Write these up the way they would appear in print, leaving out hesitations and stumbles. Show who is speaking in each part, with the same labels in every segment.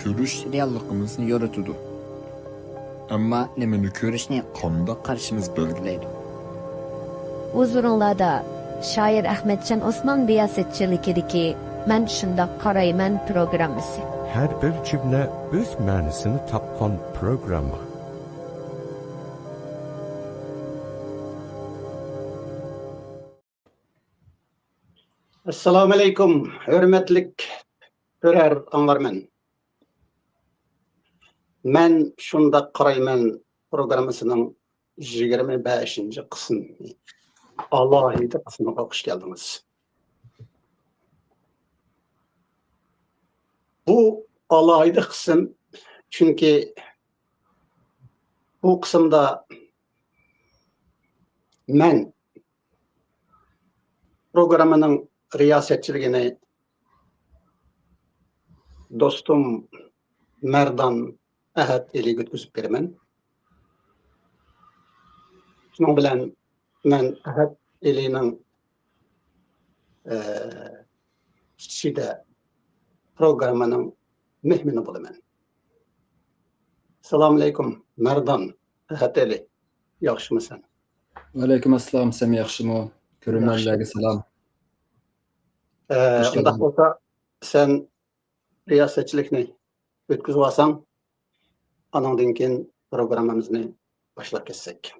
Speaker 1: Görüş reallıqımızı yorutudu. Ama nemini görüşne qanda qarşımız belgileydi.
Speaker 2: Huzurunlarda şair Ahmetcan Osman riyasetçilikideki "Men şundaq qarayman" programmasi.
Speaker 3: Her bir cümle öz ma'nosini topgan programma.
Speaker 4: Assalamu alaikum, hürmetlik görer anlarmen. Men şunda qarayman programmasının 25. kısmı. Alohida kısmına hoş geldiniz. Bu alohida kısım çünkü bu kısımda men programının riyasetçiliğini dostum Merdan Ahad eli götürüp beraman. Şunun bilen men Ahad elinin şide programının mehmini bolaman. Assalamu alaikum Merdan Ahad eli. Yaxşımısan?
Speaker 5: Aleyküm assalam, sen yaxşımı? Görünmənlərə salam. Hoş
Speaker 4: Undaq
Speaker 5: geldin.
Speaker 4: olsa sen riyasetçilikni ötküzüp alsan, anandan keyin programmamızı başlap ketsek.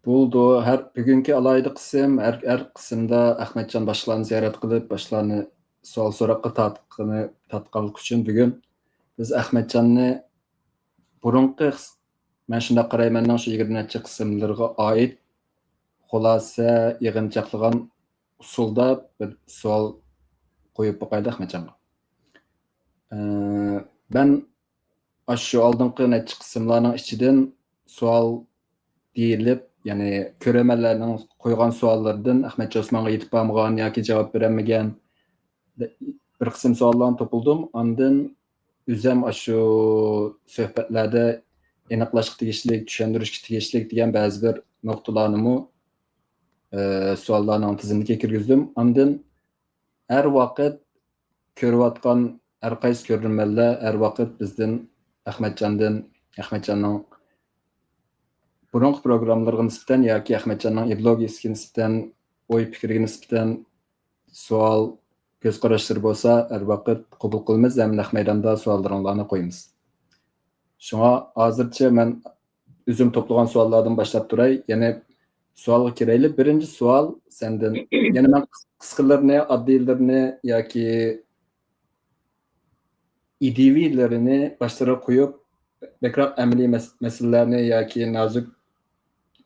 Speaker 5: Buldu. Her bugünkü alaydı kısım, her kısımda Ahmetcan başlarını ziyaret kılıp, başlarını sual sorakka tatqanlık üçün bugün biz Ahmetcan'ı burunqı men şunda qaraymanның şu 20 kısımlarına ait xulasa yığınçaqlığan usulda bir sual koyup bakaydı Ahmetcan'a. Ben şu aldığım neçə kısımlarının içinden sual deyilip, yani köremellerinin koygan suallardan Ahmetcan Osman'a yetip bağımgan yoki cevap veremegen bir kısım suallarını topuldum. Ondan üzem şu söhbetlerde aniqlashga tegishli, tushuntirishga tegishli degan ba'zi bir nuqtalarni savollarning tizimiga kirgizdim. Ondan har vaqt ko'rayotgan har qaysi ko'rinmalar har vaqt bizdan Ahmetcanning burungi programmalarga nisbatan yoki Ahmetcanning ideologiyasiga nisbatan, o'y fikriga nisbatan savol ko'z qarashlari bo'lsa, har vaqt qabul qilamiz, ham naq maydonda savollaringlarni qo'yamiz. Şuna hozircha men o'zim to'plagan savollardan boshlab turay. Yana savolga kiraylik. Birinchi savol sendan. Yana men qisqalarni, oddiylarni yoki ideviyalarni boshlara qo'yib, bekroq amaliy masalalarni yoki nozik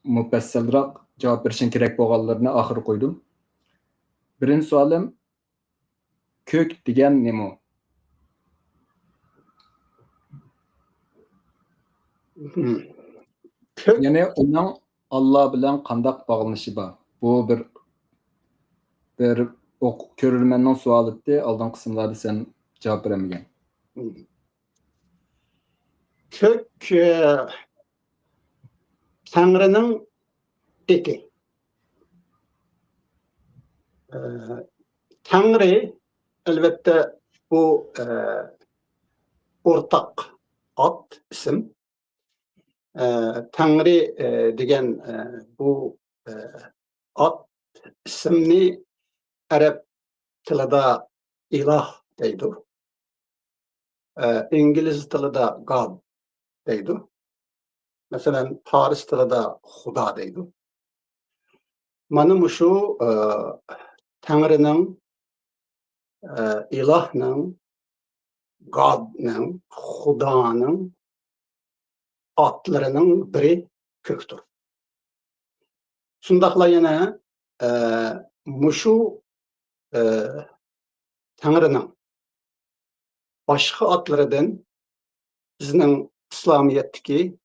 Speaker 5: mufassalroq javob berishim kerak bo'lganlarni oxiri qo'ydim. Birinchi savolim ko'k degan nima? Yani onun Allah bilen qandaq bağlanışı var. Bu bir körülmenning sual etdi. Aldın kısımlarda sen cevap veremegen.
Speaker 4: Kök Tanrı'nın eti. Tanrı elbette bu ortak ad isim. Tanrı degan bu ad ismini Arap tilida ilah deydi. İngiliz tilida God deydi. Mesela Paris tilida Xudo deydi. Mana şu Tanrı'nın, ilahның, God'ның, Xudoning adlarının biri köktür. Şundaqla yana muşu Tanrı'nın başka adlarından bizning İslamiyetdeki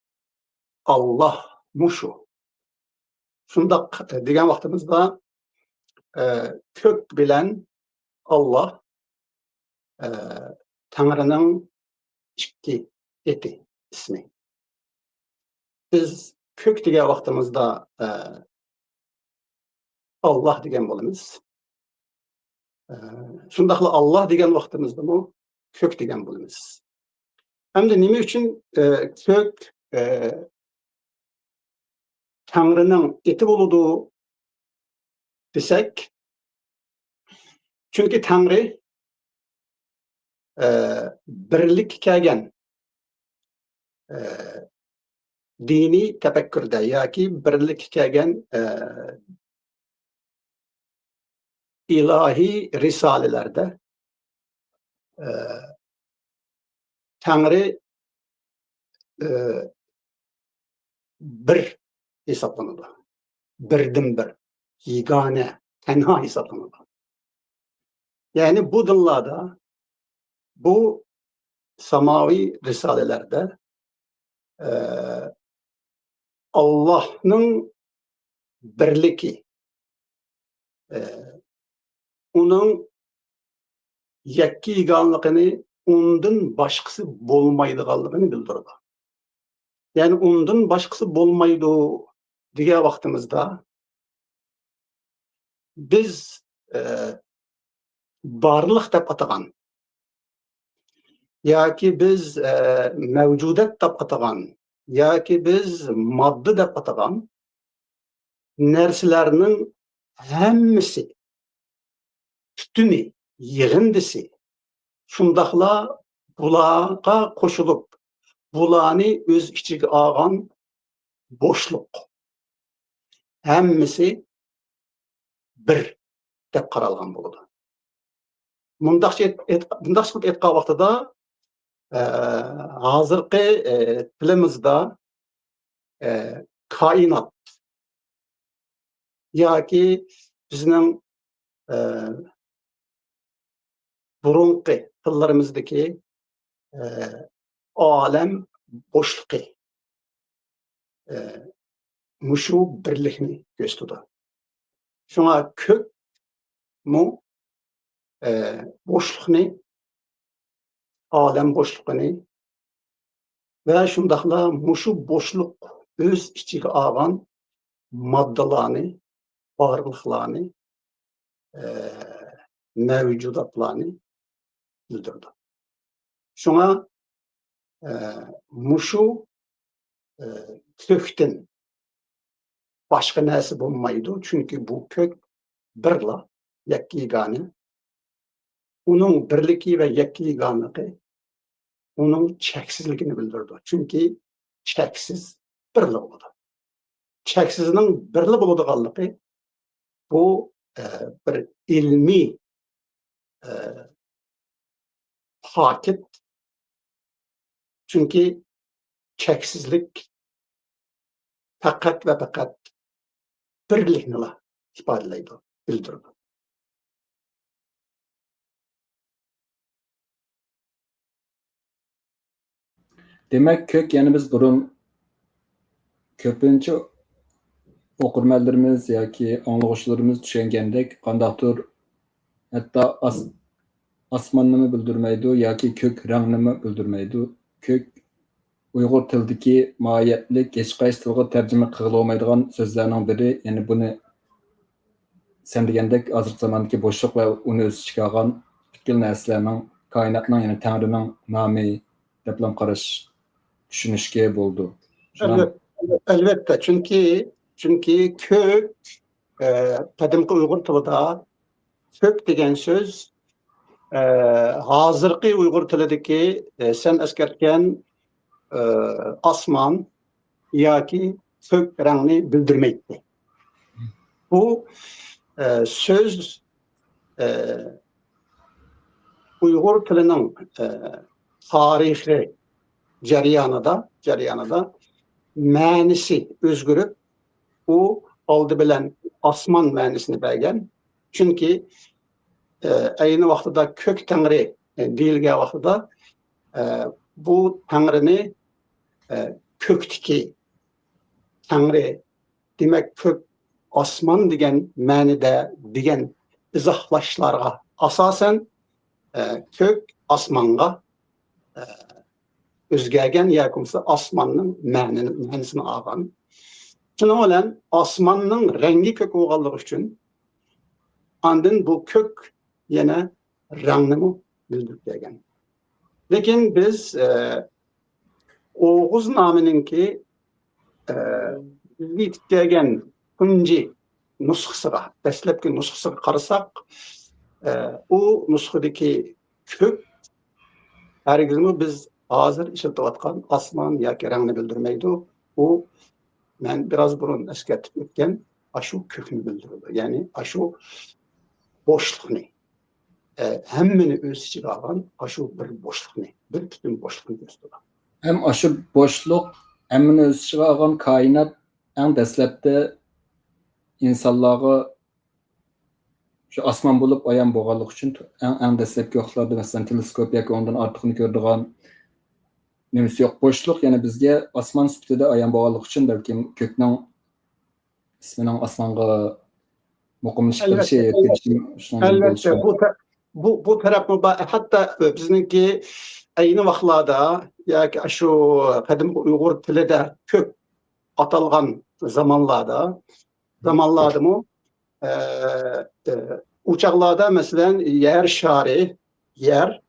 Speaker 4: Allah muşu. Şundaq degan vaqtimizda kök bilen Allah Tanrı'nın ikki eti ismi. Biz kök degan vaqtimizda Allah degan bo'lamiz. Shundaqla Allah degan vaqtimizda kök degan bo'lamiz. Hamda nima uchun kök Tangrining eti bo'ladi desak, chunki Tangri birlik kelgan diniy tafakkurda yoki birlik kelgan ilahiy risolalarda Tangri bir hesaplanadi. Birdim bir, yegane, tenha hesaplanadi. Yani bu dinlarda, bu samavi risalelerde Allah'ın birliki, onun yakki yeganligini ondan başkası bo'lmaydiganligini bildirdi. Yani ondan başkası bo'lmaydi degan vaqtimizda biz barliq deb atagan yoki biz mavjudat deb atagan yoki biz modda deb atagan narsalarning hammasi tutuni yig'indisi shundaqla bularga qo'shilib bularni o'z ichiga olgan bo'shliq hammasi bir deb qaralgan bo'ladi. Bundaqcha aytgan vaqtida hozirgi tilimizda koinot yoki bizning burunqi tillarimizdagi olam bo'shliqi mushu birlikni ko'rsatadi. Shunga kök mu bo'shliqni, olam bo'shliqini va shundaqla mushu bo'shliq o'z ichiga olgan moddalarni, borliqlarni, mavjudotlarni bildirdi. Shunga mushu kökten başka narsa bo'lmaydi, chunki bu kök birla, yakki yegani. Onun birliki ve yakki yeganligi onun cheksizligini bildirdi. Chunki cheksiz birlik bo'ladi. Cheksizning birlik bo'ladiganligi bu bir ilmiy paket. Chunki cheksizlik faqat ve faqat birlikni ifodalaydi, bildirdi.
Speaker 5: Demek kök yani biz burun köpünçe okurmanlarımız yoki anlıqçılarımız düşüngəndək qandaqdır hatta asmanını bildirmeydi yoki kök rəngini bildirmeydi. Kök Uyghur tildeki mahiyetlik hech qaysi tilga tərcümə qıla olmaydigan sözlərinin biri. Yani bunu sen degəndək hazırki zamandaki boşluq ve onu öz içine algan bütün narsalarning kainatning yani Tanrı'nın namı deplam qarash düşünüşke buldu.
Speaker 4: Elbette çünkü kök qadimki Uyghur tilida kök degan söz hazırki Uyghur tilidagi sen eskertken asman yoki kök rangni bildirmeydi. Bu söz Uyghur tilinin tarihi jarayonida ma'nisi o'zgarib, u oldi bilan asman ma'nisini bergan. Chunki ayni vaqtida kök tangri deyilgan vaqtida bu tangrini köktiki tangri demek kök asman degan ma'nida degan izohlashlarga asosan kök asmanga o'zgargan yoki osmonning ma'nisini olgan. Shuning bilan osmonning rangi ko'k bo'lganligi uchun andin bu kök yana rangni bildirib bergan. Lekin biz Oğuz namininki yetip kelgen tunji nusxasıga, dastlabki nusxasıga qarasak, o nusxadaki kök hergizmi biz hazır işletivatkan asman yoki rangni bildirmeydi. O ben biraz burun eskertip ötken aşu kökünü bildirdi. Yani aşu boşluğunu. Hemmini öz içine alan aşu bir boşluğunu, bir bütün boşluğunu gösteriyor.
Speaker 5: Hem aşı boşluk, hem öz içine alan kainat en dastlabda insanlığa şu asman bulup ayan boğalık için en dastlabki vaqtlarda mesela teleskop yoki ondan ortiqini ko'radigan nemisi yok. Boşluk yani bizge asman süptede ayan boğalık için belki kökning isminin asmanga muqimlashib kelishi
Speaker 4: Elbette bu taraf hatta bizniki aynı vaqtlarda yoki şu qadim Uyg'ur tilida kök atalgan zamanlarda mı uçaklarda mesela yer şari yer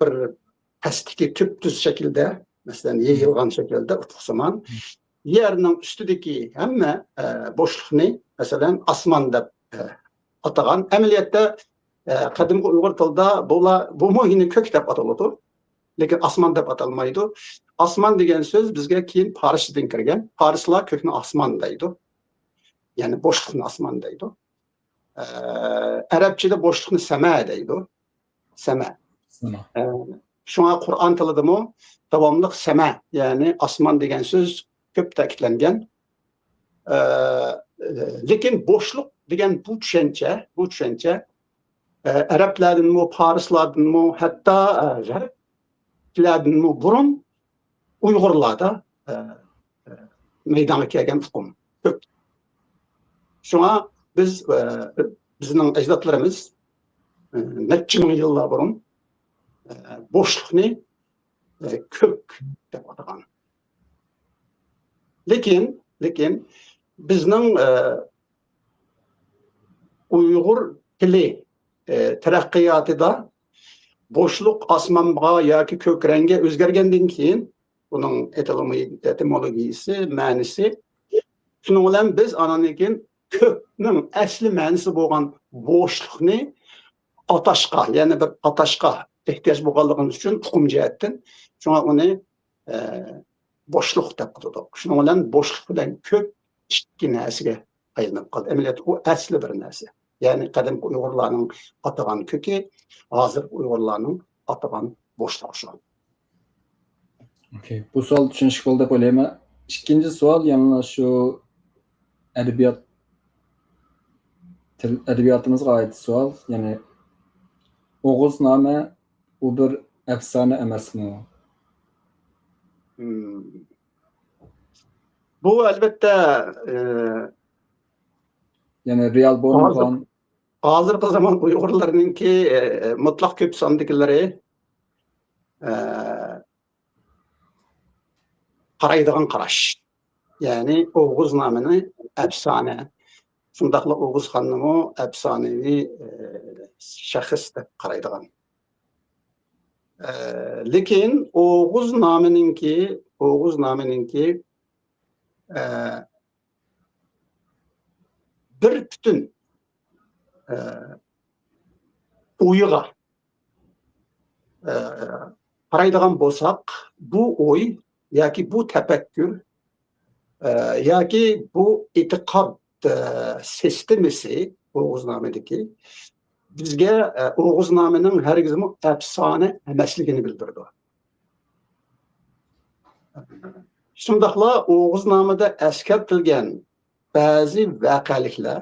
Speaker 4: bir pastiki tüp düz şekilde mesela yayılgan şekilde uçuksaman yerinin üstündeki hemme boşluğunu mesela asman deb atagan. Ameliyatda qadim Uyg'ur tilida bu yine kök deb ataladi. Lekin asman deb atalmaydi. Asman degan söz bizga keyin Farsdan kirgan. Farslar kökni asman deydi. Yani boşluğunu asman deydi. Arapçada boşluğunu sema deydi. Sema. Şuna Kur'an tilida mı davamlıq sema yani asman degan söz köp ta'kidlangan. Lekin boşluq degan bu tushuncha Araplardan mı, Farslardan mı, hatta G'arblardan mı burun Uyg'urlarda meydana kelgan uqum. Şuna biz bizning ajdodlarimiz necha ming yillar burun boşluqni kök deb atagan. Lekin bizning Uyg'ur tili taraqqiyotida boşluq asmanga yoki ko'k rangga o'zgargandan keyin buning etimologiyasi, ma'nisi shuning bilan biz ananikin kökning asli ma'nisi bo'lgan boşluqni atashqa, ya'ni bir atashqa ehtiyoj bo'lganligimiz uchun tuxum jihatdan shunga uni boşluq deb atadik. Shuning bilan boşluq bilan ko'k ikki narsaga aylanib qoldi. Amaliyot u asli bir narsa. Yani qadimki Uyg'urlarning atagan kökü, hozir Uyg'urlarning atagan boşluq şu.
Speaker 5: Okay. Bu savol tushunishli bo'ldi deb o'ylayman. Ikkinchi savol yana shu edebiyotimizga oid savol. Ya'ni O'g'iznoma u bir afsona emasmi?
Speaker 4: Bu albatta
Speaker 5: yani real bo'lmagan
Speaker 4: hozirgi zaman Uyg'urlarninki mutlaq ko'p sondagilari qaraydigan qarash. Yani O'g'iznamani afsona, shundaqla O'g'izxonni afsonaviy shaxs deb qaraydigan. Lekin O'g'iznaminingki bir bütün o'yiga qaraydigan bo'lsak, bu o'y yoki bu tafakkur yoki bu e'tiqod sistemasi O'g'iznamedagi bizga O'g'iznamining hargizmi afsona emasligini bildirdi. Shundaqla O'g'iznamada eskartilgan ba'zi voqealiklar,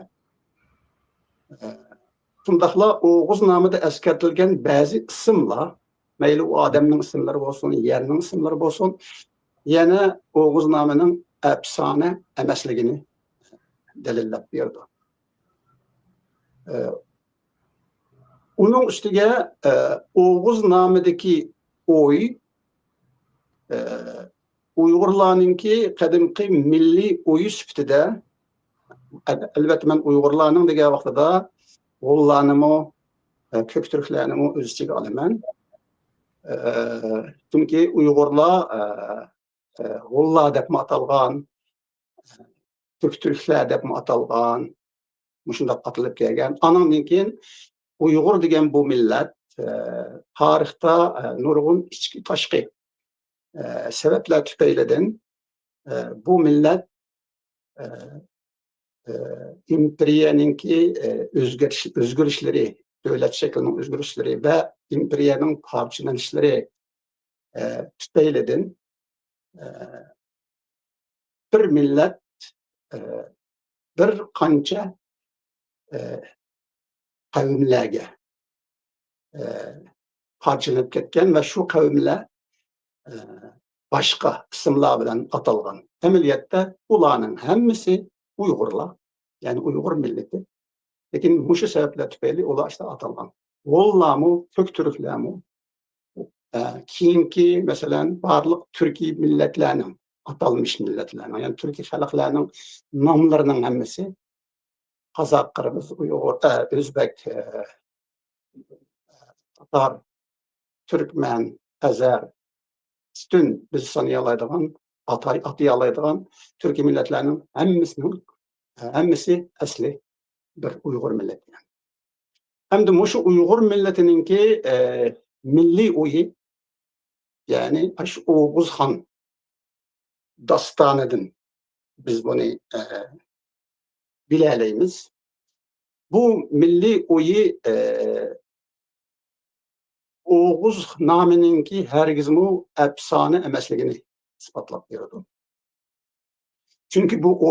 Speaker 4: shundaqla O'g'iznamada eskartilgan ba'zi ismlar, mayli u odamning ismlari bo'lsin, yerning ismlari bo'lsin, yana O'g'iznamining afsona emasligini dalillab berdi. Uning ustiga O'g'iznamidagi o'y Uyg'urlarninki qadimki milliy o'yi sifatida, albatta men Uyg'urlarning degan vaqtida G'ullarnimi, ko'k turklarnimi o'z ichiga olaman. Çünki Uygurlar Gullar dep atalgan, Türkler dep atalgan, muşundaq atılıp kelgen. Anandan keyin Uygur degan bu millet tarixta nurgun içki taşqi sebepler tüpeyleden bu millet imperiyanınki özgürlükleri, devlet şeklinin özgürlükleri ve imperiyanın parçalanışları tüpeyleden bir millet bir kança kavimlerge parçalanıp ketken ve şu kavimler başka isimler bilen atalgan. Ameliyatda ularning hemmisi Uygurlar, yani Uygur milleti. Lekin muşu sebepler tüpeyli ular işte atalgan. Ollarmı, Kök Türklermi, kiyinki mesela barlık Türkiye milletlerinin atalmış milletlerinin, yani Türkiye halklarının namlarının hemmisi Kazak, Kırgız, Uygur, Özbek, Tatar, Türkmen, Azer, üstün biz sanıyalaydıgan, atayalaydıgan Türkiye milletlerinin hemmisi asli bir Uygur milleti. Hem de şu Uygur milletininki milli oyu, yani Oğuz Han dastanıdın biz bunu bileleyimiz. Bu milli oyu Oğuz namininki hergizmu efsane emesligini ispatlap veriyordu. Çünkü bu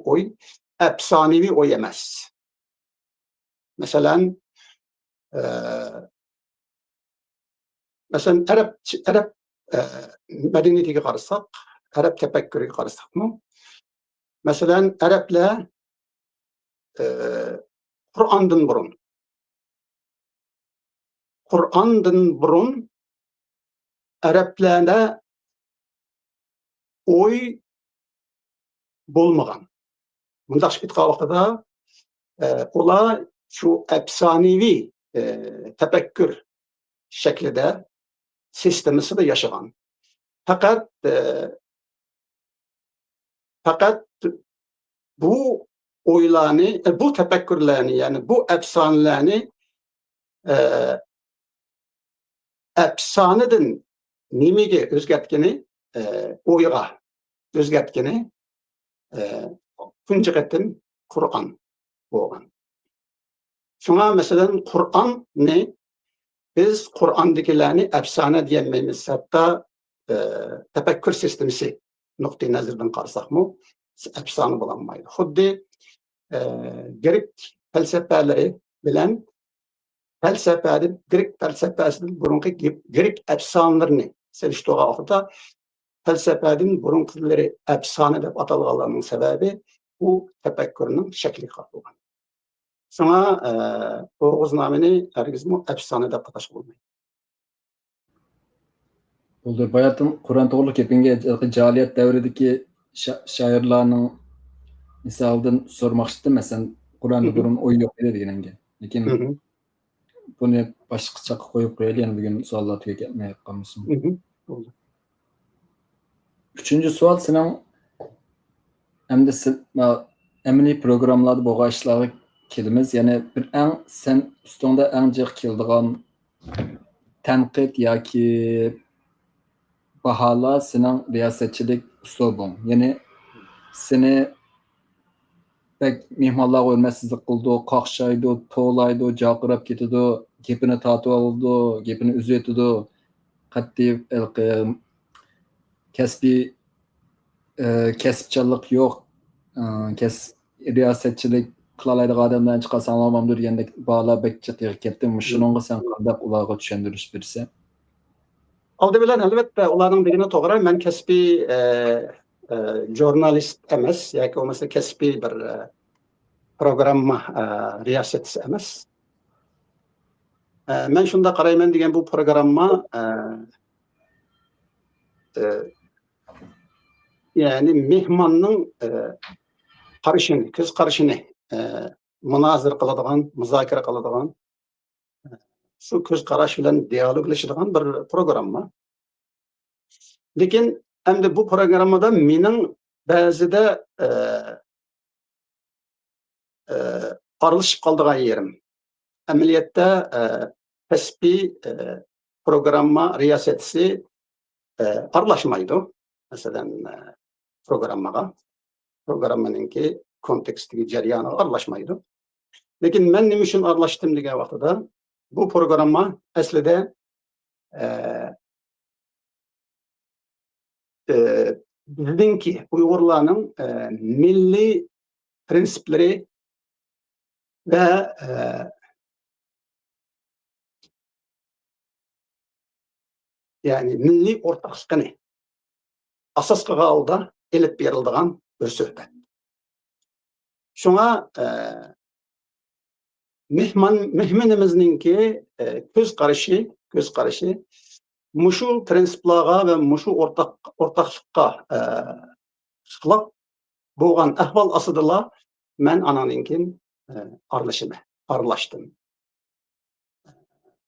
Speaker 4: oy efsanevi oy emez. Mesela Arap medeniyetiga qarasak, Arap tepekkürüge qarasakmı? Mesela Araplar Kur'an'dan burun Araplarda oy bolmagan. Bundaq bitqa vaqtida ular şu efsanevi tepekkür şeklinde sistemisi yaşagan. Fakat bu oylarını, bu tefekkürlerini, yani bu efsanelerini efsaneden nimige özgetkini, oyga özgetkini tunjiqetin Kur'an bolgan. Şuna mesela Kur'an ne? Biz Kur'an'dakilerini efsane diyemeyimiz. Hatta tefekkür sistemisi noktayı nazardan qarsak mı? Efsane bulanmaydı. Xuddi Grek felsefeleri bilen Grek felsefesinin burunki Grek efsanelerini seviştiği vaxtda felsefenin burunkileri efsane dep atalganlarının sebebi bu tefekkürünün şekli qalgan. Sana Oğuz namini hergizmu efsane dep ataş bolmaydı.
Speaker 5: Buldur bayatın Kur'an toğruluk hepinge cahiliyet devredeki şairlarının misaldan sormak istedim. Mesela Kur'an'da burun oy yok dedi degenge. Lekin bunu başqaça koyup koyalım, yani bugün suallar tüketemeye kalmışım. Üçüncü sual senin hem emni programlarda boğaçları kelimiz, yani bir sen üstünde en cık kildiğin tenkit ya ki bahala senin riyasetçilik üslubun. Yani seni pek mihmallar ölmesizlik kıldı, kakşaydı, toğlaydı, cakırıp getidi, gepini tatı aldı, gepini üzüyetidi, katli kesipçilik yok, riyasetçilik kılalaydı adamdan çıkarsan alamamdır degende bağla bekçi kettim. Şununla sen qandaq ularga düşendiriş birisi.
Speaker 4: Aldı bilen elbette ularning birine to'g'ri, men kasbiy jurnalist emas, yoki bo'lmasa kasbiy bir programma riyosatchisi emas. Men shunda qarayman degan bu programma yani mehmonning qarashini, ko'z qarashini munozir qiladigan, muzokara qiladigan shu ko'z qarash bilan dialoglashadigan bir programma. Lekin endi bu programmada mening ba'zida aralashib qoldigan yerim. Amaliyotda kasbiy programma riyosatchisi aralashmaydi. Masalan, programmaningki kontekstdagi jarayoniga aralashmaydi. Lekin men nima uchun aralashdim degan vaqtida bu programma aslida bizdinki Uyg'urlarning milliy prinsiplari ve yani milliy o'rtoqligini asos qilgan holda elib berildigan bir suhbat. Shunga mehmonimizningki ko'z qarashi mushu prinsiplarga ve mushu o'rtoqlikqa xilof bo'lgan ahvol ostida men ananingkin aralashdim.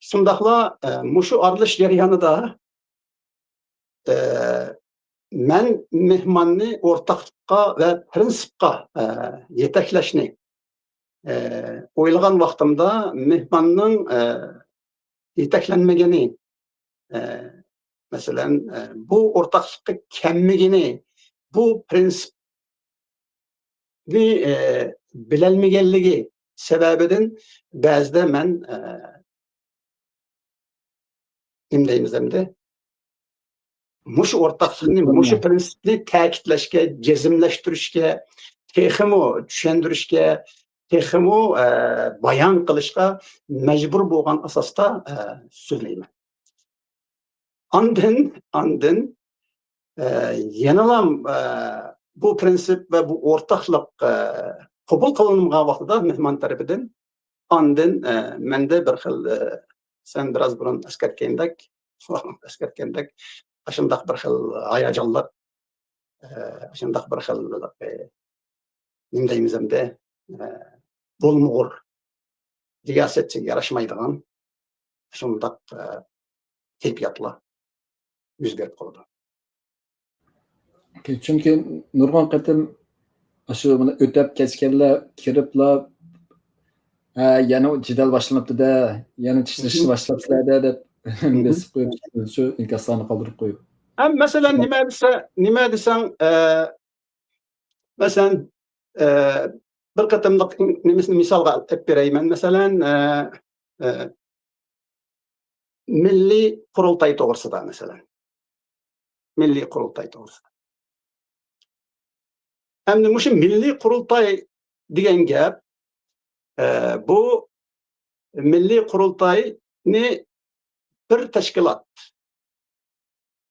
Speaker 4: Shundaqla mushu aralash jarayonida men mehmonni o'rtoqlikqa ve prinsipqa yetaklashni o'ylagan vaqtimda mehmonning yetaklanmagani, masalan bu o'rtoqlikqa kelmagani, bu prinsipni bilolmaganligi sababidan ba'zida men nima deymiz endi mushu o'rtoqlikni, mushu prinsipni ta'kidlashga, jazmlashtirishga, texmo tushuntirishga, texmo bayon qilishga majbur bo'lgan asosda so'zlayman. Andın yanalam bu prinsip ve bu ortaklık kabul kılınmayan vaqtida mehmon tarafidan andın mende bir xil sen biraz burun askerkendak aşındaq bir xil hayajonlar aşındaq bir xil nima deymiz endi bo'lmug'ur riyosetchiga yarashmaydigan shundaq kayfiyatlar yuz berib qoldi.
Speaker 5: Chunki nurg'on qatim shu o'tab kechganlar kiriblar yana jidal boshlanibdi-da, yana tishlashni boshlabsizlar deb besib qo'yib shu inkoslarni qoldirib qo'yib.
Speaker 4: Masalan nima desang masalan bir qatimliq nimasini misolga olib berayman. Masalan milliy qurultay to'g'risida masalan. Milliy qurultay to'g'risida. Endi mushu milliy qurultay degan gap bu milliy qurultayni bir tashkilot.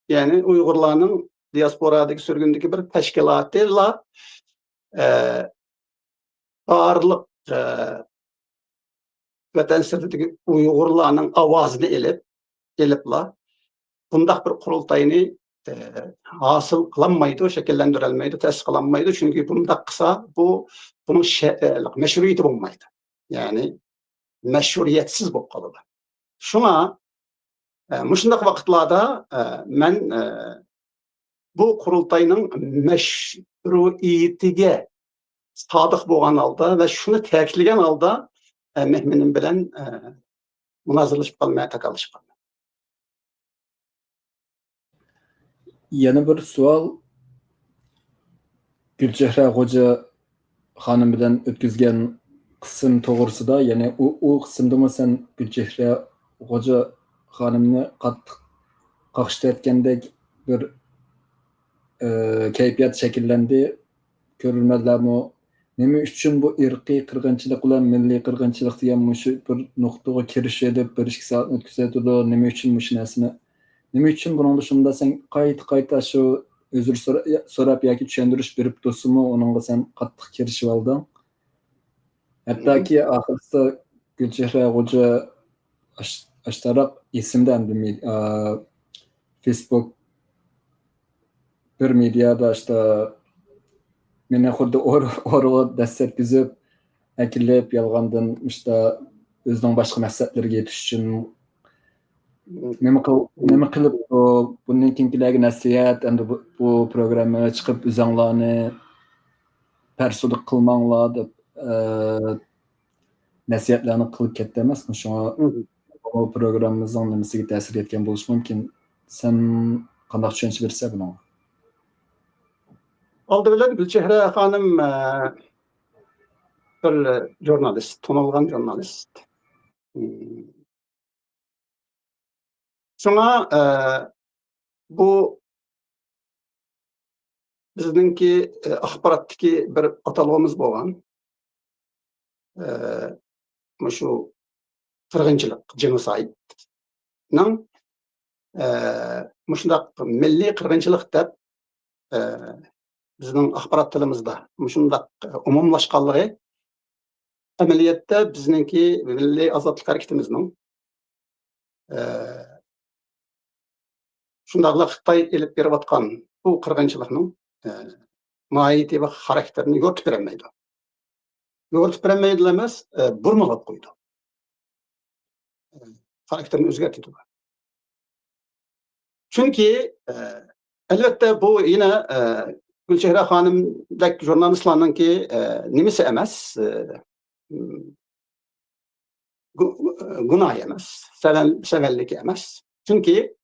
Speaker 4: Ya'ni Uyg'urlarning diasporadagi surgundagi bir tashkilotlar barliq vatan sirtidagi Uyg'urlarning ovozini eliblar bundaq bir qurultayni hasıl kılanmaydı, şekillendirilmeydi, tesis kılanmaydı. Çünkü bundaq kısa bunun meşruiyeti bulmaydı. Yani meşruiyetsiz bu kalıdı. Şuna muşundaq vaqtlarda men bu qurultayning meşruiyetiga sodiq bo'lgan holda ve shuni ta'kidlagan holda mehmonim bilan munozirlashib qolmay takalishib qoldi.
Speaker 5: Yana bir savol Gulchehra Xo'ja xonim bilan o'tkazgan qism to'g'risida, ya'ni u qismda sen Gulchehra Xo'ja xonimni qattiq qaqishtirayotgandek bir kayfiyat shakllandi. Ko'rilmalarmi nima uchun bu irqiy qirg'inchilik bilan milliy qirg'inchilik degan shu bir nuqtaga kirish deb bir ikki soat o'tkazadi. Nima uchun shu narsani nima uchun buningda shunda sen qayta shu uzr so'rab yoki tushuntirish berib do'stimi uningga sen qattiq kirishib olding. Hattoki oxirida Gulchehra Xo'ja ashtaraq ismda Facebook bir mediada işte meni xuddi o'rg'ib dastat tuzib akillab yolg'ondan işte özünün başqa məqsədlərə yetiş üçün nima qilib bundan keyingilarga nasihat, endi bu programmaga chiqib o'zinglarni persudlik qilmanglar deb nasihatlarni qilib ketdi emasmi? Shunga bu programmamizning nimasiga ta'sir etgan bo'lishi mumkin. Sen qanday tushuncha bersa bunga?
Speaker 4: Aldı bilen Gülçehre Hanım bir jurnalist, tanılgan jurnalist. Şuna bu bizdeki axbarattaki bir atalığımız boğan şu qırğınçılık, genoside'nın muşundaq milli qırğınçılık deb bizning axborot tilimizda shundaq umumlashganligi amaliyotda bizningki milliy ozodlik harakatimizning shundaqla Xitoy elib berayotgan bu qirg'inchilikning mohiyati va xarakterini yo'rtib berolmaydi. Yo'rtib berolmaydi emas, burmalab qo'ydi. Xarakterini o'zgartirdi. Chunki albatta bu yine Gülçehre Hanım'daki jurnalistlarınki nimisi emas, günah emas, sevellik emas. Çünkü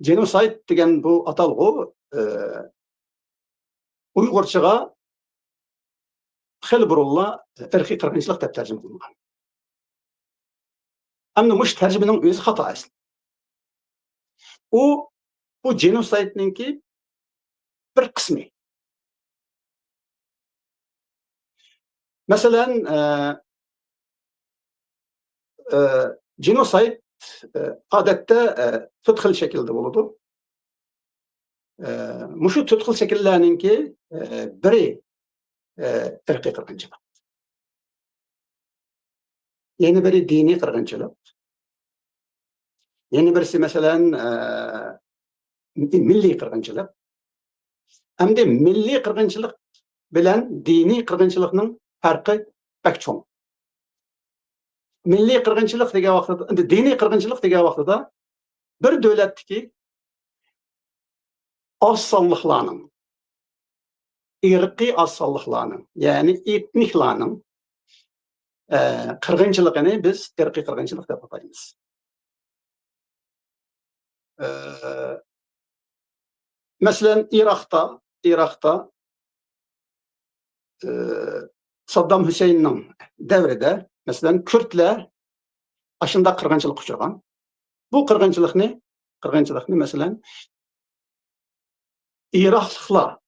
Speaker 4: genocide degan bu atalg'u Uyg'urchaga xil burunla irqiy qirg'inchilik deb tarjima qilingan. Ammo mush tarjimaning o'zi xato asli. Bu genoside'ninki bir kısmı. Mesela genocide adette tutqul şekilde buludu. Muşu tutqul şekillerinki biri irqiy qirg'inchilik. Yeni biri dini qirg'inchilik. Yeni birisi mesela milli qirg'inchilik. Hem de milli qirg'inchilik bilan diniy qirg'inchilikning farqi pek cho'ng. Milli qirg'inchilik degan vaqtda, endi diniy qirg'inchilik degan vaqtda bir davlatdagi oz sonliqlarning, irqiy oz sonliqlarning, ya'ni etniklarning qirg'inchiligini biz irqiy qirg'inchilik deb ataymiz. Mesela Irak'ta Saddam Hüseyin'in devrede mesela Kürtler aşında qirg'inchilik uçurgan. Bu qirg'inchilikni mesela Iraklılar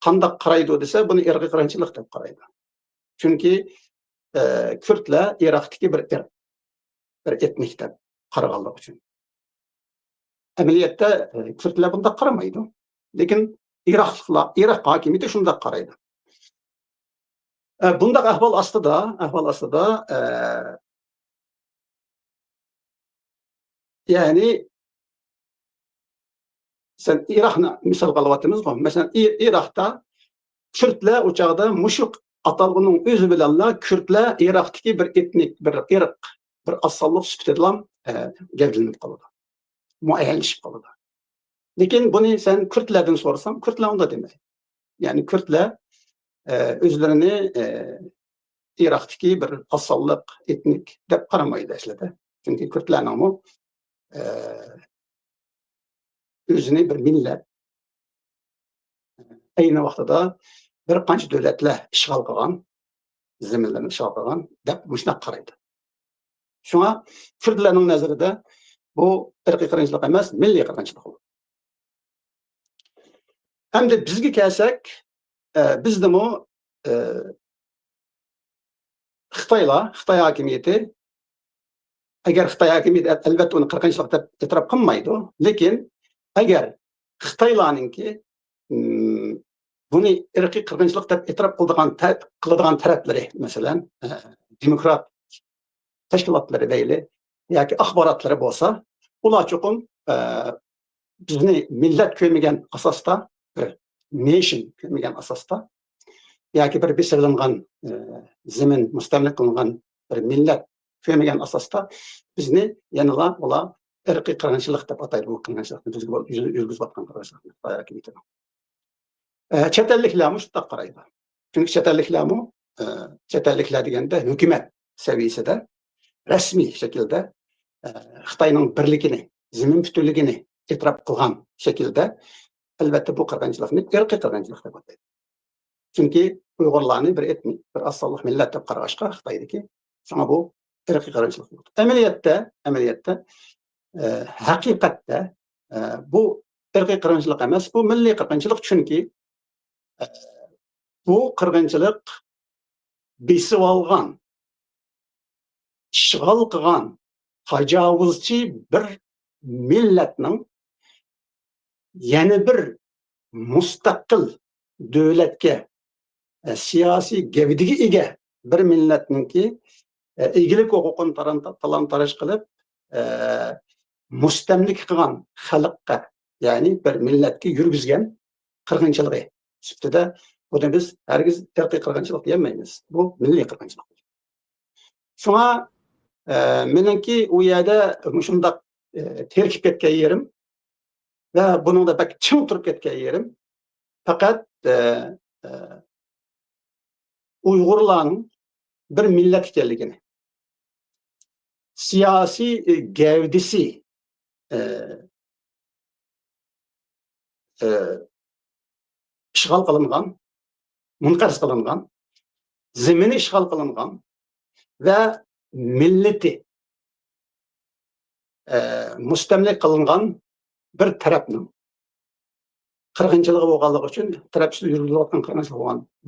Speaker 4: qanday qaraydi desa, buni irqiy qirg'inchilik deb qaraydi. Chunki Kürtler Irak'taki bir etnik deb qaraganligi uchun. Ameliyatda Kürtler bunda qaramaydı. Lekin Irak hakimiyeti şunda qaraydı. Bunda ahval aslida yani sen Irak'ni misal qilyapmiz. Mesela Irak'ta Kürtler uçağda muşuk atalgının özü bilenler Kürtler Irak'taki bir etnik, bir irq, bir asallık süpetilen gevdilinip kalıdı. Muayyenleşip kalıdı. Lekin bunu sen Kürtlerden sorsan, Kürtler onda demeyi. Yani Kürtler özlerini Irak'taki bir asallık, etnik dep qaramaydı aslında. Çünkü Kürtlerning mu özünü bir millet, aynı vaqtida bir qancha davlatlar ishg'ol qilgan, zaminlarni ishg'ol qilgan deb shunday qaraydi. Shunga Kürtlerning nazarida bu irqiy qirg'inchilik emas, milliy qirg'inchilik. Hamda bizga kelsak, bizdami Xitoy hakimiyeti, agar Xitoy hakimiyeti albatta uni qirg'inchilik deb e'tirof qilmaydi, lekin agar Xitoylarninki buni irqiy qirg'inchilik deb e'tirof qiladigan taraflari, masalan, demokrat tashkilotlari deyli yoki axborotlari bo'lsa, ular cho'qim bizni millat ko'rmagan asosda, nation ko'rmagan asosda yoki bir besilingan zemin mustamlik qilingan bir millat ko'magan asosda bizni yanala ular irqiy qirg'inchilik deb ataydi. Bu qirg'inchilikni bizga yurgizayotgan qirg'inchilikni. Chet elliklarmi shunday qaraydi. Chunki chet elliklar deganda hukumat saviyasida rasmiy shaklda Xitoyning birligini, zamin butunligini e'tirof qilgan shaklda albatta bu qirg'inchilikni irqiy qirg'inchilik deb ataydi. Chunki Uyg'urlarni bir etnik, bir az sonliq millat deb qarashqa Xitoydagi shunga bu irqiy qirg'inchilik. Amaliyotda haqiqatda bu irqiy qirg'inchilik emas, bu milliy qirg'inchilik. Chunki bu qirg'inchilik besib olgan, ishg'ol qilgan tajovuzchi bir millatning yana bir mustaqil davlatga siyosiy gavdiga ega bir millatningki egilik huquqini talon-taroj qilib mustamlik qilgan xalqqa, ya'ni bir millatga yurgizgan qirg'inchiligi sifatida buni biz hargiz irqiy qirg'inchilik demaymiz. Bu milliy qirg'inchilik. Shunga meningki u yerda shundoq terkib ketgan yerim va buningda bak ching turib ketgan yerim faqat Uyg'urlarning bir millat ekanligini, siyosiy gavdisi ishg'ol qilingan, munqaris qilingan, zemini ishg'ol qilingan va millati mustamlik qilingan bir tarafning qirg'inchiligi bo'lganligi uchun, tarafsiz yurilayotgan qirg'inchilik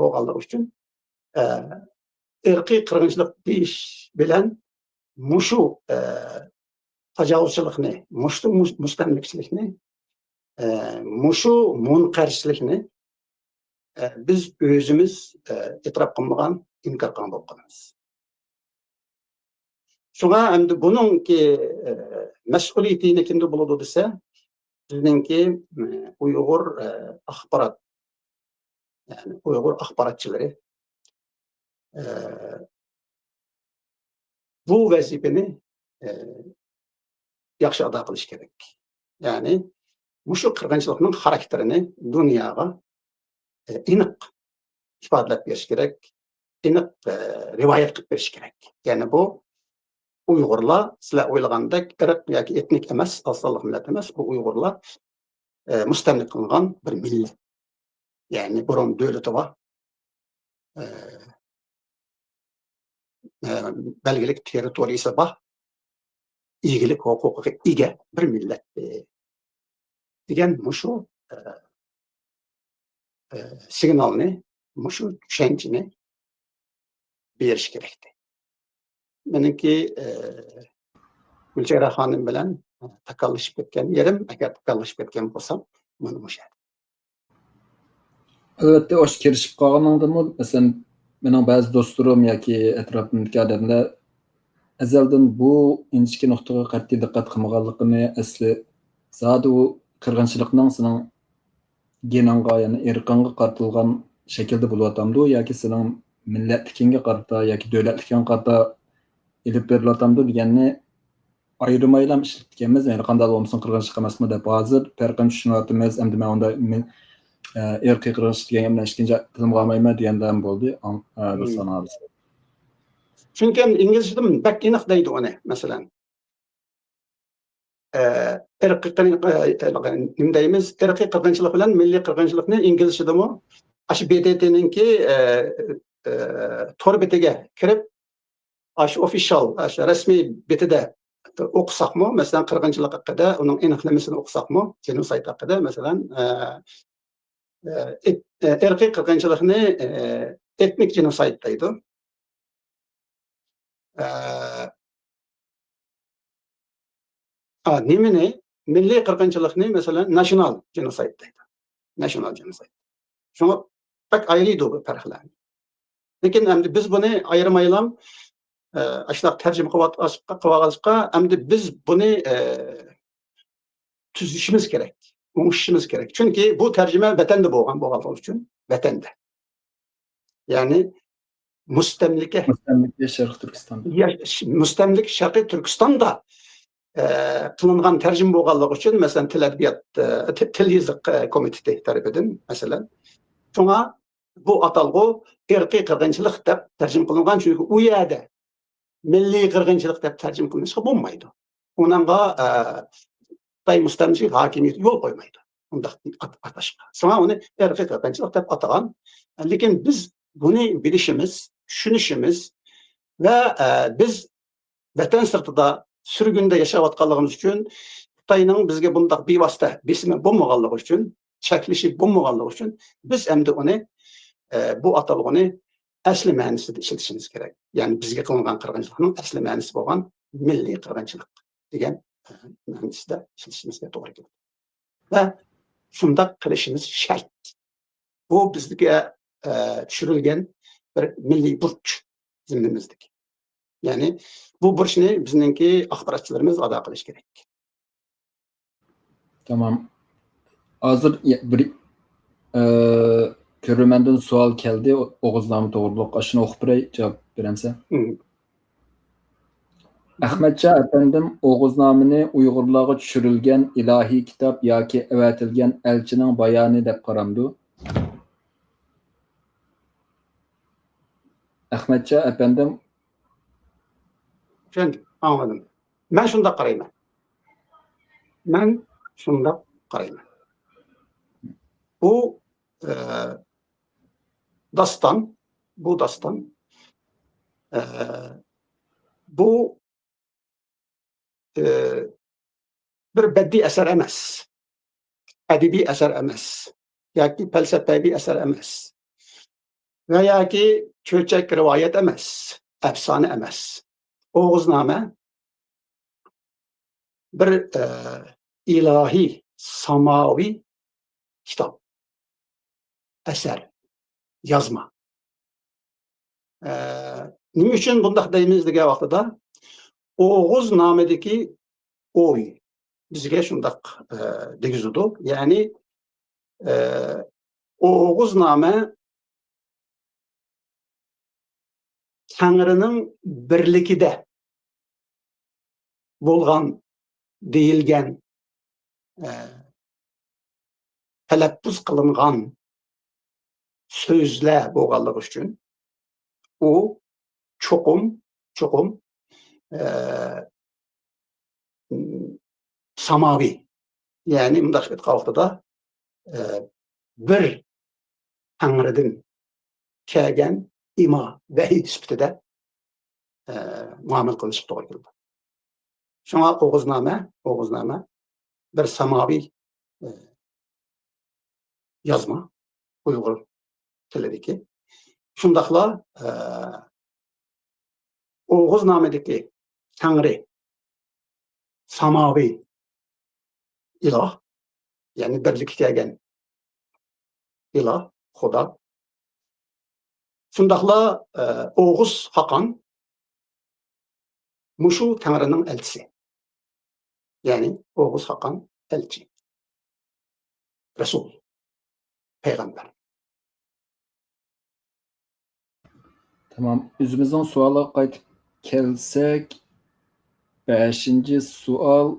Speaker 4: bo'lganligi uchun irqiy qirg'inchilik deyish bilan mushu tajovuzchilikni, mushu mustamlikchilikni, mushu munqarislikni biz o'zimiz e'tirof qilmagan, inkor qilgan bo'lib qolamiz. Shunga endi buningki mas'uliyatini kimda bo'ladi desa, bizningki Uyg'ur axborot, ya'ni Uyg'ur axborotchilari bu vazifani yaxshi ado qilish kerak. Ya'ni mushu qirg'inchilikning xarakterini dunyoga aniq ifodalab berish kerak, aniq rivoyat qilib berish kerak. Ya'ni bu Uyg'urlar sizlar o'ylagandek irq yoki etnik emas, asonliq millat emas, bu Uyg'urlar mustamlik qilingan bir millat. Ya'ni burun davlati bor, belgilik territoriyasi bor, egilik huquqiga ega bir millat degan mushu signalni, mushu tushunchani berish kerakdi. Meniki Gulchehra xonim bilan takallashib ketgan yerim, agar takallashib ketgan bo'lsam, mana o'sha.
Speaker 5: Albatta, o'sha kirishib qolganingdimi, masalan, mening ba'zi do'stlarim yoki atrofimdagi odamlar azaldan bu inchki nuqtaga qat'iy diqqat qilmaganligini, asli zodi u qirg'inchilikning sening geningga, ya'ni irqingga qartilgan shaklda bo'layotamdi yoki sening millatligingga qarata yoki davlatligingga qarata ilib berilayotamdi deganni ayrimaylam ishlatganmiz. Ya'ni qanday bo'lmasin qirg'inchilik emasmi deb hozir farqini tushunyapmiz. Endi men unda irqiy qirg'inchilik degan bilan ikkinchi tilimga olmayman degandan bo'ldi. Ruslan abi.
Speaker 4: Chunki inglizchada bak aniq deydi uni, masalan. Irqiy qirg'inchilik bilan milliy qirg'inchilikni inglizchadami shu BDT'ninki tor betiga kirib, shu official, shu rasmiy betida o'qisaqmi, masalan qirg'inchilik haqida uning aniqlamasini o'qisaqmi, genosid haqida masalan irqiy qirg'inchilikni etnik genosid deydi. Nimani milliy qirg'inchilikni masalan national genocide deydi. National genocide. Shuni bak ayrıydı bu farqlarni. Lekin endi biz buni ayirmaylam, ashunaq tarjima qilib endi biz buni tuzishimiz kerak, o'ngishimiz kerak. Chunki bu tarjima vatanda bo'lgan uchun, vatanda. Yani mustemlike,
Speaker 5: Müstemlike Şarkı Türkistan.
Speaker 4: mustemlik Şarkı Türkistan'da kılıngan tercüme bolganlygy üçin mesela Til Edebiyat Til Ýyzyk Komiteti tarapydan mesela şoňa bu atalgy irqi kırgınçylyk dep tercüme kılıngan çünkü u ýerde milli kırgınçylyk dep tercüme kılınsa bolmaýdy. Onanga Xitay mustamlika hakimiyeti yol koymaydı. Undaq ataşqa. Şoňa onu irqi kırgınçylyk dep atagan. Lekin biz bunu bilişimiz, düşünüşimiz ve biz vatan sırtında sürgünde yaşayatkanlığımız için Xitayning bizge bundaq bevasta besimi bolmaganlygy üçün, çeklişi bolmaganlygy üçün biz emdi onu bu atalgyny asli mänisinde işletişimiz gerek. Yani bizge kılıngan kırgınçylykyň asli mänisi bolgan milli kırgınçylyk degen mänisinde işletişimizge toğry gelir. Ve şundaq kılışımız şart. Bu bizge düşürülgen bir milli burç zimmimizdeki. Yani bu burçni bizninki ahbaratçılarımız ada kılış gerek.
Speaker 5: Tamam. Hazır bir körümenden sual geldi. Oğuznamı doğruluk. Aşını okup biray cevap veremse. Ahmetça efendim Oğuznamını Uygurlağa düşürülgen ilahi kitap yoki evetilgen elçinin bayanı dep karamdı. Ahmetça efendim
Speaker 4: Şimdi anladım. Ben şunda qarayman. Ben şunda qarayman. Bu dastan, bu dastan bu bir bədii əsər emas. Ədəbi əsər emas. Yoki fəlsəfəvi əsər emas. Və yoki köçək rivayət emas, əfsanə emas. Oğuznamə bir ilahi, samavi kitap, eser, yazma. Nima üçün bundaq deyimiz degan vaqtida Oğuznamedeki oy bizge şundaq degizudu. Yani Oğuzname Tanrı'nın birlikide bolgan deyilgen teleppuz kılıngan sözler bolganlygy üçün o çokum samavi. Yani mundaq etqaltıda bir Tanrı'dan kelgen ima vahiy süptide muamele kılınıp doğru geldi. Şoňa Oğuzname bir samavi yazma Uygur tilideki. Şundaqla Oğuznamedeki Tanrı samavi ilah, yani birlik kelgen ilah, Huda. Şundaqla Oğuz Hakan muşu Tanrı'nın elçisi. Yani Oğuz Hakan elçi. Resul. Peygamber.
Speaker 5: tamam. Üzümüzün suala qaytıp kelsek 5. sual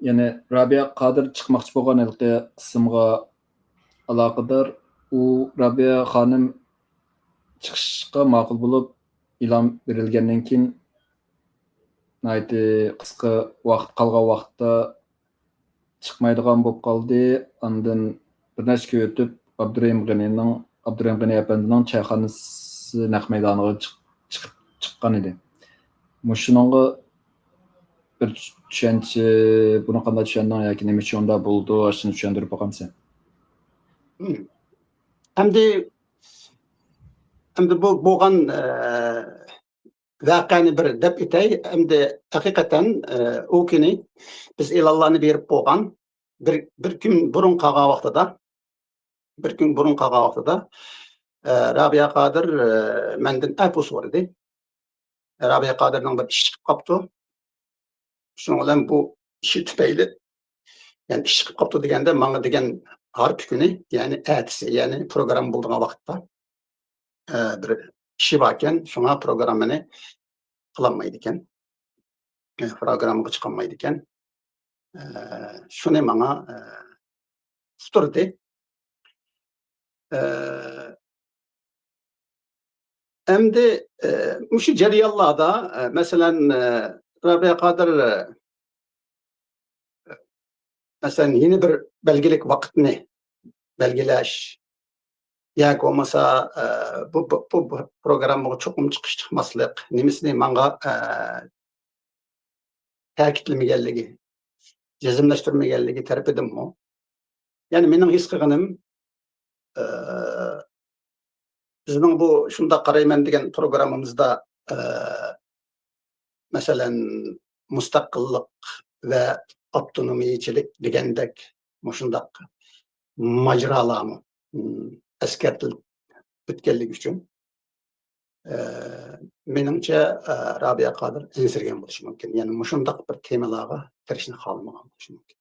Speaker 5: yani Rabia Kadir çıkmakçı bolgan ilki kısımga alaqadar. U Rabia hanım çıkışqa maqul bulup ilam berilgenden keyin nayti qısqa vaqt qalgan vaqtda çıkmaydigan bolup qaldy. Andan bir neçe gün ötüp Abdurrahim Gani efendining çayxanası naq meydanyga çıqqan edi. Muşununga bir düşünçe bunu qanday düşündüň yoki nima üçin onda boldy, aşyny düşündirip bakamsan.
Speaker 4: Endi bu bolgan vaqani bir dep etay. Endi hakikaten o kini biz elanlarni berip bolgan bir gün burun qalgan wagtida Rabia Kadir menden apus berdi. Rabia Kadirning bir iş çıkıp kaptı. Şoň bilen bu işi tüpeyli. Yani iş çıkıp kaptı degende maňa degen harp günü, yani ätisi, yani program bulduğun wagtda bir kişi varken şuna programını kılanmaydıken, programı çıkanmaydıken, şunu bana tuturdu. Hem de muşu ceriyallarda mesela Rabia Kadir mesela yeni bir belgelik vakitini belgeleş. Yani olmasa bu programı çok çıkış çıkmaslık. Nimisini bana ta'kidlemegenligi, jazmlashtirmaganligi taraf edim o. Yani mening his qilganim bizning bu shunda qarayman degan programmamizda masalan mustaqillik va avtonomiyachilik degandek shundaq majralarni eskartilib o'tganligi uchun menimcha Rabia Qodir ensirgan bo'lishi mumkin. Ya'ni shundaq bir temalarga kirishni xohlamagan bo'lishi mumkin.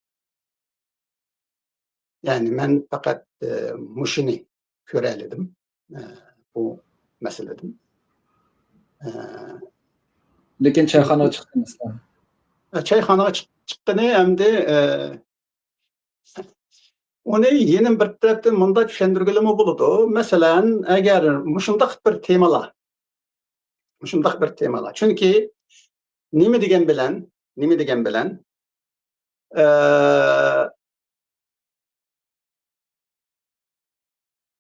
Speaker 4: Yani ben fakat muşini köreledim bu meseleden.
Speaker 5: Lekin çayxanaga chiqdingizmi?
Speaker 4: Çayxanaga çıktığını hem de onu yeni bir taraftan munda düşündürgülümü buludu. Mesela eğer muşundaq bir temalar. Çünkü nimi degen bilen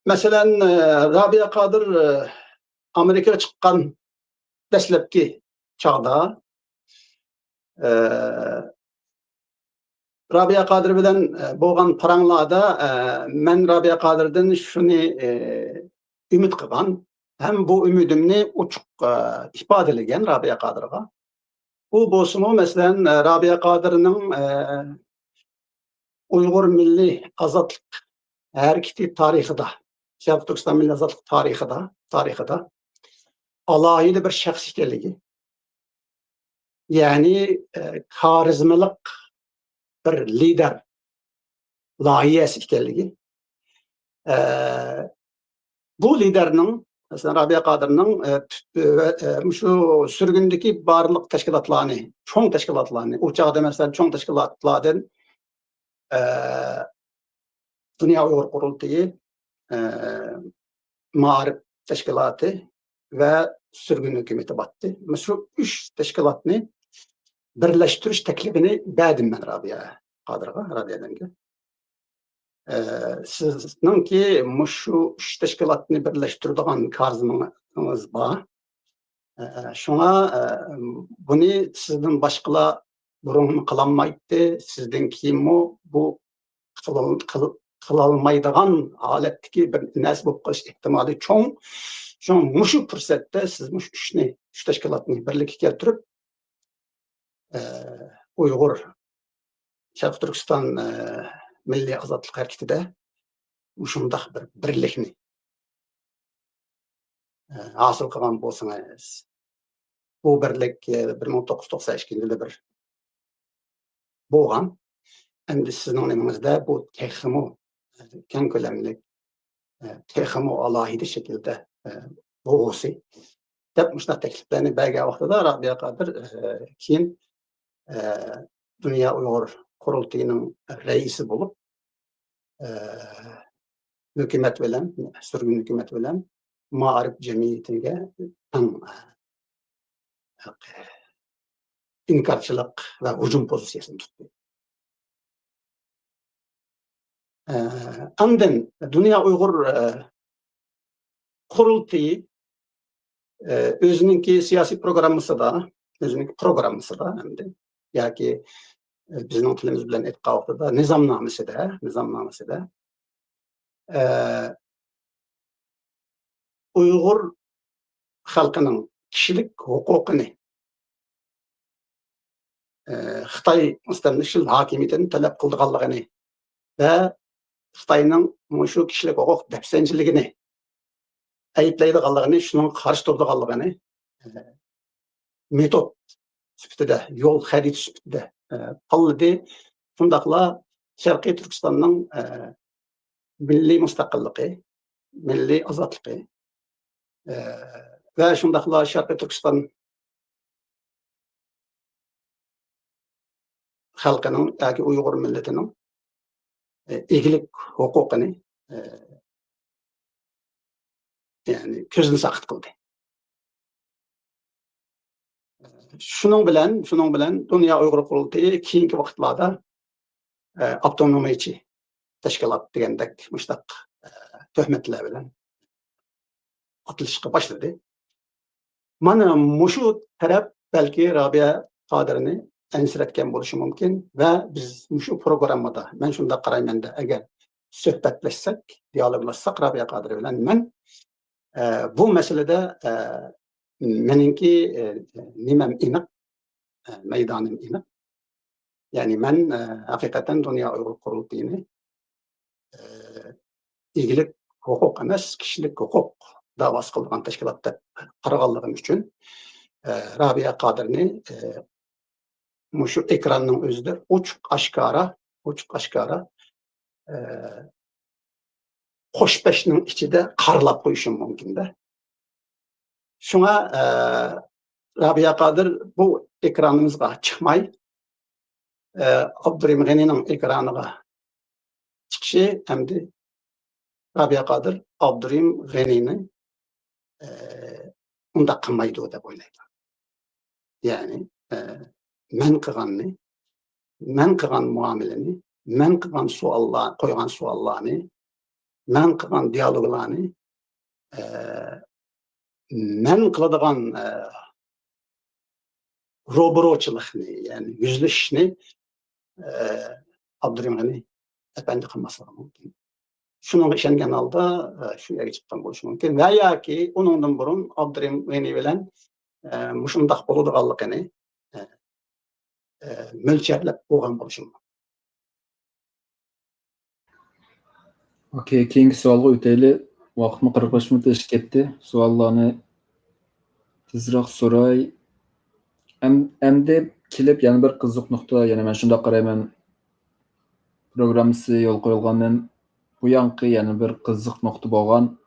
Speaker 4: mesela Rabia Kadir Amerika'ya çıkan dastlabki çağda Rabia Kadir bilen bo'lgan paranglarda men Rabia Kadir'den şunu ümit qilgan hem bu ümidimni uçuq ifadelegan Rabia Kadir'ga. Bu bo'lsa mesela Rabia Kadir'ning Uyg'ur Milliy Azadlık hareketi tarixida, Şarkı Türkistan Milliy Azadlık tarixida alohida bir shaxs ekanligi. Yani karizmalık bir lider layihasi ekanligi. Bu liderning mesela Rabia Qodirning şu sürgündeki barliq tashkilotlarni, cho'ng tashkilotlarni, u chog'da mesela cho'ng tashkilotlardan Dünya Uyg'ur Qurultiyi, Ma'arif tashkiloti ve sürgün hükümeti battı. Şu 3 teşkilatını birleştiriş teklifini berdim ben Rabia'dan. Sizning ki şu 3 teşkilatını birleştirdiğin karzınız var. Şuna bunu sizden başkalar burun kılanmaydı. Sizden kim o bu kılalmaydigan haletdeki bir nas bo'lib qolish ehtimoli cho'ng. Şu fırsatda siz üç teşkilatını birlikte keltirib Uyghur Şarkı Türkistan Milliy Azadlık Hareketi'de shundaq bir birlikni hosil qilgan bo'lsangiz, bu birlik 1992-yilda bir bo'lgan. Endi sizning nimangizda bu texmo keng ko'lamli texmo alohida shaklda bo'lsa deb shunday takliflarni bergan vaqtida Rabia Qodir keyin Dünya Uyg'ur Qurultiyining raisi bo'lib hukumat bilan, sürgün hukumat bilan Ma'arif jamiyatiga inkarchilik va hujum pozitsiyasini tutdi. Andın Dünya Uyghur Qurultiyi özününki siyasi programmasida hamda yoki bizning tilimiz bilan aytgan vaqtida nizomnomasida Uyg'ur xalqining kishilik huquqini Xitoy mustamlakachil hokimiyatini talab qilganligini va Xitoyning shu kishilik huquq dafsanchiligini aytlaydiganligini, shuning qarshi turadiganligini metod sifatida, yo'l xaritasi sifatida tanladi. Shundaqla Sharqiy Turkistonning milliy mustaqilligi, milliy ozodligi Ve şundaqla Şarkı Türkistan halkının yoki Uyghur milletinin egilik hukukunu yani közünü sakıt kıldı. Şunun bilen Dünya Uyghur Kurultayı keyinki vaqtlarda avtonomiyachi tashkilot degandek muştaq töhmetler bilen atılışqa başladı. Mana muşu taraf belki Rabia Qadirni ensiretken buluşu mümkün ve biz muşu programmada men şunda qarayman da eğer söhbetleşsek, diyaloglaşsak Rabia Qadir bilen men bu meselede meninki nimem iniq, meydanım iniq. Yani men hakikaten Dünya Uyghur Kurultayını egilik hukuk emas, kişilik hukuk davası kılgan teşkilatta qaraganlygym üçün Rabia Qadirni muşu ekranın özüde uçuk aşkara hoşbeşnin içinde qarlap koyuşum mümkün de. Şuna Rabia Qadir bu ekranımızga çıkmay Abdurrahim Ghani'nin ekranıga çıkışı hem de Rabia Qadir Abdurrahim Ghani'ni unda qılmaydı dep oylaydı. Yani men qılgan muameleni, men qılgan suallarni, men qılgan diyaloglarni, men qıladigan roborochilikni, yani yüzleşishni Abdurrahim Ghani efendi qılmasligi mümkün. Şunun işengen alda şu yerge çıkkan boluşu mümkün. Ve ya ki onundan burun Abdurrahim Ghani bilen muşundaq boludiganligini mölçerlep bolgan boluşu mümkün.
Speaker 5: Okey, keyingi sualga öteyli. Vaqtmy 45 minut eşik etdi. Suallarni tezroq so'ray. Endi kelip yana bir qiziq nuqta, yana men shunda qarayman. Programmasi yo'l qo'yilgandan bu yanqi yana bir qiziq nuqta bo'lgan.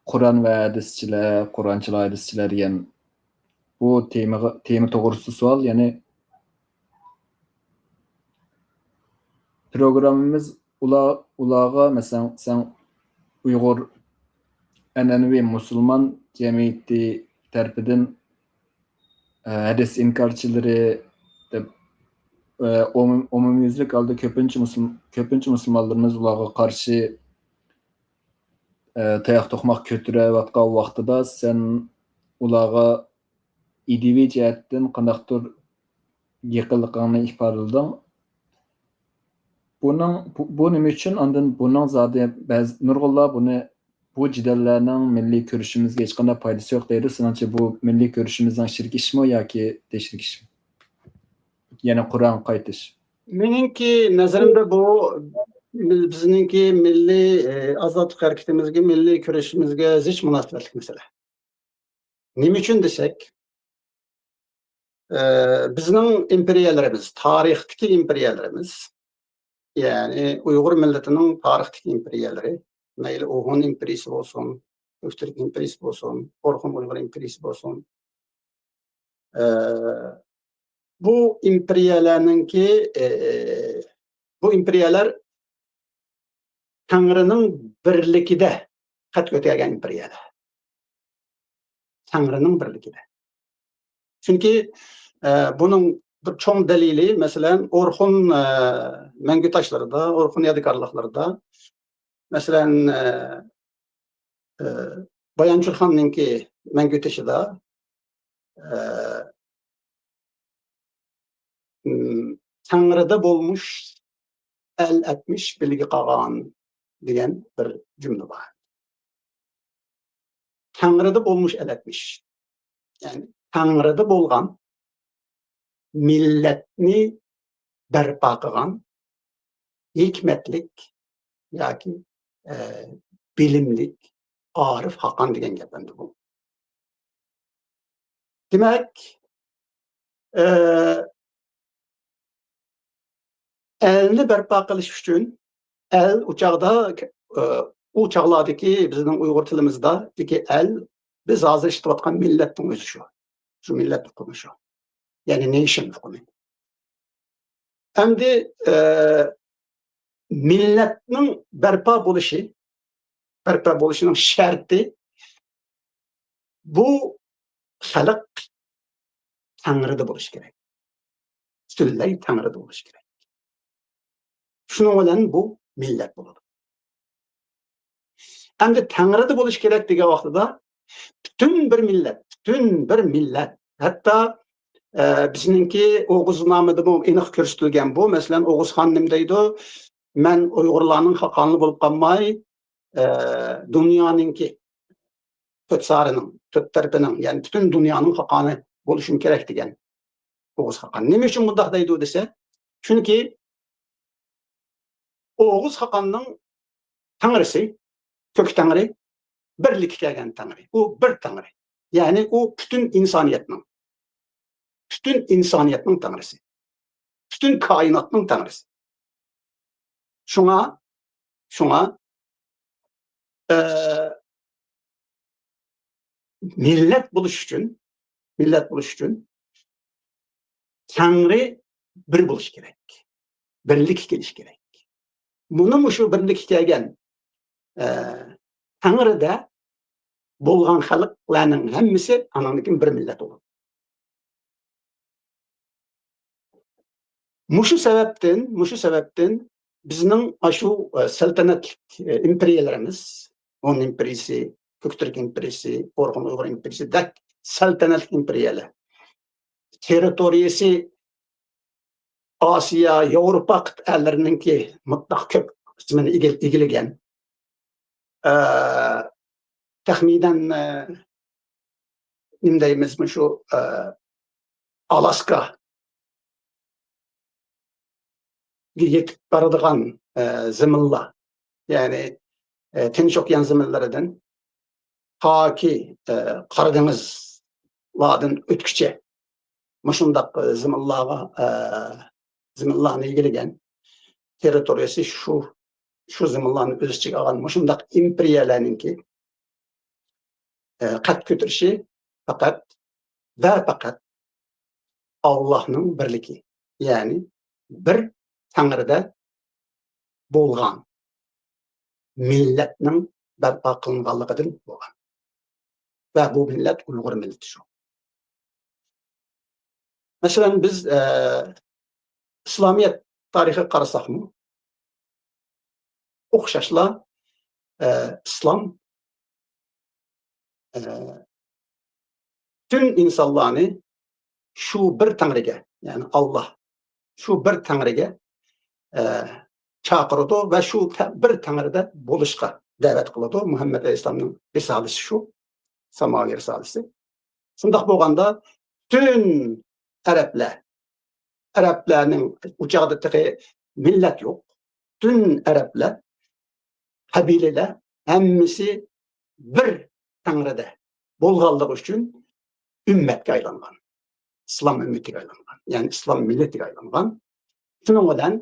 Speaker 5: Qur'on va hadischilar, Qur'onchilar, hadischilar degan bu tema to'g'risida savol, ya'ni programmamiz ularga masalan sen Uyg'ur an'anaviy musulmon jamiyati tarafidan hadis inkarchilari deb umumyüzlük halde köpünçü musulmonlarimiz ularga qarshi tayoq to'qmoq ko'tarayotgan vaqtida sen ularga ideviy jihatdan qandaqdir yaqinligingni ifodalading. Bu nima uchun? Ondan buning zodi ba'zi nurg'unlar buni bu jidallarning milliy ko'rishimizga hech qanday foydasi yo'q deydi. Seningcha bu milliy ko'rishimizning shirk ishmi yoki teshrik ishmi? Yana Qur'on qaytish.
Speaker 4: Meninki nazarimda bu bizninki milliy azodlik harakatimizga, milliy kurashimizga zich munosabatli masala. Nima uchun desek, bizning imperiyalarimiz, tarixdagi imperiyalarimiz, yani Uyg'ur milletining tarixdagi imperiyaları, mayli Uyg'un imperiyasi bo'lsin, O'zbek imperiyasi bo'lsin, Orxon Uyg'ur imperiyasi bo'lsin, bu imperiyalar Tanrı'nın birlikide qat ko'targan imperiyalar. Tanrı'nın birlikide. Çünkü bunun bir çoğun delili mesela Orxon Mengü taşlarında, Orxon yadigarlıklarında mesela Bayançul Han'ınki Mengü taşı da Tanrı'da bolmuş el etmiş bilgi qalan diyen bir cümle var. Tanrı'da bolmuş el etmiş. Yani Tanrı'da bolgan milletni berpa qilgan hikmetlik yoki bilimlik Arif Hakan degan gap endi bu. Demak, elni berpa qilish uchun el uchoqda u çağlardaki bizning Uyg'ur tilimizdagi el biz hozir ishlatayotgan millatning o'zi shu. Shu millat hukmi shu. Ya'ni nation hukmi. Endi millatning barpo bo'lishining sharti bu xalq Tangri'da bo'lishi kerak. Butunlay Tangri'da bo'lishi kerak. Shuning bilan bu millat bo'ladi. Endi Tangri'da bo'lishi kerak degan vaqtida butun bir millat, hatto bizningki O'g'uznamada bu aniq ko'rsatilgan bu, masalan, O'g'uzxon nim deydi, men Uyg'urlarning haqonli bo'lib qolmay, dunyoninki to'rt sarining, to'rt tarafining, ya'ni butun dunyoning haqoni bo'lishim kerak degan O'g'uz haqon. Nima uchun bunday deydi desa, chunki O'g'uz haqonning Tanrisi, ko'k Tangri birlikka kelgan Tangri. U bir Tangri. Ya'ni u butun insoniyatning Tanrisi. Butun koinotning Tanrisi. Shunga millat bo'lish uchun Tangri bir bo'lish kerak. Birlik kelish kerak. Buni shu birlik kelgan Tangri'da bo'lgan xalqlarning hammasi ananiki bir millat bo'ladi. Mushu sababdan bizning shu saltanat imperiyalarimiz, On imperiyasi, Ko'ktürk imperiyasi, O'rg'un Uyg'ur imperiyasi, dak saltanat imperiyalar. Territoriyasi Osiyo, Yevropa qit'alarininki mutlaq ko'p qismini egillagan. Taxminan nima deymiz, shu Alaska yetib boradigan ziminlar, ya'ni Tinch okean ziminlaridan toki Qora dengizlardan o'tkicha mushundaq ziminlarni egillagan. Territoriyasi shu ziminlarni o'z ichiga olgan mushundaq imperiyalarninki qad ko'tarishi faqat Allohning birligi, ya'ni bir Tangri'da bo'lgan millatning barpo qilinganligidan bo'lgan. Va bu millat Uyg'ur millati shu. Masalan, biz İslamiyet tarixiga qarasaqmi, o'xshashlar islom bütün insonlarni shu bir Tangriga, ya'ni Alloh shu bir Tangriga chaqiradi va shu bir Tangrida bo'lishga da'vat qiladi. Muhammad alayhisolamning risolasi shu, samoviy risolasi. Shundoq bo'lganda bütün Arablarning uchoqdagi millat yo'q. Bütün Arablar, qabilalar hammasi bir Tangrida bo'lganligi uchun ummatga aylangan. İslam ümmetiga aylangan. Ya'ni islom millatiga aylangan. Shuning bilan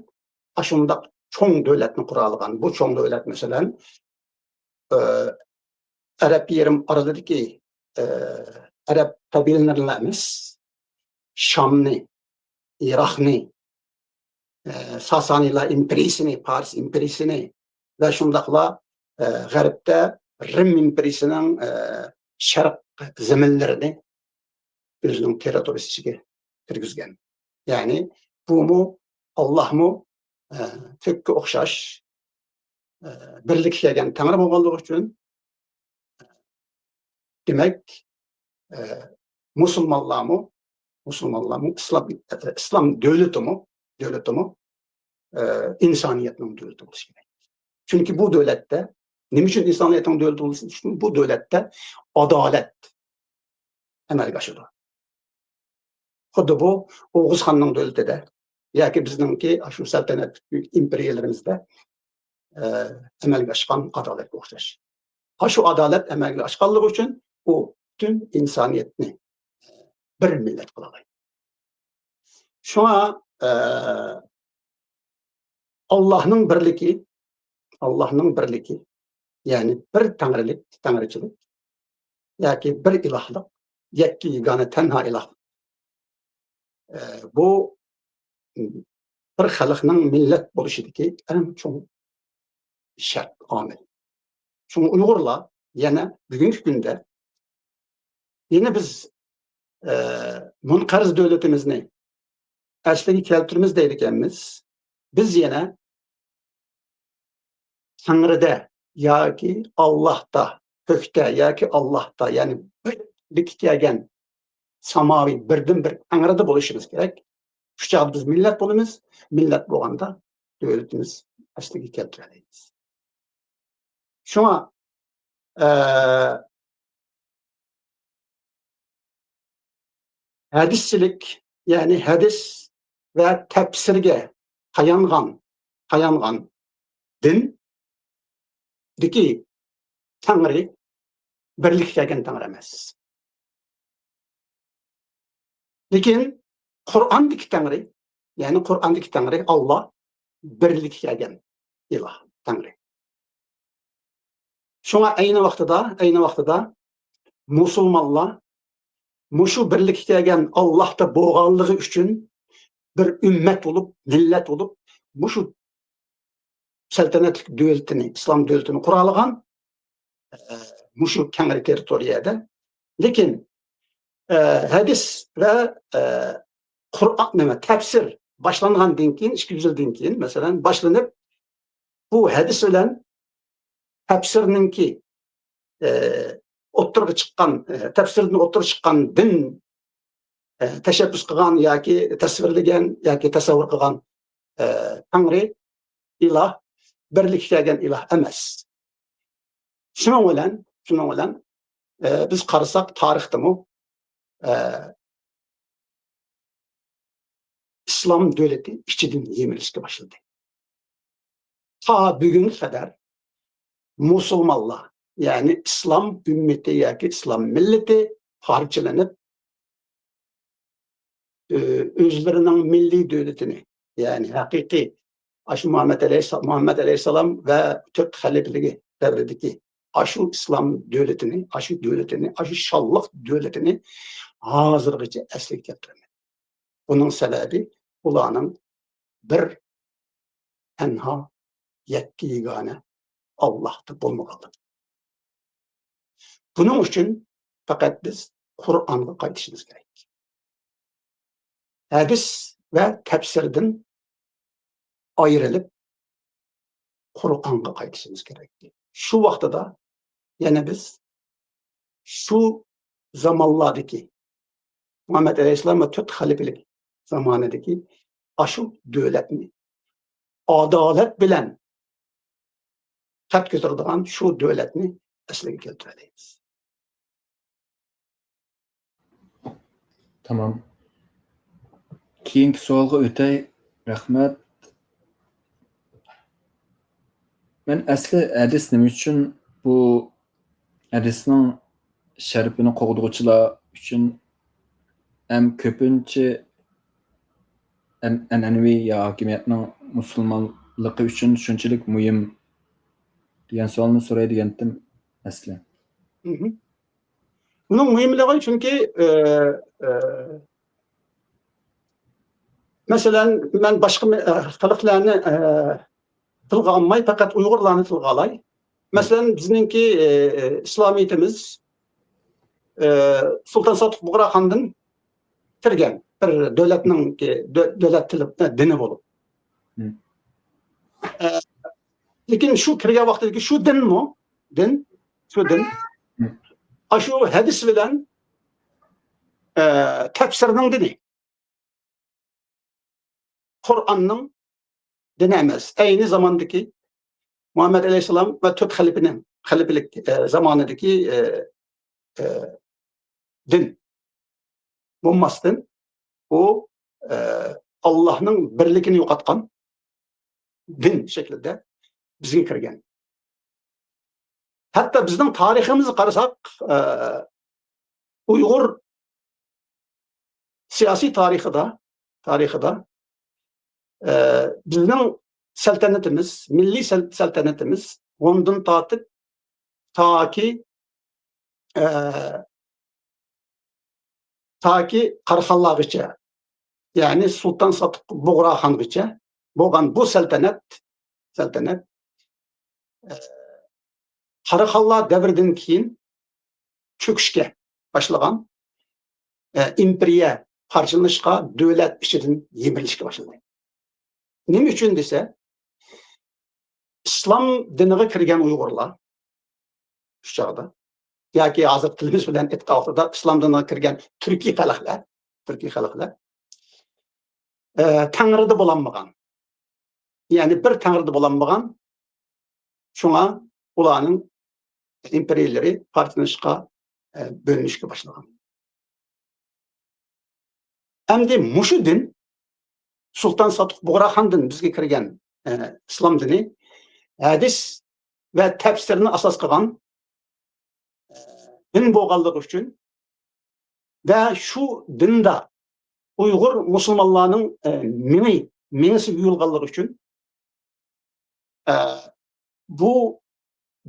Speaker 4: ashundaq cho'ng davlatni qura olgan. Bu cho'ng davlat masalan Arab yerim orasidagi Arab qabilalarimiz Shamni, Iroqni, Sasanilar imperiyasini, Fars imperiyasini va shundaqla g'arbda Rim imperiyasining sharq zaminlarini o'zining territoriyasiga kirgizgan. Ya'ni bu Allohmu ko'kka o'xshash birlik kelgan Tangri bo'lganligi uchun demak musulmonlarmi islom davlatimi insoniyatning davlati bo'lishi kerak. Chunki bu davlatda nima uchun insoniyatning davlati bo'lishi uchun bu davlatda adolat amalga oshadi. Xuddi bu O'g'uzxonning davlatida yoki bizningki shu saltanat imperiyalarimizda amalga oshgan adolatga o'xshash. Shu adolat amalga oshganligi uchun u butun insoniyatni bir millat qiladi. Shunga Allohning birligi Yani bir tanrılık, tanrıçılık, yoki bir ilahlık, yakki yagona tanha ilah. Bu bir xalqning millat bo'lishidagi eng cho'ng shart omil. Çünkü Uyg'urlar yana bugungi kunda yana biz munqariz davlatimizni asliga keltiramiz deydiganmiz. Biz yana Tanrıda yoki Allohda, ko'kda yoki Allohda, ya'ni birlik kelgan samoviy birdan bir Tanrıda bo'lishimiz kerak. Shu chog'da biz millat bo'lamiz. Millat bo'lganda davlatimiz asliga keltiramiz. Shunga hadischilik, ya'ni hadis va tafsirga tayangan dindagi Tanrı birlik kelgan Tanrı emas. Lekin Qur'ondagi Tanrı, ya'ni Qur'ondagi Tanrı Allah birlik kelgan iloh Tanrı. Şuna aynı vaqtida musulmonlar mushu birlik kelgan Allohda bo'lganligi uchun bir ümmet olup, millet olup, mushu saltanatli davlatini, islom davlatini qura olgan mushu keng territoriyada. Lekin hadis ve Kur'an nima tafsir boshlangandan keyin 200 yildan keyin masalan boshlanib bu hadis bilan tafsirninki o'ttirga chiqqan tafsirni o'ttirga chiqqan din tashabbus qilgan yoki tasvirlagan yoki tasavvur qilgan Tanrı iloh birlik kelgan iloh emas. Shuning bilan biz qarasak tarixdami islom davlati ichidan yemilishga boshladi. Ta bugunga qadar musulmonlar, ya'ni islom ummati yoki islom millati parchalanib o'zlarining milliy davlatini, ya'ni haqiqiy Aşı Muhammed Aleyhisselam ve Türk halifligi devredeki aşı İslam devletini, aşı şallık devletini hazırgıca eslik getirmedi. Bunun sebebi ulanın bir tenha yetki yegane Allah'ta bulmamalı. Bunun için fakat biz Kur'an'a qaytışımız gerek. Hadis ve tefsirden ayrılıp Kur'an'a qaytışımız gerekli. Şu vaqtida yana biz şu zamanlardaki Muhammed Aleyhisselam ve Türk halifelik zamanındaki aşı devletini adalet bilen kat götürdiğin şu devletini esliga keltiramiz.
Speaker 5: Tamam. Keyingi savolga o'tay. Rahmat. Men asli hadis nima uchun bu hadisning sharifini qo'g'duvchilar uchun ham ko'pincha an'anaviy yo hokimiyatning musulmonligi uchun shunchalik muhim degan savolni so'raydigandim asli.
Speaker 4: Bunun muhimligi çünkü mesela ben başka xalqlarni tilga olmay fakat Uyg'urlarni tilga olay. Mesela bizninki İslamiyetimiz Sultan Sadık Buğraxondan kirgan bir davlat tili dini bo'lib. Lekin shu kirgan vaqtdagi shu dinmi? Shu din. Shu hadis bilan tafsirning dini. Kur'an'ның dini emas. Aynı zamandaki Muhammed Aleyhisselam ve Türk halifelik zamanındaki din. Bulmasın. O Allah'ın birlikini yo'qotgan din şeklinde bizga kirgan. Hatta bizning tariximizni qarasak, Uyg'ur siyosiy tarixida bizning saltanatimiz, milliy saltanatimiz ondan tortib ta ki Karxanlağıça, yani Sultan Satık Buğraxangacha bo'lgan bu saltanat Karaxanlar davridan keyin cho'kishga boshlagan imperiya qarshilashga davlat ichidan yemirilishga boshladi. Nima uchun desa, islom diniga kirgan Uyg'urlar shu chog'da yoki hozir tilimiz bilan ittifoqida islom diniga kirgan turkiy xalqlar Tanrıda bulanmagan. Yani bir Tanrıda bulanmagan. Şuna ulanın imperiyaları parçalanışqa bölünüşke başlagan. Endi muşu din Sultan Satık Buğraxandan bizga kirgan islom dini hadis ve tefsirini asas qilgan din bo'lganligi uchun ve şu dinda Uyghur musulmonlarning mengisi yuyilganligi uchun bu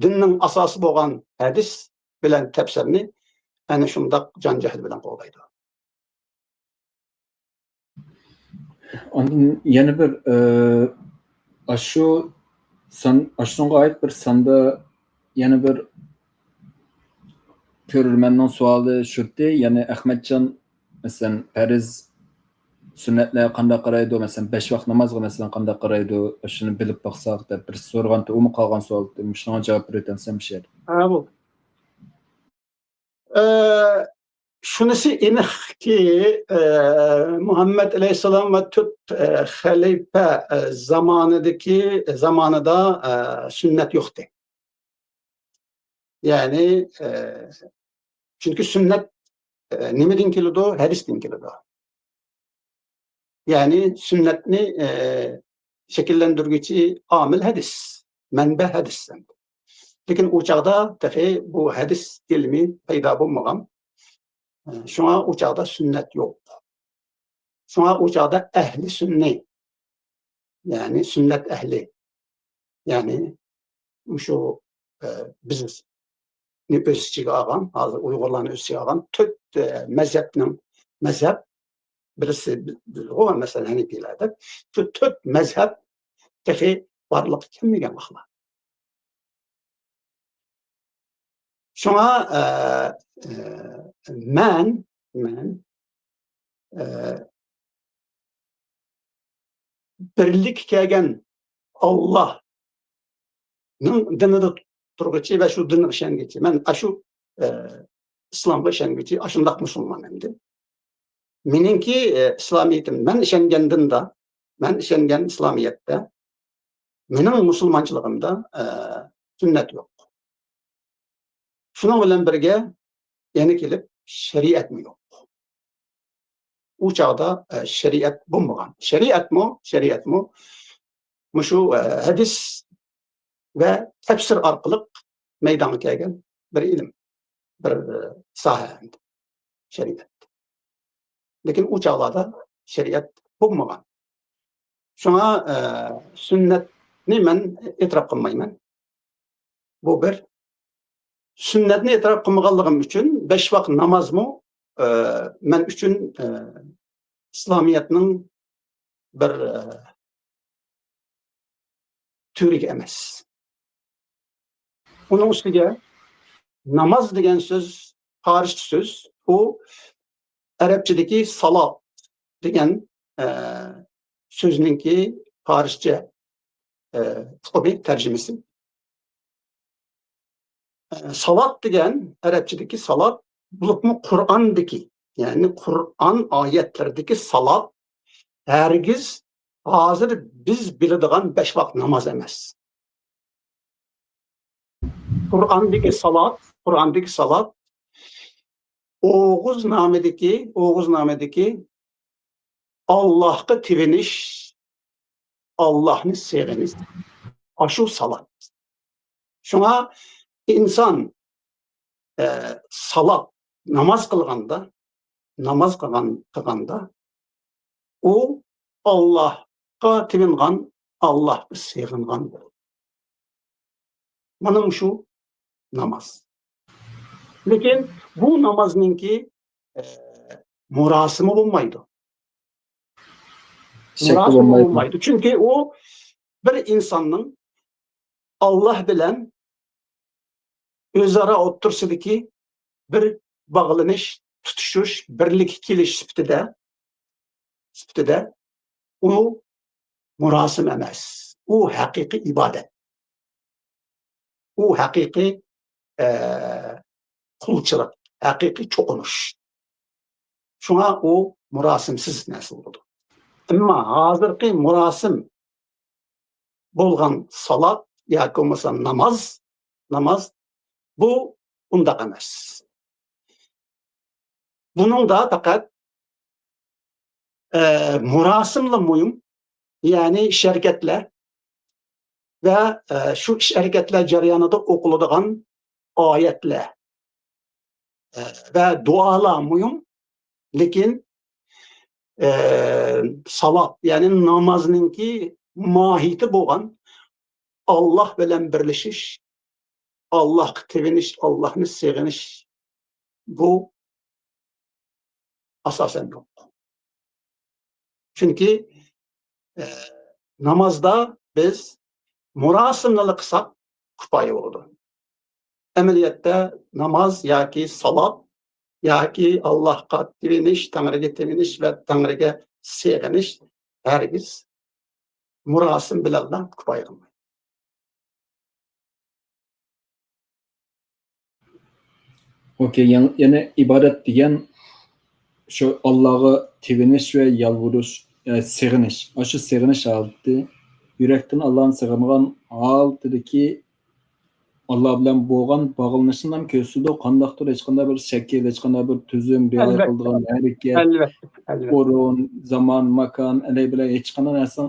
Speaker 4: dinning asosi bo'lgan hadis bilan tafsirni ana shundoq jon jahl bilan qo'llaydi.
Speaker 5: Ondan yana bir aşunga ait bir sanda yana bir körülmennin sualı şurti, yani Ahmetcan mesela Periz sünnetler qanday qaraydi, mesela 5 vaqt namazga mesela qanday qaraydi, shuni bilib baqsaq deb bir so'raganda u qolgan savol, shunga javob berensam şey.
Speaker 4: Ha bu. Şunisi aniqki Muhammed Aleyhisselam ve tut halife zamanida sünnet yoktu. Yani çünkü sünnet nimeden keladi? Hadisden keladi. Yani sünnetni şekillendirgüçi amil hadis, menbe hadis. Lekin o çağda tabi bu hadis ilmi payda bulmagan. Şuna o çağda sünnet yok. Şuna o çağda ehli sünnet. Yani sünnet ehli. Yani şu biz ne özçiga ağam, hazır Uygurların özçiga ağam, tüt mezhep birisi o mesela Hanefilerdir. Şu tüt mezhep tefi varlık kimligen bakma. Şuna men birlik kelgen Allah'ın dinida turg'uchi ve şu dinni ishonguchi. Men shu islomga ishonguchi, ashundaq musulmon endi. Meningki islomiyatim, men ishongan islomiyatda, mening musulmonchiligimda sünnet yok. Şuna bilan birga yana kelib shariat yok. U chog'da shariat bo'lmagan. Shariatmi? Shu hadis ve tefsir orqali meydana kelgan bir ilm, bir soha shariat. Lekin u chog'larda shariat bo'lmagan. Shunga sunnatni men e'tirof qilmayman. Bu bir. Sünnetni e'tirof qilmaganligim uchun 5 vaqt namozmi men uchun islomiyatning bir turiga emas. Onun ustiga namaz degan so'z, farscha so'z, u arabchadagi salat degan so'zningki farscha tarjimasi. Salat degan arabchadagi salat bo'libmi Qur'ondagi, ya'ni Qur'on oyatlaridagi salat hargiz hozir biz biladigan 5 vaqt namoz emas. Qur'ondagi salat Oğuz namedeki Allah'a tiviniş, Allah'ını seviniz. Aşu salat. Şuna insan salat namaz kılganda o Allah'a tivingan, Allah'ı sevinigan. Manım şu namaz. Lekin bu namazninki murasimi bo'lmaydi.
Speaker 5: Şekli
Speaker 4: Murasimi
Speaker 5: olmaydı.
Speaker 4: bo'lmaydi. Chunki u bir insonning Alloh bilan o'zaro o'tirsidagi bir bog'lanish, tutishish, birlik kelish sifatida u murosim emas. U haqiqiy ibodat. U haqiqiy qulchilik, haqiqiy cho'qinish. Shunga u murosimsiz narsa bo'ldi. Ammo hozirgi murosim bo'lgan salat yoki bo'lmasa namoz bu undaq emas. Buningda faqat murosimla muhim, ya'ni ish harakatlar va shu ish harakatlar jarayonida o'qiladigan oyatlar va duolar muhim, lekin salat, ya'ni namozninki mohiyati bo'lgan Alloh bilan birlashish, Allohga tevinish, Allohni seg'inish bu asosan yo'q. Chunki namozda biz murosimlarni qilsak kifoya bo'ladi. Amaliyotda namoz yoki salat yoki Allohga tevinish, Tangriga tevinish va Tangriga seg'inish hargiz murosim bilan kifoya qilmaydi.
Speaker 5: Okey, yani ibadet degan şu Allah'a tevinish ve yalvuruş, sig'inish. Shu sig'inish holati yurakdan Allah'ın sig'ingan holatidagi Allah bilan bo'lgan bog'lanishni ham ko'rsatdi. Qandaqdir hech qanday bir shakl, hech qanday bir tuzum, rioya qiladigan harakat,
Speaker 4: Albatta.
Speaker 5: o'rin, zaman, makon, bilan hech qanday narsa.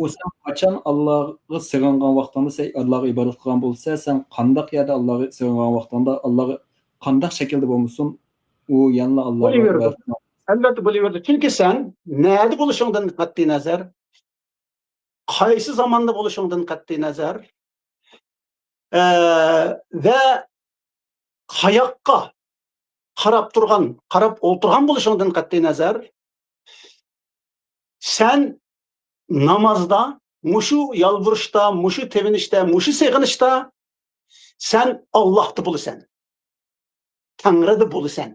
Speaker 5: O sen qachon Allohga sig'ingan vaqtida sen Allohga ibodat qilgan bo'lsa, sen qandaq yerda Allohga sig'ingan vaqtida Allohga qandaq shaklda bo'lmasin, u yana Allohga ibodat.
Speaker 4: Albatta bo'laveradi. Chunki sen nerede bo'lishingdan qat'iy nazar, qaysi zamonda bo'lishingdan qat'iy nazar va qayoqqa qarab o'tirgan bo'lishingdan qat'iy nazar, sen namozda, mushu yalvurishda, mushu tevinishda, mushu seg'inishda sen Allohda bo'lasan. Tanrıda bo'lasan.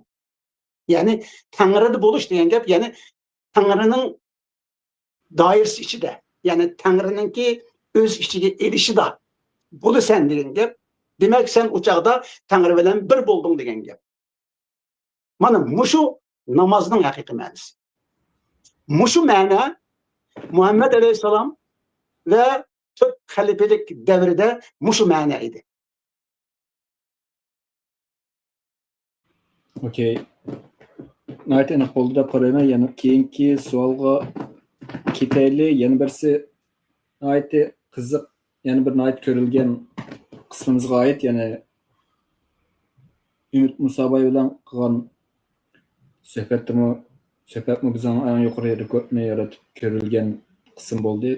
Speaker 4: Ya'ni Tanrıda bo'lish degan gap, ya'ni Tanrıning doirasi ichida, ya'ni Tanrıningki o'z ichiga elishida bo'lasan degan gap. Demak, sen u chaqda Tanrı bilan bir bo'lding degan gap. Mana mushu namozning haqiqiy ma'nosi. Mushu ma'no Muhammad alayhisalom va 4 xalifalik davrida mushu ma'no edi.
Speaker 5: Okey. Nayt aniq bo'ldi deb qarayman. Yana keyingi savolga ketaylik. Yana birisi nayt qiziq, yana bir nayt ko'rilgan qismimizga oid, ya'ni Ümit Musabay bilan qilgan suhbatmi bizning eng yuqori rekordni yaratib ko'rilgan qism bo'ldi.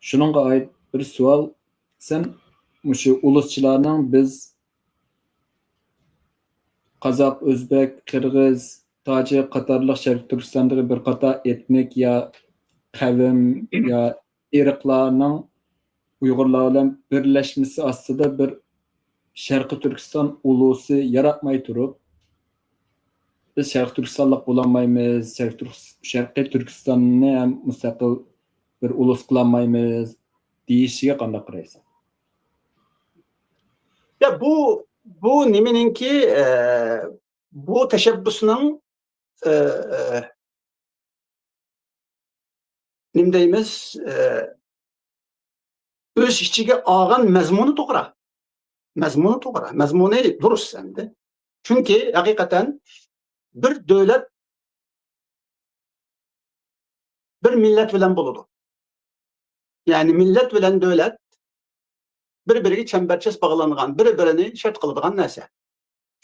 Speaker 5: Shuningga oid bir savol. Sen shu uluschilarning biz Qozoq, O'zbek, Qirg'iz, Tojik qatorliq Sharq Turkistondagi bir qator etnik ya qavm ya irqlarning Uyg'urlar bilan birlashmasi ostida bir Sharqi Turkiston ulusi yaratmay turib, biz Sharq Turkistonlik bo'lolmaymiz, Sharqi Turkistonni ham mustaqil bir ulus qilolmaymiz deyishiga qanday qaraysan?
Speaker 4: Ya bu nimeninki bu tashabbusning nim deymiz o'z ichiga olgan mazmuni to'g'ri. Mazmuni durust endi. Chunki haqiqatan bir davlat bir millat bilan bo'ladi. Ya'ni millat bilan davlat bir-biriga chambarchas bog'langan, bir-birini shart qiladigan narsa.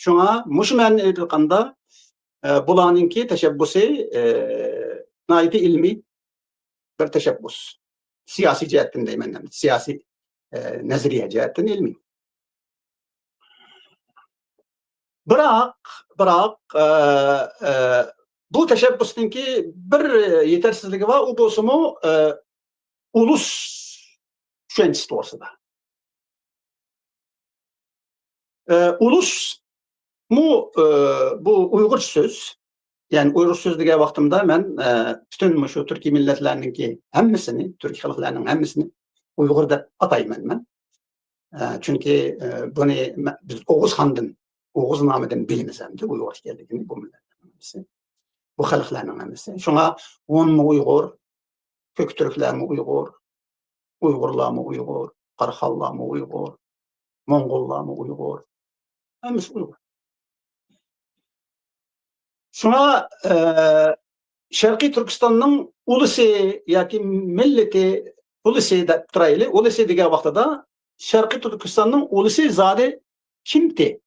Speaker 4: Shunga mushu ma'noda aytilganda bularninki tashabbusi nihoyatda ilmiy bir tashabbus. Siyosiy jihatdan deyman, siyosiy nazariya jihatdan ilmiy. Biroq bu tashabbusninki bir yetersizligi va u bo'lsa-mu ulus tushunchasi to'g'risida. Ulus bu Uyg'ur söz. Yani Uyg'ur söz degan vaqtimda men butun shu turkiy millatlarninki hammasini, turk xalqlarining hammasini Uyg'ur deb atayman men. Chunki buni biz Oğuz nomidan bilamiz hamda Uyg'ur ekanligini bu millatlarning hammasi. Bu xalqlarning hammasi. Shunga 10 Uyg'ur, ko'k turklarmi Uyg'ur, Uyg'urlarmi Uyg'ur, Qarxallarmi Uyg'ur, Mo'ng'ullarmi Uyg'ur, hammasi Uyg'ur. Shunga Sharqiy Turkistonning ulusi yoki millati ulusi deb turaylik. Ulusi degan vaqtida Sharqiy Turkistonning ulusi zodi kimdi?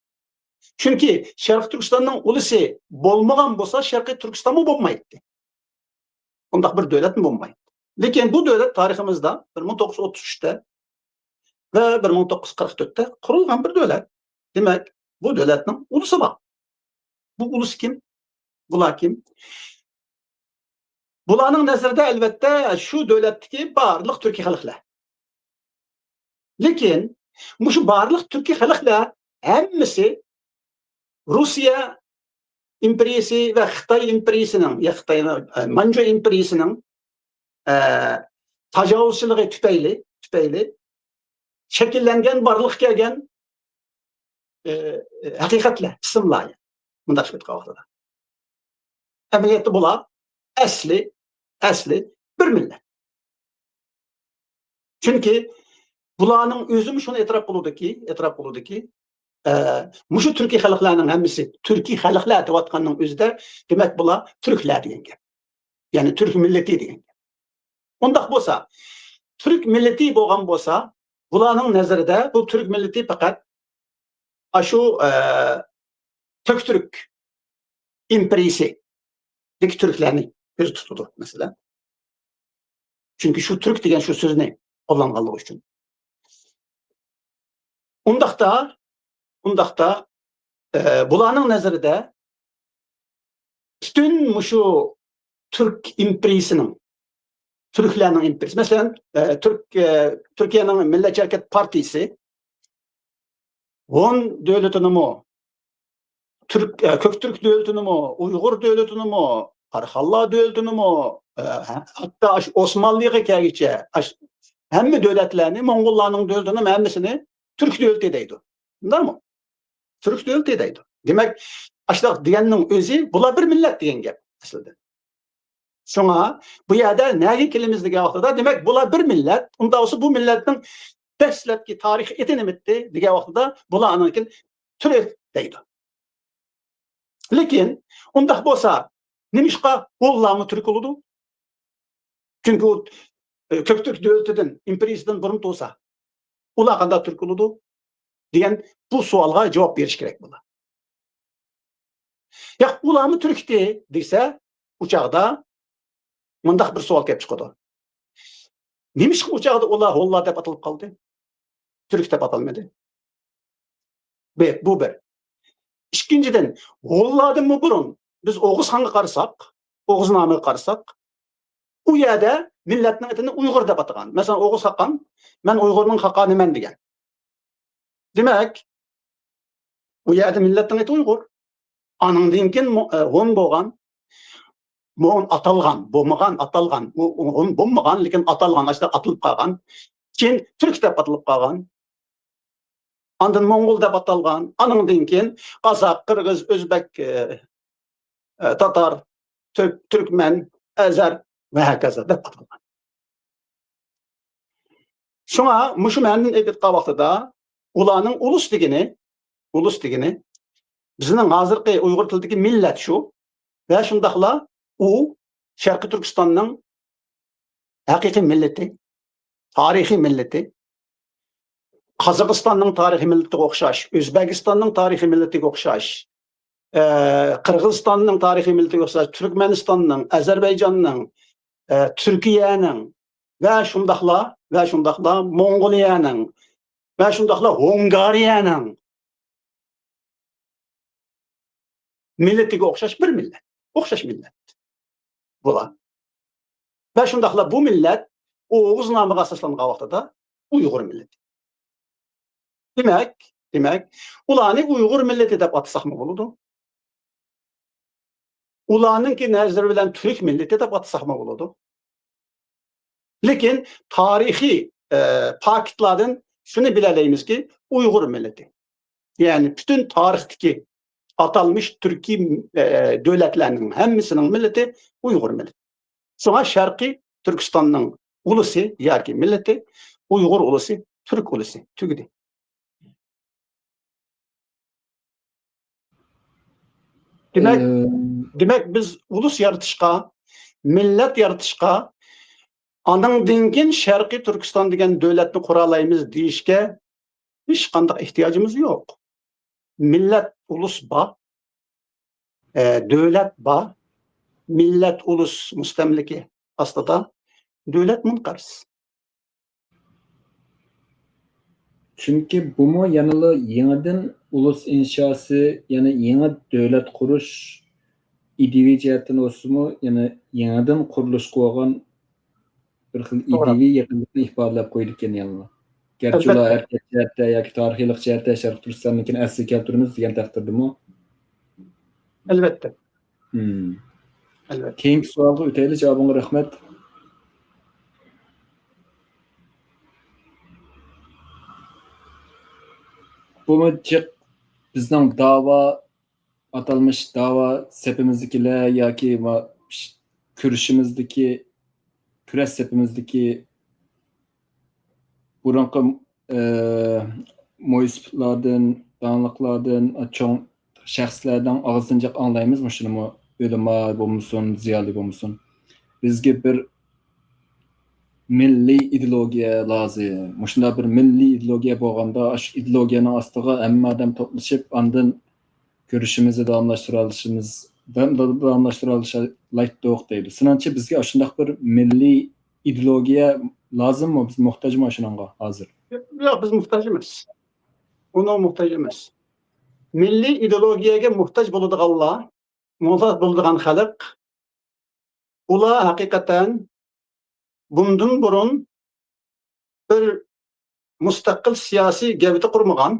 Speaker 4: Chunki Sharqiy Turkistonning ulusi bo'lmagan bo'lsa, Sharqiy Turkiston bo'lmaydi. Undaq bir davlat bo'lmaydi. Lekin bu davlat tariximizda 1933 da va 1944 da qurilgan bir davlat. Demak, bu davlatning ulusi bor. Bu ulus kim? Bular kim? Bularning nazarida albatta shu davlatdagi barliq turkiy xalqlar. Lekin shu barliq turkiy xalqlar hammasi Rusiya imperiyasi va Xitoy imperiyasining, Manju imperiyasining tajovuzchiligi tufayli shakllangan barliq kelgan haqiqatlar, ismlar. Bunday aytgan vaqtida. Amaliyotda bular asli bir millat. Chunki bularning o'zi shuni e'tirof qiluvdiki, mushu turkiy xalqlarning hammasi turkiy xalqlar deyotganning o'zida demak bular turklar degan gap. Ya'ni turk millati degan gap. Undaq bo'lsa, turk millati bo'lgan bo'lsa, bularning nazarida bu turk millati faqat shu Türk imperiyasi deki Türklerini göz tutudu mesela. Çünkü şu Türk degan şu sözünü kullanganlığı için. Undaqda bularning nazarida bütün şu Türk imperiyasining, Türklerning imperiyasi. Mesela Türkiye'nin Milliyetçi Hareket Partisi 10 devletini Kök Türk devletini Uygur devletini Qarxallar devletini hatta Osmanlı'ya kelgiçe hamma devletlerini, Moğollarning devletini hammasini Türk devleti deydi. Bunday mı? Türk devleti deydi. Demek aşlaq deganning o'zi bular bir millat degan gap aslida. Şuna bu yerda nega kelimiz degan vaqtida demak bular bir millat. Unda olsa bu millatning dastlabki tarix etinimidi degan vaqtida bularning Türk deydi. Lekin undaq bo'lsa, nimishqa Moğollarmi Türk bo'ldi? Chunki u Kök Türk devletidan, imperiyasidan burun bo'lsa, ular qanday Türk bo'ldi? Degan bu savolga javob berish kerak bo'ladi. Ya ularmi Türkdi desa, u chaqda mundaq bir savol kelib chiqadi. Nimishqa u chaqda ular Moğollar deb atalib qoldi? Türk deb atalmadi. Bu bir. İkinciden, Moğollardan mı burun biz Oğuz Han'a qarsak, Oğuz namına qarsak, u yerda millatning atini Uyg'ur deb atagan. Mesela Oğuz Haqqan, men Uyg'urning haqqaniman degan. Demak, u yerda millatning ati Uyg'ur. Anandan keyin on bo'lgan, mo'n atalgan, bo'lmagan, atalgan, on bo'lmagan, lekin atalgan, ashta atilib qolgan. Keyin Türk deb atilib qolgan. Andan Moğol deb atalgan, anandan keyin Qozoq, Qirg'iz, O'zbek, Tatar, Türkmen, Azar va hokazo deb atalgan. Shunga mushu menning aytgan vaqtida ularning ulus degini bizning hozirgi Uyg'ur tilidagi millat shu va shundaqla u Sharqiy Turkistonning haqiqiy millati, tarixiy millati, Qozog'istonning tarixiy millatiga o'xshash, O'zbekistonning tarixiy millatiga o'xshash, Qirg'izistonning tarixiy millatiga o'xshash, Turkmanistonning, Ozarbayjonning, Turkiyaning va shundaqla Mong'oliyaning va shundaqla Hungariyaning milletiga o'xshash bir millat. O'xshash millat. Bular. Va shundaqla bu millat Oğuz nomiga asoslangan vaqtida Uyg'ur millati. Demak, ularni Uyg'ur millati deb atsaqmi bo'ladi? Ularningki nazari bilan Türk millati deb atsaqmi bo'ladi? Lekin tarixiy faktlardan shuni bilalayimizki, Uyg'ur millati. Yani bütün tarixdagi atalmış Türkiye devletlerinin hemmisinin milleti Uyg'ur milleti. Sonra Şarkı Türkistan'ın ulusu yoki milleti Uyg'ur ulusu, Türk ulusu tugidi. Demek biz ulus yaratışqa, millet yaratışqa andan keyin Şarkı Türkistan degan devletni qura olaymiz deyishga hech qanday ehtiyojimiz yo'q. Millet ulus ba, devlet ba, millet ulus mustamliki aslida devlet munqaris.
Speaker 5: Chunki bumu yanıla yenidan ulus inşası, yani yeni devlet kuruş idevi jihatdan o'simi, yani yenidan qurilish qo'ygan bir xil ideviy yaqinlikni ifodalab qo'ydi ekan yanıla. Gerçi ular erkek jihatda yoki tarixiylik jihatda Sharq Turkistonnikini asli keltiramiz degan taqdirdami?
Speaker 4: Albatta.
Speaker 5: Keyingi savolga o'taylik. Javobingizga rahmat. Bu mücek bizning dava atalmış dava sepimizdekiler yoki kurashimizdagi kurash sepimizdagi burunqi muislardan, danlıqlardan, çoğun şəxslərdən ağzınca anlayımız mı şunu? Ölüma bo'lmasin, ziyoli bo'lmasin. Bizga bir milliy ideologiya lozim. Shunda bir milliy ideologiya bo'lganda, shu ideologiyani ostiga hamma odam to'plashib, ondan ko'rishimizni davomlashtira olishimiz deydi. Sinancha bizga shunday bir milliy ideologiya lozimmi? Biz muhtojmi shunga hozir?
Speaker 4: Yo'q, biz muhtoj emas. Ona muhtoj emas. Milliy ideologiyaga muhtoj bo'ladiganlar, muhtoj bo'ladigan xalq, ular haqiqatan bundan burun bir mustaqil siyosiy gavda qurmagan,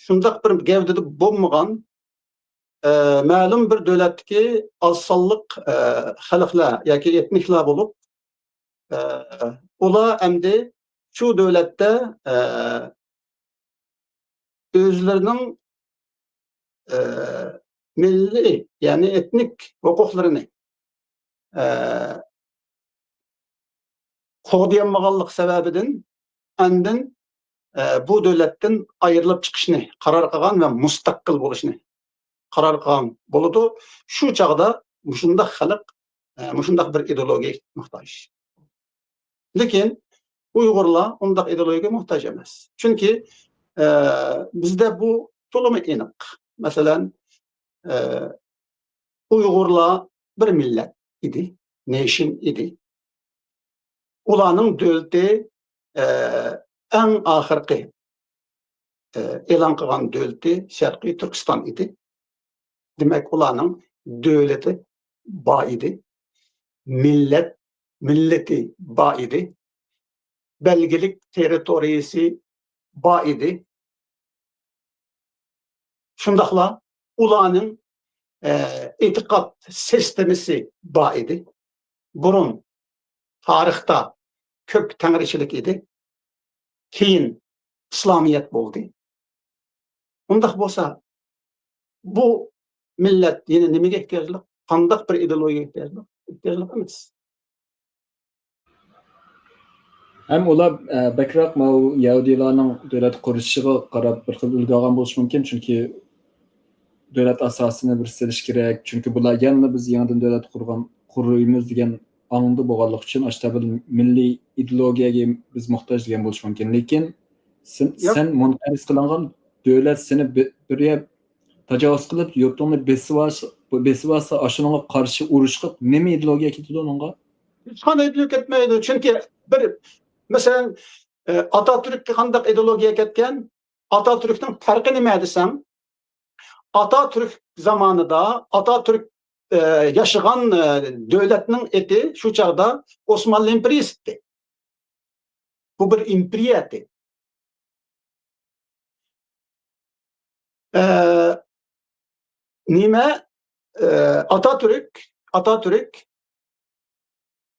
Speaker 4: shundaq bir gavdada bo'lmagan, ma'lum bir davlatdagi ozsonliq xalqlar yoki etniklar bo'lib, ular endi shu davlatda o'zlarining milliy, yani etnik huquqlarini qo'g'dayolmaganlik sababidan andin bu davlatdan ayrilib chiqishni qaror qilgan va mustaqil bo'lishni qaror qilgan bo'ladi. Shu chog'da shunday xalq, shunday bir ideologiyaga muhtoj. Lekin Uyg'urlar unday ideologiyaga muhtoj emas. Chunki bizda bu to'liq aniq. Masalan, Uyg'urlar bir millat idi, nation idi. Ularning davlati eng oxirgi e'lon qilgan davlati Sharqiy Turkiston idi. Demak, ularning davlati bor idi. Millati bor idi. Belgilik territoriyasi bor idi. Shundaqla ularning e'tiqod sistemasi bor edi. Burun tarixda ko'k tangrichilik edi. Keyin islomiyat bo'ldi. Undaq bo'lsa, bu millat yana nimaga ehtiyojli? Qanday bir ideologiyaga ehtiyojli? Ehtiyojli emas.
Speaker 5: Hem ular bakroq Yahudilarning davlat qurishiga qarab bir xil ulgu olgan bo'lishi mumkin, chunki davlat asosini bir silish kerak. Chunki bular yana biz yangidan davlat quramiz degan ongda bo'lganlik uchun ashtabil milliy ideologiyaga biz muhtoj degan bo'lish mumkin. Lekin sen munqaris qilingan davlat seni birga tajovuz qilib, yurtingni besib olsa, ashunga qarshi urush qilib, nima ideologiya ketadi unga?
Speaker 4: Hech qanday ideologiya ketmaydi. Chunki bir mesela Atatürk'e qanday ideologiya ketgan? Atatürk'ning farqi nima desam, Atatürk zamanında Atatürk yaşayan devletinin eti şu çağda Osmanlı İmperiyası'ydı. Bu bir imperiyeti. Nime Atatürk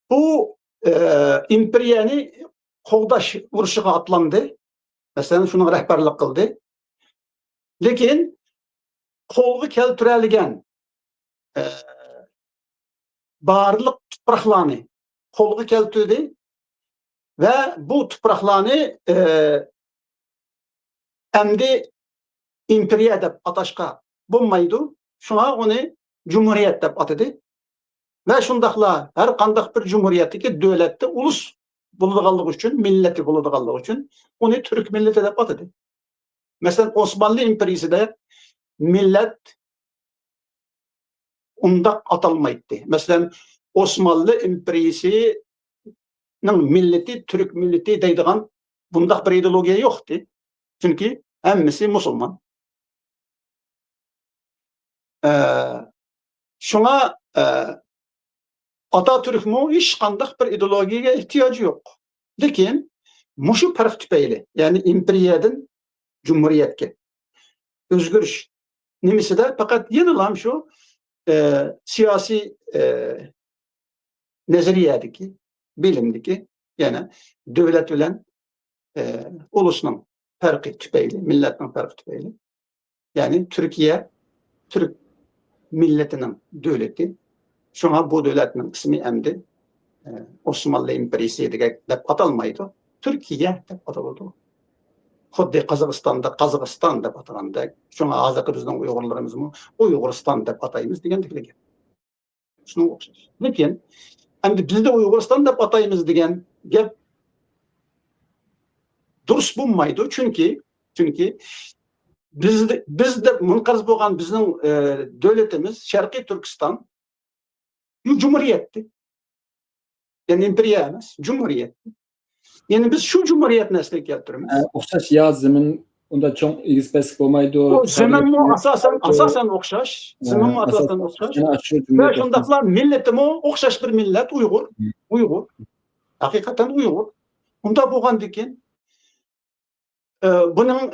Speaker 4: bu imperiyeni kovdaş vuruşuğa atlandı. Mesela şunun rehberlik kıldı. Lekin kolgu keltürelgen barlık topraklarını kolgu keltürdi ve bu topraklarını emdi imperiya dep ataşka bulmaydı. Şuna onu cumhuriyet dep atadı. Ve şundakla her kandak bir cumhuriyetteki devlette ulus bulunduğu için, milleti bulunduğu için onu Türk milleti dep atadı. Mesela Osmanlı İmperiyası da millet ondak atılmaydı. Mesela Osmanlı İmperiyası'nın milleti Türk milleti deydiğen bundak bir ideolojiya yoktu. Çünkü hemmisi Müslüman. Şuna Atatürk'ün hiç kandak bir ideolojiye ihtiyacı yok. Lekin muşu fark tüpeyle yani imperiyadan cumhuriyetke özgürüş nimisi de fakat yenilam şu siyasi nezariyedeki bilimdeki yani devlet bilen ulusunun farkı tüpeyle milletin farkı tüpeyle yani Türkiye Türk milletinin devleti şuna bu devletin ismi emdi Osmanlı İmperiyası dep atalmaydı. Türkiye dep atıldı. Xuddi Kazakistan dep ataganda, şuna azakı bizden Uygurlarımız mı Uyguristan dep atayımız degendikleri. Şuna okşaş. Lekin endi bizde Uyguristan dep atayımız degen gep durus bulmaydı. Çünkü bizde munqarz bolgan bizning devletimiz Şarkı Türkistan cumhuriyetti. Yani imperiya emas, cumhuriyet. Yani biz şu cumhuriyet nesli keltirimiz.
Speaker 5: O'xshash yazımın onda çok ilgispesifik olmaydı.
Speaker 4: O zamanı asasen okşaş. Zamanı asasen okşaş. Ve şundaklar milletimi okşaş bir millet Uygur. Hakikaten Uygur. Bunda bolgan dikin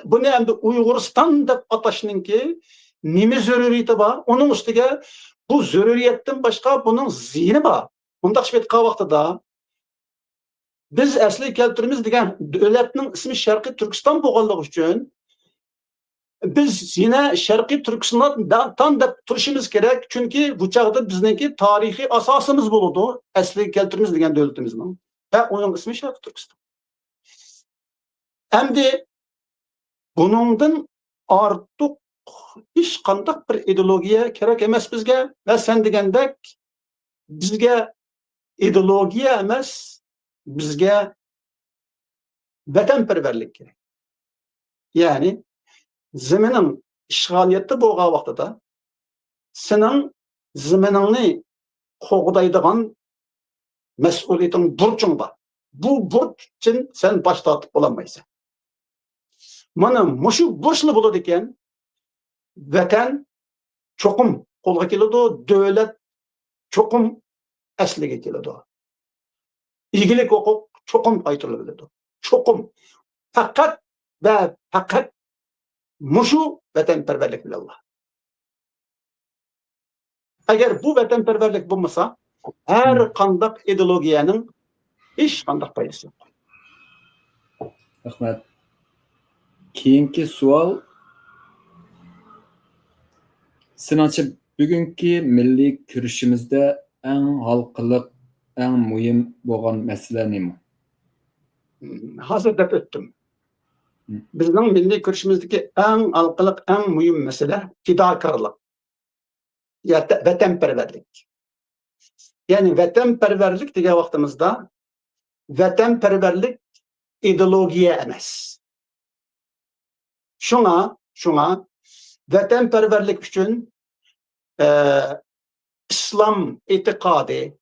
Speaker 4: bunu endi Uyguristan dep ataşınınki nime zörüriyeti var. Onun üstüge bu zörüriyetten başka bunun zihni var. Bundaq şebetqa vaqtida biz asli keltirimiz degan devletning ismi Sharqiy Turkiston bo'lganligi uchun biz yine Sharqiy Turkiston deb turishimiz kerak. Chunki bu chaqda bizniki tarixiy asosimiz bo'ladi. Asli keltirimiz degan davlatimizning. Va uning ismi Sharqiy Turkiston. Endi buningdan ortiq hech qanday bir ideologiya kerak emas bizga va sen degandek bizga ideologiya emas bizga vatanparvarlik kerak. Yani zeminin işgaliyette bo'lgan vaqtida sening zeminingni qo'g'daydigan mas'uliyating burching bor. Bu burchdan sen bosh tortib bo'lolmaysan. Mana mushu burchli bo'ladi ekan vatan cho'qim qo'lga keladi, davlat cho'qim asliga keladi. İlgilik hukuk çokum qaytırıldı. Çokum. Fakat muşu vatanperverlik bilallah. Eğer bu vatanperverlik bulmasa her kandak ideologiyanın hiç kandak payısı yok.
Speaker 5: Rahmat. Keyinki savol Sinancha bugungi milliy kurashimizda eng halqiliq eng muhim bo'lgan masala nima?
Speaker 4: Hazır dep öttüm. Bizning milliy kurashimizdagi eng halqiliq eng muhim masala fidokorlik. Vatanperverlik. Yani vatanperverlik degan vaqtimizda vatanperverlik ideologiya emas. Şuna vatanperverlik uchun islom e'tiqodi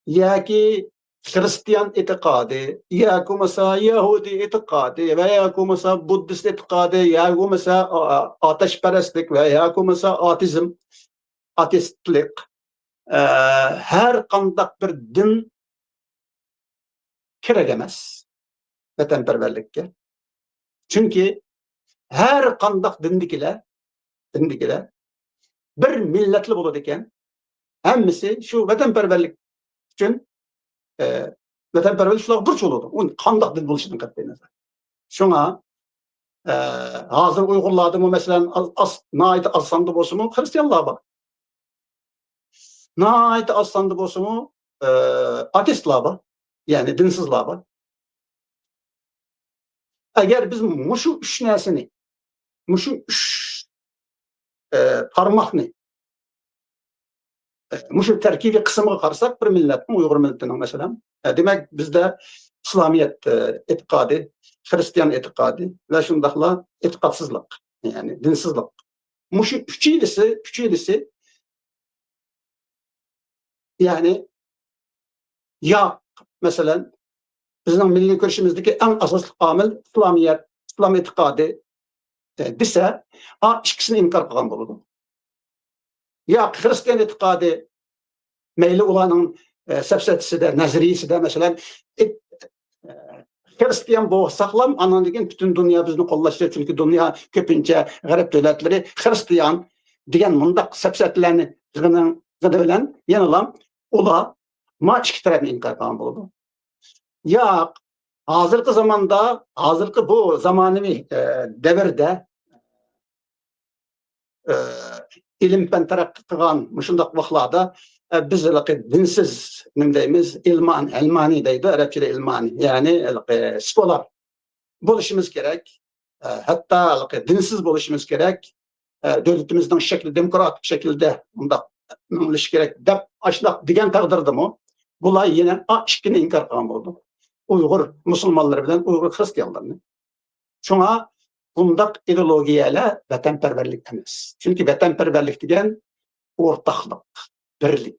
Speaker 4: yoki Hristiyan etiqadi, ya mesela Yahudi etiqadi veya mesela Buddhist etiqadi, ya mesela ateşperestlik veya mesela ateistlik, her kandak bir din kerek emas vatanperverlikke. Çünkü her kandak dindikiler bir milletli bulup eken, hemmisi şu vatanperverlik için vatanperverlik şular burç oldu. Onun kandak din buluşunun katlayınız. Şuna hazır Uygurlarda mı mesela naayet aslandı bosumu Hristiyanlığa bak. Naayet aslandı bosumu ateistlığa bak. Yani dinsizliğe bak. Eğer biz muşu üç nesini, muşu üç parmakni, muşu terkibi kısmına karsak bir milletin, Uygur milletinin mesela. Demek bizde İslamiyet etikadi, Hristiyan etikadi ve şundakla etikatsızlık, yani dinsizlik. Muşu üçüylisi yani ya mesela bizim milli görüşümüzdeki en asas amil İslamiyet, İslam etikadi dese, ikisini inkar kılan bulundu. Ya Hristiyan etikadi meyli olanın sepsetisi de, nazirisi de mesela Hristiyan bu sağlam anandigin bütün dünya bizni kollaşıyor. Çünkü dünya köpünce garip devletleri Hristiyan diyen mındak sepsetlerini zıdölen yanılan ola ma iki tarafını inkar kılan bulundu. Ya hazırkı zamanda, hazırkı bu zamanıvi devirde ilimpen terakki kılan müşündak vaxtlarda biz dinsiz nimdeyimiz ilmani deydi, Arapçada ilmani yani skolar buluşumuz gerek, hatta dinsiz buluşumuz gerek, devletimizden şekilde demokratik şekilde uluş gerek dep aşlak digen taqdirdi mı bulay yine işkini inkar kılan oldu. Uygur Müslümanları bilen Uygur Hristiyanlarını. Şuna bundak ideologiyalar vatanperverlik emas. Çünkü vatanperverlik degen ortaklık, birlik.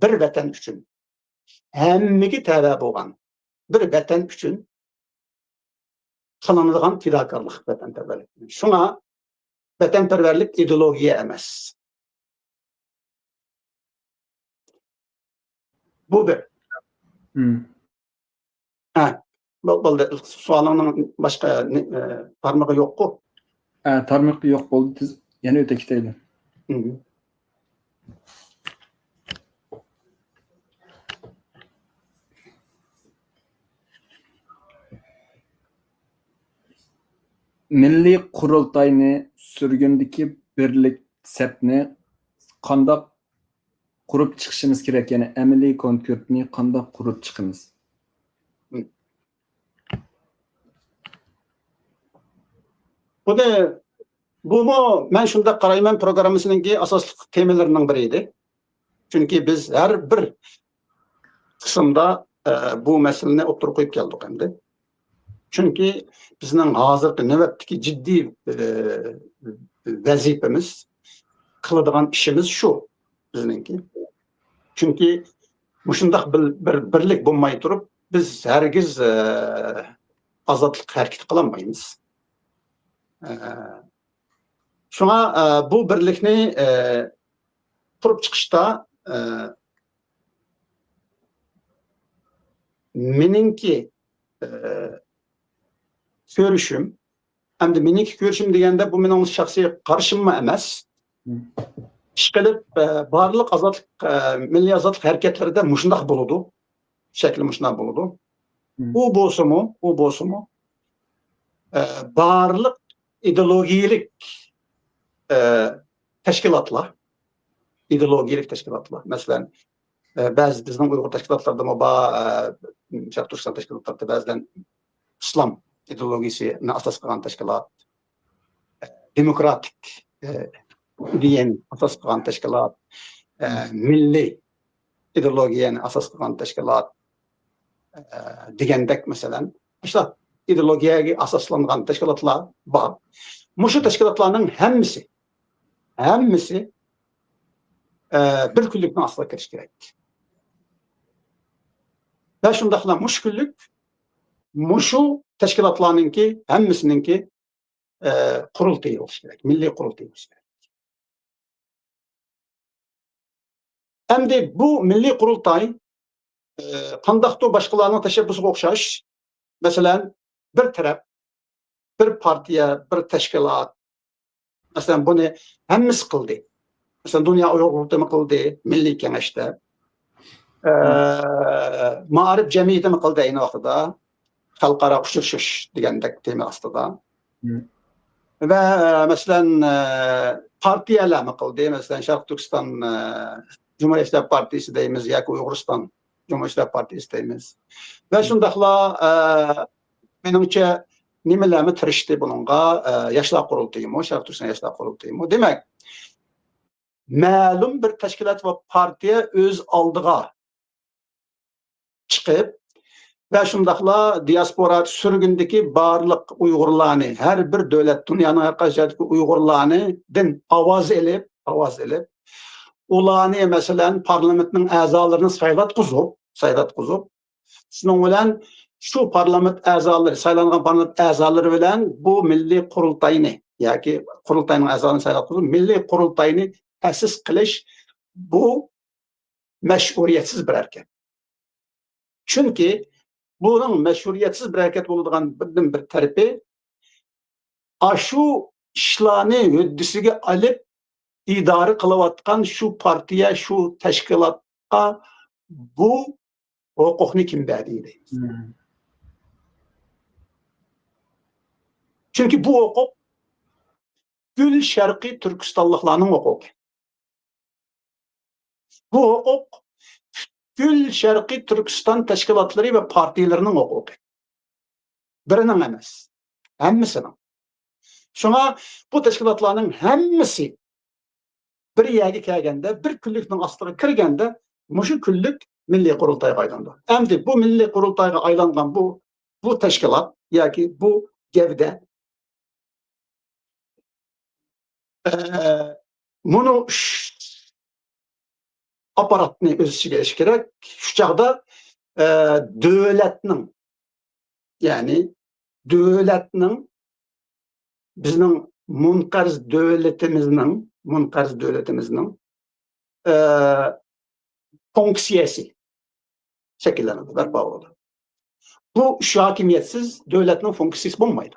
Speaker 4: Bir vatan üçün hemmigi tava bolgan bir vatan üçün kılınılan fidakarlık vatanperverlik. Şuna vatanperverlik ideologiya emas. Bu bir. Bu sualının başka parmağı yok ku.
Speaker 5: Tarmık yok oldu. Yani öteki değil. Milliy qurultayni sürgündeki birlik sepni qandaq qurup chiqishimiz kerak, yani amaliy konkurtni qandaq qurup chiqamiz?
Speaker 4: Bu mu? Ben şunda qarayman programmasininki asaslı temalarından biriydi. Çünkü biz her bir kısımda bu meseleni oturup koyup geldik hem de. Çünkü bizden hazırki nöbetdeki ciddi vazifemiz, kılıdığan işimiz şu bizninki. Çünkü muşundaq bir birlik bulmay durup biz hergiz azatlık hareket kılamayız. Şuna bu birlikni kurup çıkışta meninki görüşüm, hem de meninki görüşüm degende bu menin şahsi karşıma emas. İşqilip barlıq azatlık, milli azatlık hareketlerde muşundaq buludu. Şekli muşundaq buludu. O bozumu barlıq ideologiyilik teşkilatlar, mesela bazı bizden Uygur teşkilatlarda mı Şark Türkistan teşkilatlarda bazıdan İslam ideolojisine asas kılan teşkilat, demokratik diyen asas kılan teşkilat, milli ideolojiyene asas kılan teşkilat digendek mesela işte ideolojiyaya asaslanılan teşkilatlar var. Muşu teşkilatlarının hemmisi bir küllikten asla kiriş gerek. ve şundaqla müşküllük muşu teşkilatlarınki hemmisininki kurultayı olsun gerek, milli kurultayı olsun gerek. Endi bu milli kurultay qandaqdır başqalarının teşebbüsü oxşaş. Mesela bir taraf, bir partiya, bir teşkilat, mesela bunu hemmisi qıldı. Mesela Dünya Uyghur Kurultayı qıldı, Milli Kengeşte. Maarif Cemiyeti mi qıldı aynı vaqtda, Xalqara uçuşuş degandek tema aslında. Ve mesela partiyalar mı qıldı, mesela Şarkı Türkistan Cumhuriyet Partisi deyimiz, yoki Uyg'uriston Cumhuriyet Partisi deyimiz. Ve şundaqla menimçe nimalarni tirishdi bununla Yoshlar Qurultayimi, Şarkı Türkiston Yoshlar Qurultayimi. Demek ma'lum bir tashkilot va partiya o'z oldiga chiqib ve şundaqla diaspora sürgündeki barliq Uyg'urlarni, her bir davlat, dunyoning har qaysi joyidagi Uyg'urlarni din ovoz elib, ularni masalan parlamentning a'zolarini saylatqizib, shuning bilan şu parlament a'zolari, saylangan parlament a'zolari bilan bu milliy qurultayni yoki qurultayning a'zolarini saylatqizib, milliy qurultayni ta'sis qilish bu mash'uriyatsiz bir harakat. Çünkü bunun meşruiyetsiz bir hareket olduğundan bir tarafi aşu işlarni hüddisiga alıp idare kılavatkan şu partiye, şu teşkilatta bu hukukni kim berdi deymiz. Çünkü bu hukuk gül Şarkı Türkistanlıklarının hukuku. Bu hukuk gül Şarkı Türkistan teşkilatları ve partilerinin hukuku. Birinin emas, hemmisinin. Şuna bu teşkilatlarının hemmisi bir yerga kelganda, bir kunlikning ostiga kirganda, mushu kunlik milliy qurultayga aylandi. Endi bu milliy qurultayga aylangan bu teşkilat yoki bu gavda bunu aparatni o'z ichiga olish kerak. Shu chog'da davlatning, ya'ni davlatning bizning munqarz davlatimizning fonksiyasi shakllanadi, barpo bo'ladi. Bu hakimiyetsiz davlatning fonksiyasi bo'lmaydi.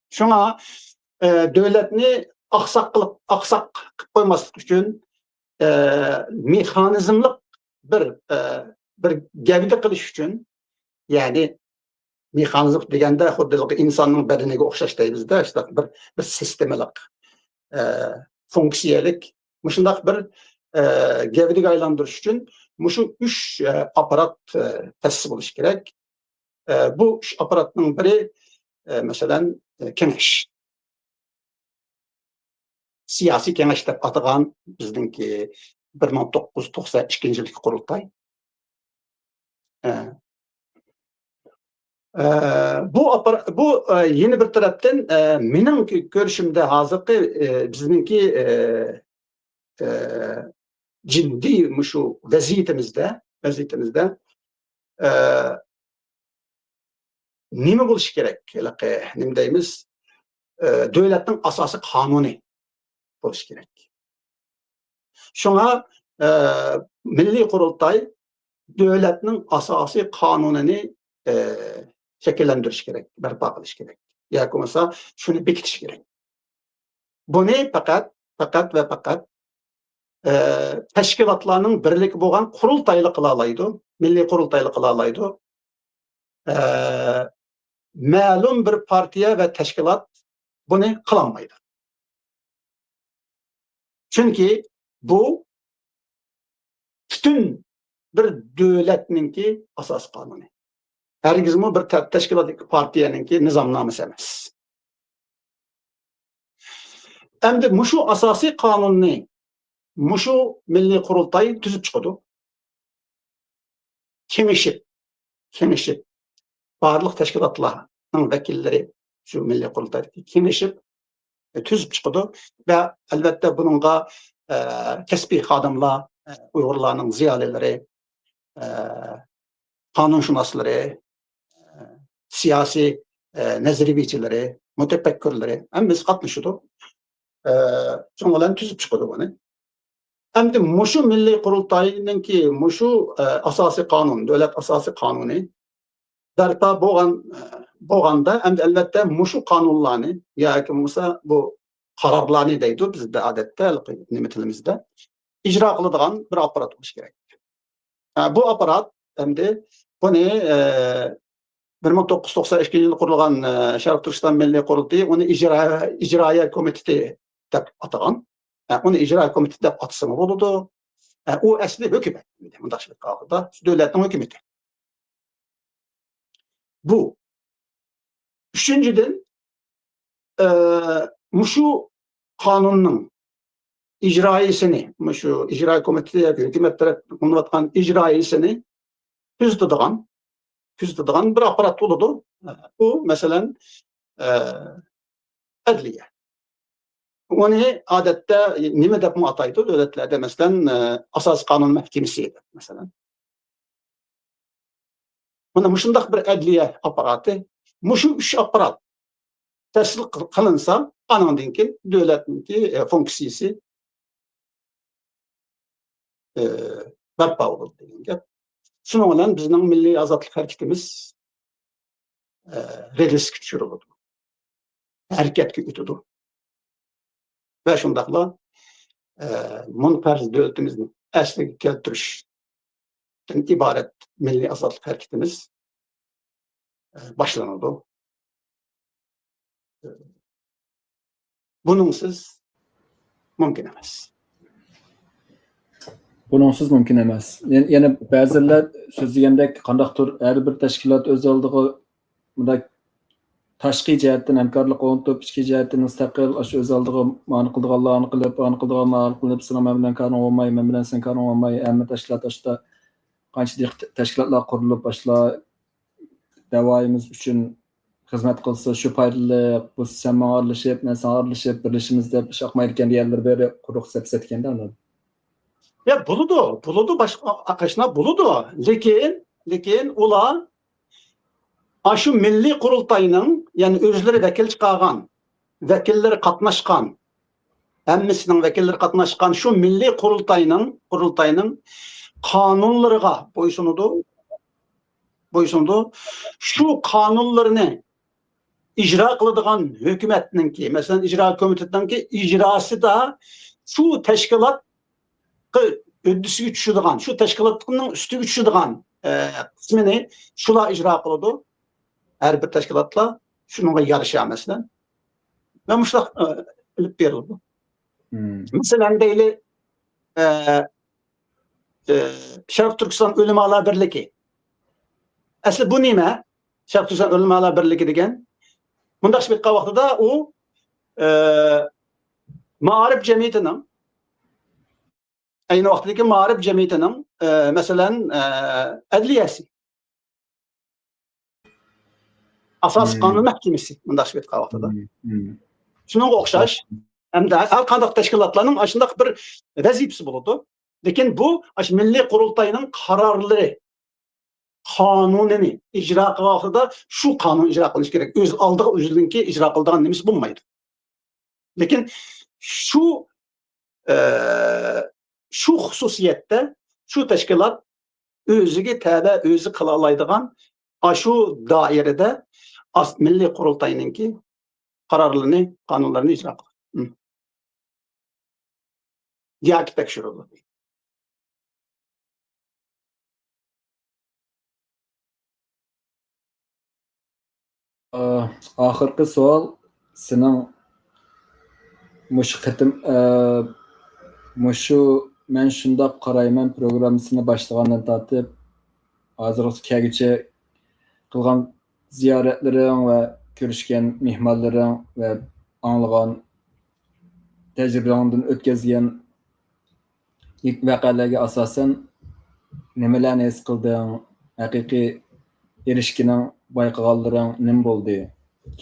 Speaker 4: Shunga davlatni oqsoq qilib qo'ymaslik uchun mexanizmlik bir gavda qilish uchun, ya'ni mexanizm deganda xuddi insonning badaniga o'xshash deymizda, işte bir sistemalik fonksiyalik shundoq bir gavdaga aylantirish uchun mushu 3 aparat ta'sis bo'lishi kerak. Bu aparatning biri masalan kengash. Siyasi kengash deb atagan bizningki 1992-yilgi qurultay. Bu yeni bir tarafdan mening ko'rishimda hozirgi bizningki jiddiy shu vaziyatimizda nima bo'lishi kerak? Nima deymiz? Davlatning asosiy qonuni bo'lishi kerak. Shunga milliy qurultay davlatning asosiy qonunini shakllantirish kerak, barpo qilish kerak. Yoki bo'lmasa shuni bekitish kerak. Buni faqat va faqat tashkilotlarning birligi bo'lgan qurultayli qila oladi, milliy qurultayli qila oladi. Ma'lum bir partiya va tashkilot buni qila olmaydi. Chunki bu butun bir davlatningki asosiy qonuni. Hergizmi bir teşkilat partiyanınki nizamnamesi emas. Endi mushu asosiy qonunni mushu milliy qurultay tuzib chiqadi. Kengashib barliq tashkilotlarning vakillari shu milliy qurultayda kengashib tuzib chiqadi ve albatta bununla kasbiy xodimlar, Uyg'urlarning ziyolilari, kanunshunosları, siyasi neziriyecileri, mütefekkirleri hemmesi katmışıdı. Sonradan tüzüp çıkıyordu bunu. Hem de muşu Milli Kurultayının ki muşu asasi kanun, devlet asasi kanunu derta boğanda hem de elbette muşu kanunlarını ya ki Musa bu kararlarını deydi bizde adette nimetilimizde icra kılıdığan bir aparat olmuş gerek. Bu aparat hem de bunu 1992 yılı kurulan Şarkı Türkistan Milli Kurultayı onu icraya komiteti dep atagan. Onu icra komiteti dep atsa boludu. O asli hükümet. Mundaq kağıda devletin hükümeti. Bu. Üçüncüden muşu kanunun icraisini, muşu icra komiteti ya hükümet tarafından atkan icraisini tüzdüdügan bir aparat boludu. Bu mesela adliye. Onu adette nime dep ataydı devletlerde mesela asas kanun mahkemesi mesela. Buna muşundaq bir adliye aparatı, muşu üç aparat tersil kılınsa anandan keyin devletninki funksiyasi barpa olur degan gap. Şunun bilan bizning milliy azodlik hareketimiz relsga tushiriladi. Harekatga o'tadi. Va shundaqla munfarz devletimizni asliga keltirishdan iborat milliy azodlik hareketimiz boshlanadi. Bununsiz mumkin emas.
Speaker 5: Bununsuz mümkün emas. Yani ba'zilar so'zlagandek qandaqdir har bir tashkilot o'z oldiga bunday tashqi jihatdan hamkorlik o'rnatib, ichki jihatdan mustaqil o'z oldiga ma'ni qildiganlarni qilib, sen bilan kanun olmay, men bilan sen kanun olmay, hamma tashkilot ashda qancha tashkilotlar qurilib boshlar davoimiz uchun xizmat qilsa shu foydali, bu sen menga aralashib, men senga aralashib birlashimiz deb ish oqmaydigan yerlar beri quruq sepsetganda ular.
Speaker 4: Ya buludu başka kaşına buludu. Lekin ular aşı milli kurultayının yani özleri vekil çıkargan, vekilleri katnaşkan, emmesinin vekilleri katnaşkan şu milli kurultayının kanunlarına boysundu. Şu kanunlarını icra kılıdığan hükümetinin ki mesela icra komitetinden ki icrası da şu teşkilat öddüsüge tushadigan, shu tashkilotning ustiga tushadigan qismini shular ijro qiladi. Har bir tashkilotlar shunga yarasha masalan. Va mushaq ilib berildi. Masalan deyli Sharq Turkiston Ulamalar Birligi. Asli bu nima? Sharq Turkiston Ulamalar Birligi degan. Bundaq shiqqa vaqtida u Ma'arif jamiyatining aynı vaqtdagi Ma'arif jamiyatining masalan adliyasi. Asas qonun mahkemesi bundaq shiqqa vaqtida. Shunga o'xshash hamda har qanday tashkilotlarning shunday bir vazifasi bo'ladi. Lekin bu milliy qurultayning qarorlari qonunini ijro qilgan vaqtida shu qonun ijro qilish kerak. O'z oldiga o'zininki ijro qiladigan nimasi bo'lmaydi. Lekin şu xususiyette şu teşkilat özüge tabi özü kılalaydıgan şu dairede milli kurultayınınki kararlarını, kanunlarını icra kılır. Diyaki tekşirulur.
Speaker 5: Ahırkı sual senin Muşu men şundaq qarayman programmasini başlagandan tartib hozirgacha kelguncha qilgan ziyoratlaring va ko'rishgan mehmonlaring va anglagan tajribangdan o'tkazgan voqealarga asosan nimalarni his qilding, haqiqiy erishganing bayqaganlaring nima bo'ldi?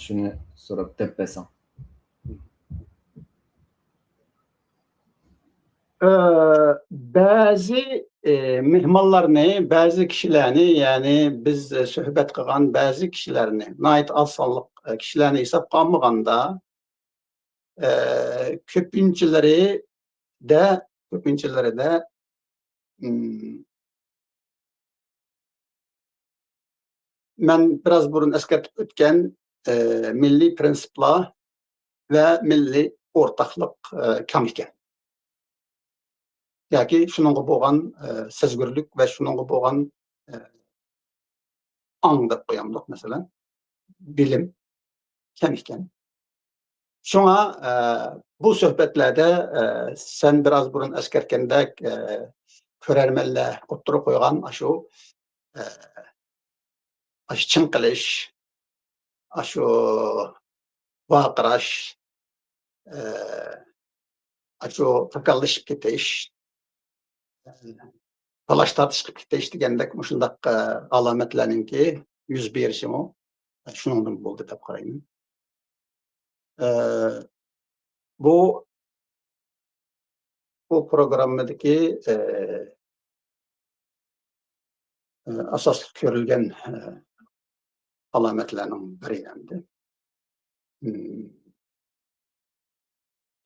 Speaker 5: Shuni so'rab teppasan.
Speaker 4: Bazı mehmonlarni, ba'zi kishilarni, ya'ni biz suhbat qilgan ba'zi kishilarni, nihoyat oz sonliq kishilarni hisobga olmaganda, ko'pinchalarida men biraz burun eskartib o'tgan milliy prinsiplar va milliy o'rtaqlik kam ekan. Yoki shuningga bo'lgan sezgirlik va shuningga bo'lgan ong deb qo'yamdik, masalan, bilim kam ekan. Şuna bu suhbatlarda sen biraz burun eskartgandek ko'rarmanlar o'ttirib qo'ygan shu chin qilish, shu vaqirash, shu takallaşıp ketish, talash tortishib ketish degandek shundaq alomatlarninki yuz berishi shuningdan bo'ldi deb qarayman. Bu programmadagi asosli ko'rilgan alomatlarning biri endi.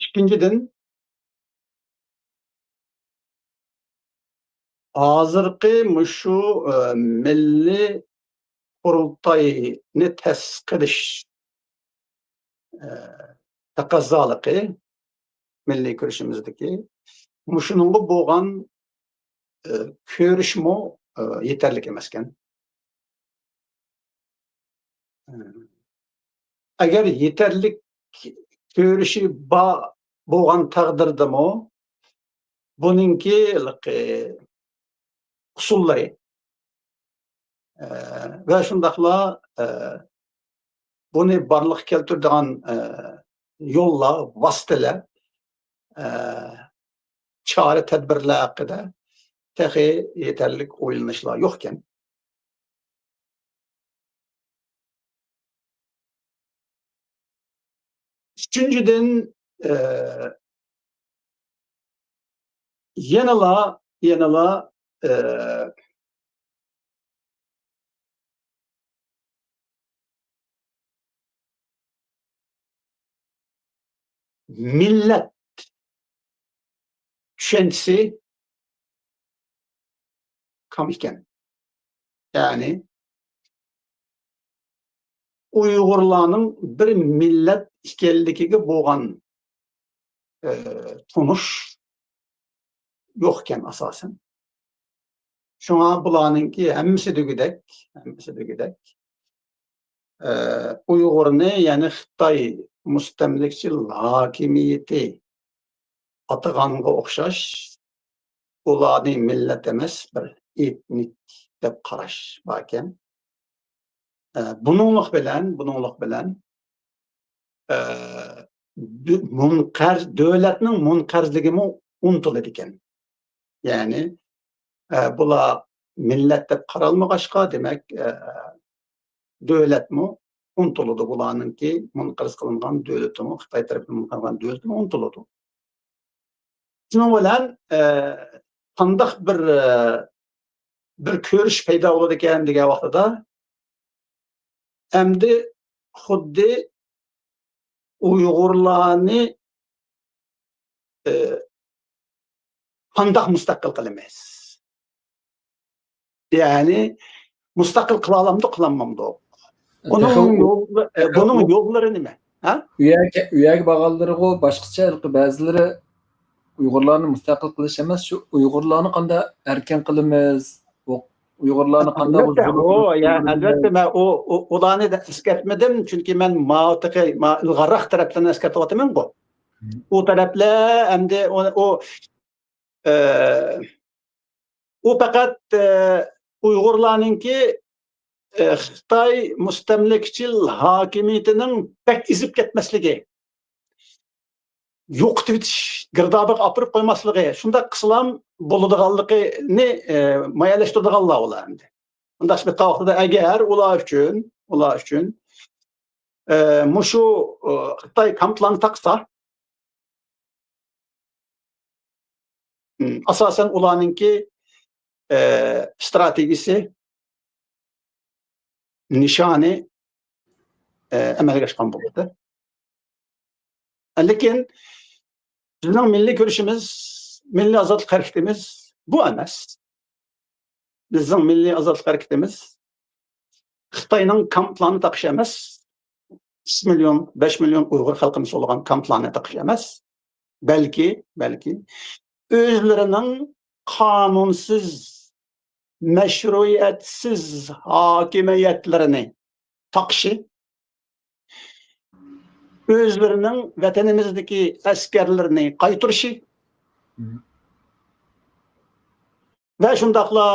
Speaker 4: Ikkinchidan, hozirgi shu milliy qurultoyni ta'sis qilish taqozzoligi milliy ko'rishimizdagi shuningga bo'lgan ko'rishmi yetarli emas ekan. Agar yetarli ko'rishi bo'lgan taqdirdami buningki usullari va shundaqla buni barliq keltiradigan yo'llar, vositalar, chora tadbirlar haqida texi yetarli o'ylanishlar yo'q ekan. Üçüncüden yanıla millet düşüncesi kam iken. Yani Uygurlarning bir millet ekanligiga bo'lgan tunish yo'q ekan asosan. Shunga bularninki hammasi degidek Uyg'urni, ya'ni Xitoy mustamlikchil hokimiyati ataganga o'xshash ularni millat emas, bir etnik deb qarash bor ekan. Bununluk bilen devletning munqarzligimi unutiladi ekan. Yani bular millat deb qaralmag'achqa, demak devletmi unutiladi. Bularninki munqarz qilingan devletimi, Xitoy tarafidan munqarzlangan devletimi unutiladi. Shuning bilan qandaq bir ko'rish paydo bo'ladi ekan degan vaqtida endi xuddi Uyg'urlarni qandaq mustaqil qilamiz. Yani mustaqil qila olamdi, qilamamdi. Bunun yo'llari nima? Ha?
Speaker 5: Uyag bag'allari boshqacha ba'zilari Uyg'urlarni mustaqil qilish emas, shu Uyg'urlarni qanday erkin qilamiz, Uyg'urlarni qanday
Speaker 4: albatta men ularni da eskartmadim, chunki men ilg'arroq taraflarni eskartyapman bu. U taraflar endi u faqat Uyg'urlarninki Xitoy mustamlikchil hokimiyatining pek izib ketmasligi, yo'qitib etish, girdobiga olib qo'ymasligi, shunday qilsam bo'ladiganligini mayalashtiradiganlar ular endi. Undaq bir vaqtida agar ular uchun mushu Xitoy kamplarni taqsa, asosan ularninki strategisi, nişanı amalga oshgan bo'ldi. Lekin bizning milliy ko'rishimiz, milliy ozodlik harakatimiz bu emas. Bizning milliy ozodlik harakatimiz Xitoyning kamplarni taqish emas. 3 million, 5 million Uyg'ur xalqimiz bo'lgan kamplarni taqish emas. Balki o'zlarining qonunsiz, mashruiyatsiz hokimiyatlarini taqishi, o'zlarining vatanimizdagi askarlarini qaytarishi va shundaqla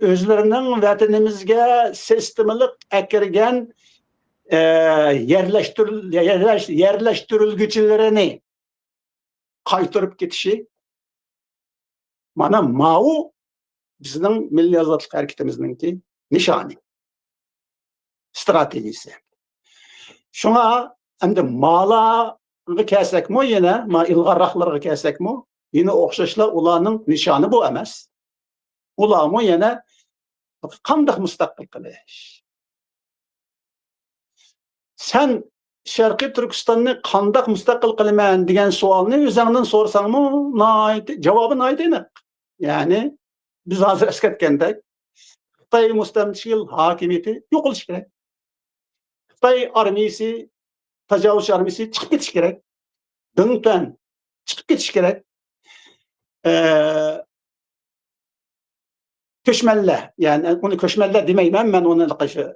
Speaker 4: o'zlarining vatanimizga sistemalik akirgan yerleştirilgüçlerini qaytarib ketishi, mana ma'u bizning milliy ozodlik harakatimizningki nishoni, strategiyasi. Shunga endi ma'larga kelsakmi, yana ilg'orroqlarga kelsakmi, yine o'xshashlar ularning nishoni bu emas. Ularmi yana qanday mustaqil qilish. Sen Sharqiy Turkistonni qanday mustaqil qilaman degan savolni o'zingdan so'rasangmi, javobi aniq. Ya'ni biz hozir eslatgandek, Xitoy mustamlakachil hokimiyati yo'qolishi kerak. Xitoy armiyasi, tajovuzchi armiyasi chiqib ketishi kerak. Dingtan chiqib ketishi kerak. Köşmeller, yani onu köşmeller demeyim ben onu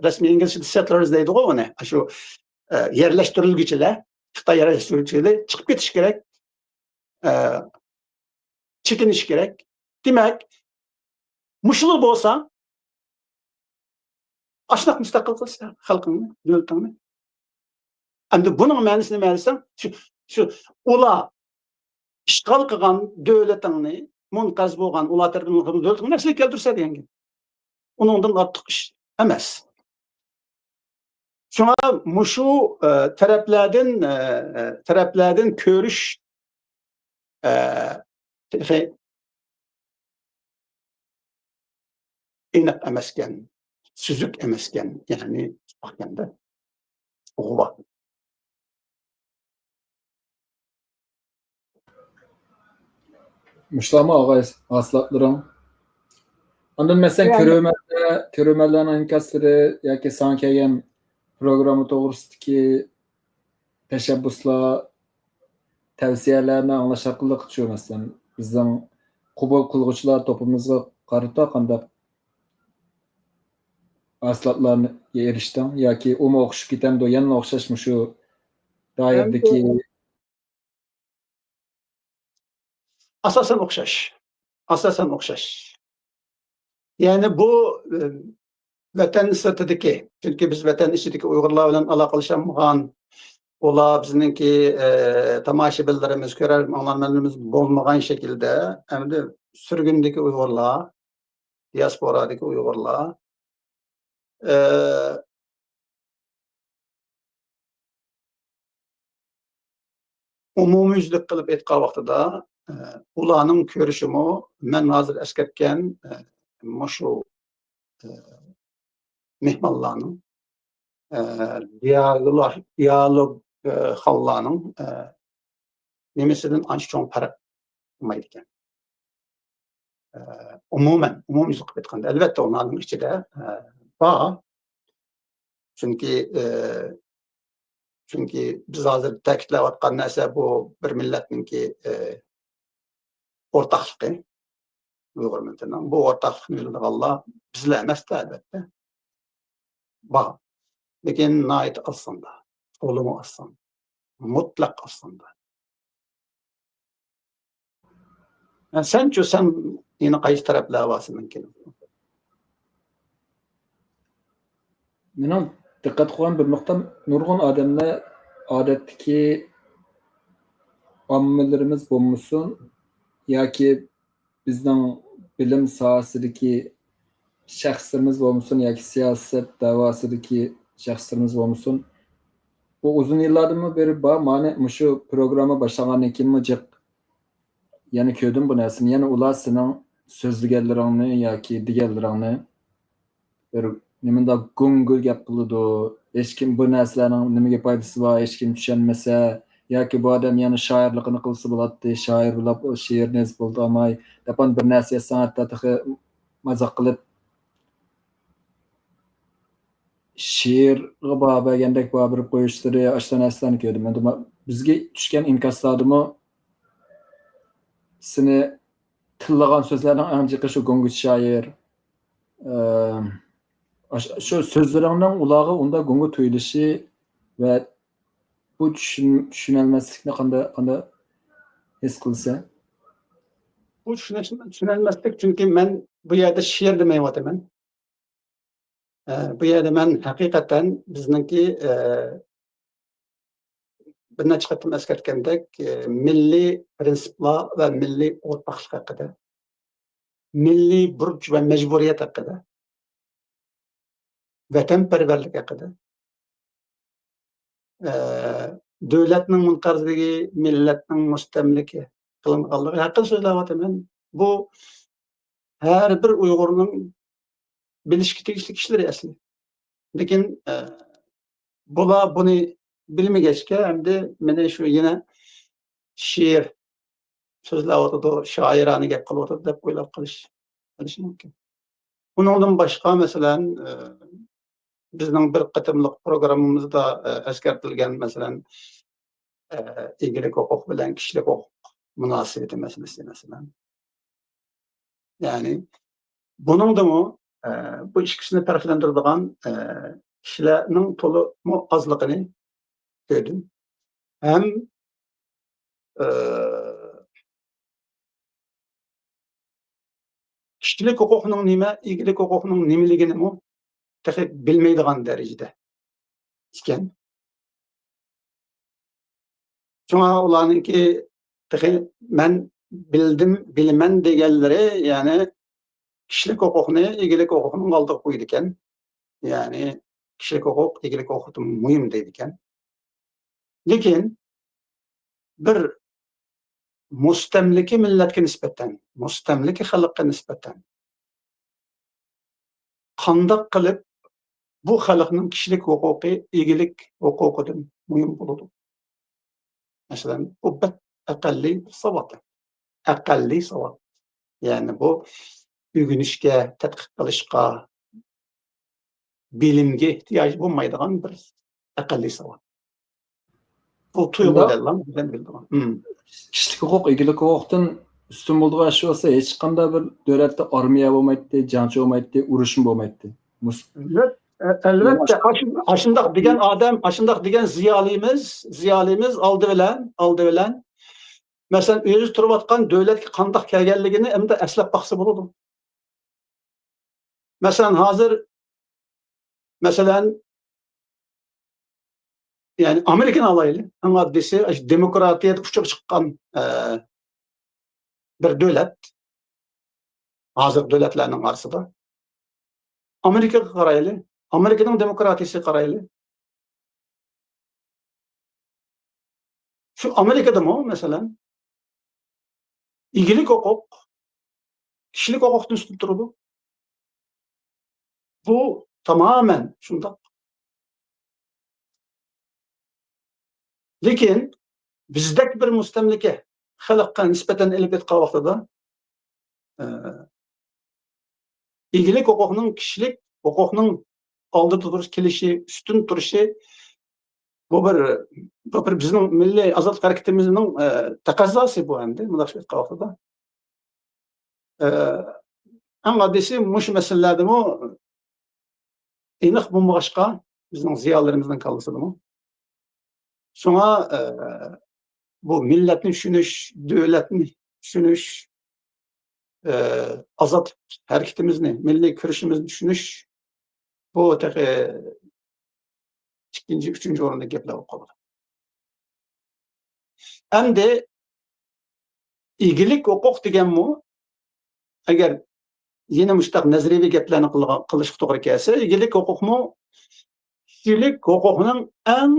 Speaker 4: resmi İngilizce'de settlers deydi o onu. Şu yerleştirilgüçler, Xitay yerleştirilgüçleri çıkıp ketiş gerek, çekiniş gerek. Demek, muşulu olsa, aşnak müstakil kılsa halkını, devletini. Hem de bunun ma'nosini bilsem, şu ula işgal kılgan devletini, munkaz bo'lgan ular tarafından dövlətin nəsli keltirsə deyəngən. Onundan artıq iş emas. Şuna muşu tərəflərdən görüş eniq emasken, süzük emasken, yani baxganda uğva.
Speaker 5: Müşlama ağay aslatlarım. Ondan mesela körömerlerin inkasları yoki sana kelgan programı to'g'risidagi tashabbuslar, tavsiyalarni anglash orqali shu masalan bizning qabul qilguvchilar to'pimizga qarata qanday aslatlarni erishding yoki uni o'qishib ketamdi, yana o'xshashmi shu doiradagi
Speaker 4: Asasen okşaş. Asasen okşaş. Yani bu vatan sırtındaki, çünkü biz vatan içindeki Uygurlar bilen alakalaşamagan, ola bizninki tamaşabillerimiz, anlarımız olmagan şekilde, hem de sürgündeki Uygurlar, diasporadaki Uygurlar, umumiyüzlük kılıp etken vaxtıda ularning ko'rishimi men hozir eslatgan shu mehmonlarning dialog hollarning nimasidan ancha cho'ng farq qilmaydi ekan. Umumiy qilib aytganda albatta ularning ichida bor. Çünkü biz hozir ta'kidlayotgan narsa bu bir millatninki o'rtaqligi, Uyg'ur millatining bu o'rtaqlikni yo'lida bizlar emasda albatta. Bor. Lekin nihoyat osonda, o'limi oson, mutlaq osonda. Sen yine qaysi taraflar varsa mumkin.
Speaker 5: Mening diqqat qilgan bir nuqta, nurg'un odamlar odatdagi ommalarimiz bo'lmasin yoki bizning bilim sohasidagi shaxslarimiz bo'lmasin yoki siyosat da'vosidagi shaxslarimiz bo'lmasin, bu uzun yillardan beri bor, mana shu programma boshlagandan keyin jiq yana ko'rdim bu narsani. Yana ular sening so'zlaganlaringni yoki deganlaringni bir nimada gungul gap qiladi. Hech kim bu narsalarning nimaga foydasi bor, hech kim tushunmasa yoki bu odam yana shoirligini qilsa bo'ladi, shoir bo'lib she'rni yozib bo'ldi olmay, dapan bir narsa san'atda mazoq qilib she'rga bagandek berib qo'yishlari, ashta narsalarni ko'rdim. Endi bizga tushgan inkoslardimi seni tillagan so'zlarning eng jiqi shu Gungut shoir shu so'zlaringning ularga unda gunga tuyulishi va bu tushunilmaslikni qanday his qilsa?
Speaker 4: Bu tushunilmaslik, chunki men bu yerda she'r demayapman. Bu yerda men haqiqatan bizningki bir necha qatim eskartgandek milliy prinsiplar va milliy o'rtoqlik haqida, milliy burch va majburiyat haqida, vatanparvarlik haqida, davlatning munqarzligi, millatning mustamlika qilinganligi haqida so'zlayapman. Bu har bir Uyg'urning bilishga tegishli ishlari asli. Lekin bular buni bilmagachga endi meni shu yana she'r so'zlayotdi, shoirona gap qilyotdi deb o'ylab qilish mumkin. Bundan boshqa masalan bizning bir qatimliq programmamizda eskartilgan masalan egalik huquq bilan kishilik huquq munosabati masalasi masalan. Ya'ni buningdami bu ikkisini farqlantiradigan kishilarning to'liq ozligini ko'rdim. Ham kishilik huquqning nima, egalik huquqning nimaligini bilmaydigan darajada ekan. Shunga ularningki men bildim, bilaman deganlari, ya'ni kishilik huquqni egalik huquqning oldiga qo'ydi ekan. Ya'ni kishilik huquq egalik huquqdan muhim deydi ekan. Lekin bir mustamlika millatga nisbatan, mustamlika xalqqa nisbatan qandoq qilib bu xalqning kishilik huquqi egalik huquqidan muhim bo'ladi. Masalan, bu aqalli savod. Aqalli savod. Ya'ni bu o'rganishga, tadqiq qilishga, bilimga ehtiyoj bo'lmaydigan bir aqalli savod. Bu tuyg'ulardan bilan bildigan.
Speaker 5: Kishilik huquq, egalik huquqdan ustun bo'ldigan shu bo'lsa, hech qanday bir davlatda armiya bo'lmaydi, jangchi bo'lmaydi, urush bo'lmaydi.
Speaker 4: Albatta, ashundoq degan odam, ashundoq degan ziyolimiz oldi bilan masalan o'zi turayotgan davlatga qandoq kelganligini endi eslab baqsa bo'ladi. Masalan, hozir yani Amerikan alaylı, en addisi demokratiyet uçup çıkan bir devlet, hazır devletlerinin arasında. Amerika karaylı, Amerika'nın demokratisi karaylı. Şu Amerika'da mı mesela? İlgilik hukuk, kişilik hukuktan üstün durdu. Bu tamamen şundan. Lekin bizdek bir mustamlika xalqqa nisbatan ilib etgan vaqtida egalik huquqining kishilik huquqining oldida turish kelishi, ustun turishi bu bir bizning milliy ozodlik harakatimizning taqozosi bu endi bunday aytgan vaqtida. Eng oddiysi mush masalalardami aniq bo'lmag'achqa bizning ziyolarimizning kallasida. Sonra bu milletni tushunish, davlatni tushunish, azad hareketimizni, milliy kurashimizni tushunish bu ikkinchi, uchinchi o'rinda gaplar bo'lib qoladi. Endi egalik huquq deganmi, agar yana mushtaq nazariyaviy gaplarni qilishga to'g'ri kelsa, egalik huquqmi kishilik huquqining eng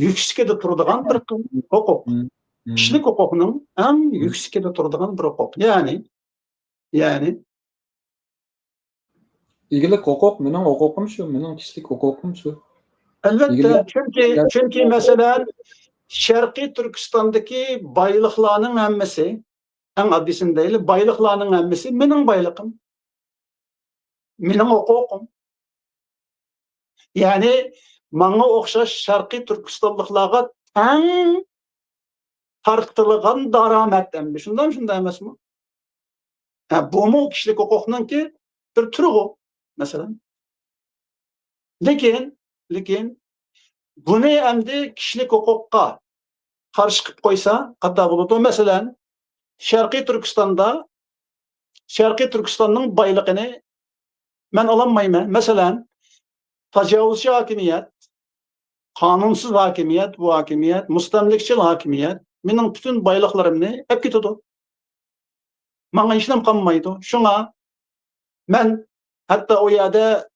Speaker 4: yüksekde turadigan bir hukuk. Kişilik hukukunun en yüksekte turduğun bir hukuk. Yani
Speaker 5: İgilik hukuk mening hukukum şu, mening kişilik hukukum şu.
Speaker 4: elbette
Speaker 5: İgilik
Speaker 4: çünkü mesela Şarkı Türkistan'daki baylıklarının hemmesi, en addisini değil, baylıklarının hemmesi benim baylıkım, benim hukukum. Yani bana okşaş Şarkı Türkistanlıklarga en tartılgan daramet şundan emas mı? Bu mu kişilik hukukunun ki bir türü o mesela. Lekin bunu endi kişilik hukukka karşı çıkıp koysa qanday boludu? Mesela Şarkı Türkistan'ın baylığını ben alamayman. Mesela tecavüzcü hakimiyet, kanunsuz hakimiyet, bu hakimiyet, mustamlikçil hakimiyet benim bütün baylıklarımni hep gitidi. Bana işlem kalmaydı. Şuna ben hatta o yerde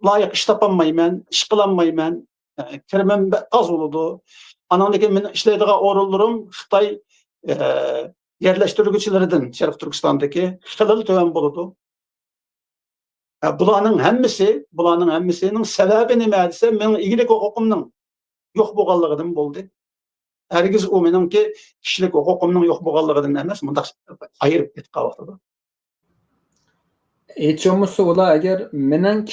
Speaker 4: layık iş tapamayman, iş kılamayman, kirmem az oldu. Anandaki men işleydiği orullarım Xitay yerleştirgüçilerden Şərq Türkistan'daki xilali töven boludu. Bularning hemmisinin sebebi nima desa, mening igilik hukukumning yo'q bo'lganligidan bo'ldi. Hergiz u meningki kishilik huquqimning yo'q bo'lganligidan emas, bundaq ayirib aytgan vaqtida.
Speaker 5: Aytmoqchi ular agar mening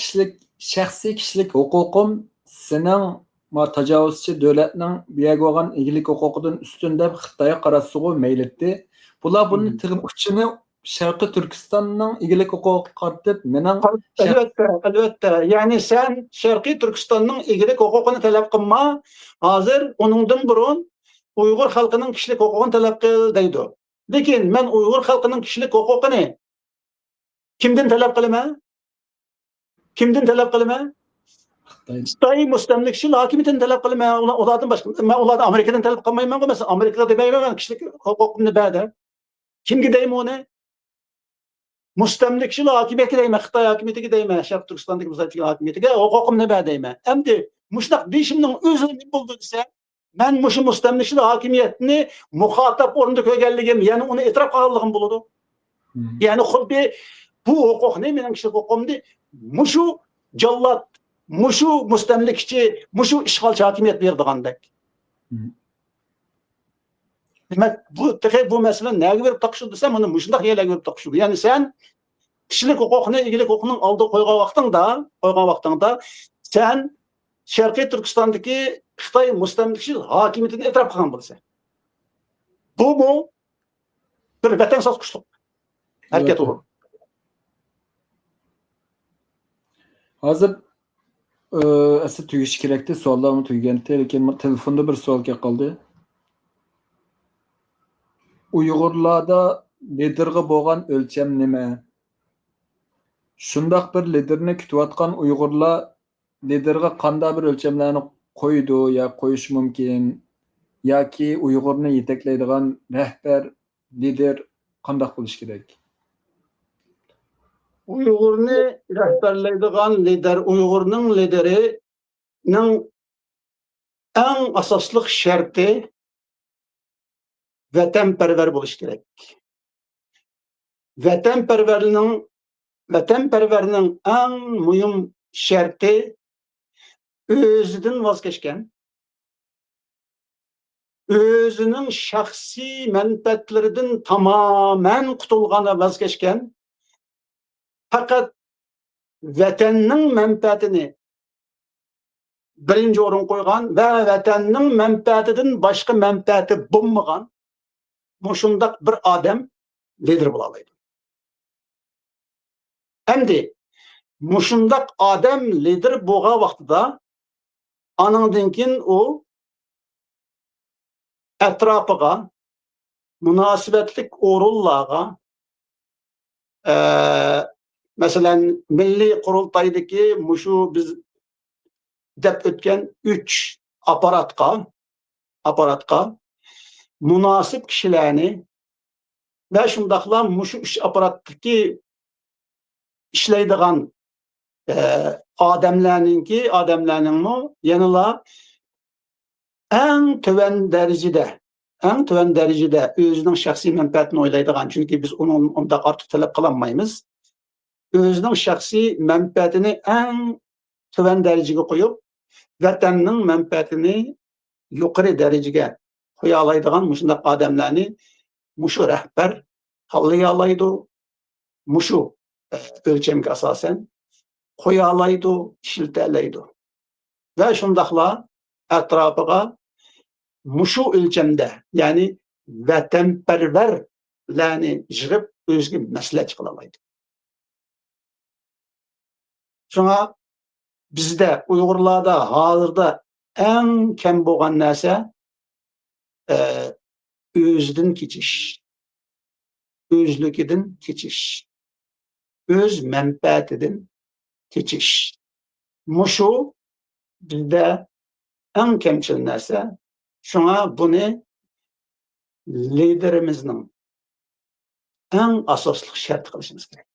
Speaker 5: shaxsiy kishilik huquqim sening tajovuzchi davlatning berib olgan igilik huquqidan ustun deb Xitoyga qarashsugu maylitti. Bular buni tig'in uchini Sharqiy Turkistonning igilik huquqi qartib mening
Speaker 4: Elbette. Yani sen Şarkı Türkistan'ın igilik hukukunu talep kılma. Hazır onundan burun Uygur halkının kişilik hukukunu talep kıl deydi. Lekin ben Uygur halkının kişilik hukukunu kimden talep kılma? Xitay mustamlikçil hakimiyetin talep kılma. Ulardan başka. Ben ulardan Amerika'dan talep kılmayım mesela. Amerika'da demeyemem kişilik hukukunu bade. Kim gideyim onu? Mustamlikçil hakimiyeti deyme, Xitay hakimiyeti deyme, Şarkı Türkistan'daki mustamlikçil hakimiyeti hukukum ne be deyme. Endi muşlaq deyişimnin özünü ne buldu dese, ben muşu mustamlikçil hakimiyetini muhatap orunda kögelligim, yani onu etraf kağılligim buludu. Yani xuddi bu hukuk ne benim kişilik hukukumdu, muşu jallat, muşu mustamlikçi, muşu işgalçı hakimiyet verdiğandek. Demek bu mesele neye verip takışıldı desem onu muşundaq yerle verip takışıldı. Yani sen kişilik hukukunu, igilik hukukunun aldığı koygan vaktında sen Şarkı Türkistan'daki Xitay mustamlikçil hakimiyetini etraf kılgan bolsa. Bu mu? Bir vatan satqıçlık hareket olur.
Speaker 5: Hazır asıl tüyüş kerekti. So'llarni tuygandi, lekin telefonda bir savol kelib qoldi. Uyg'urlarda liderga bo'lgan o'lcham nima? Shundoq bir liderni kutayotgan Uyg'urlar liderga qanday bir o'lchamlarni qo'ydi yo qo'yish mumkin yoki Uyg'urni yetaklaydigan rahbar, lider qanday bo'lishi kerak?
Speaker 4: Uyg'urni rahbarlaydigan lider, Uyg'urning liderining eng asosli sharti vatanparvar bo'lishi kerak. Vatanparvarning eng muhim sharti o'zidan voz kechgan, o'zining shaxsiy manfaatlaridan tamoman qutulgani voz kechgan, faqat vatanning manfaatini birinchi o'rin qo'ygan va vatanning manfaatidan boshqa manfaati bo'lmagan shundoq bir odam lider bo'la oladi. Endi shundoq odam lider bo'lgan vaqtida anandan keyin u atrofiga munosabatlik o'rinlarga masalan milliy qurultoydagi shu biz deb o'tgan 3 apparatga munosib kishilarni va shundoqla shu 3 apparatdagi ishlaydigan odamlarning yanıla eng tuvan darajada en tüven derecede özünün şahsi menfaatini oylaydıgan, çünkü biz onun onda artık talep kılanmayız. Özünün şahsi menfaatini en tüven dereceye koyup, vatanının menfaatini yukarı dereceye koyalaydıgan muşundaq adamlarni muşu rehber hallayalaydı, muşu ölçemge asasen koyalaydı, işilteleydi. Ve şundaqla etrafıga muşu ölçemde, yani vatanperverlerni jırıp özgü mesele çıkılalaydı. Şuna bizde, Uygurlarda hazırda en kem boğan narsa özden keçiş, özlükidin keçiş, öz menfaatidin keçiş. Muşu bizde en kemçil narsa. Şuna bunu liderimizin en asosli şart kılışımız gerek.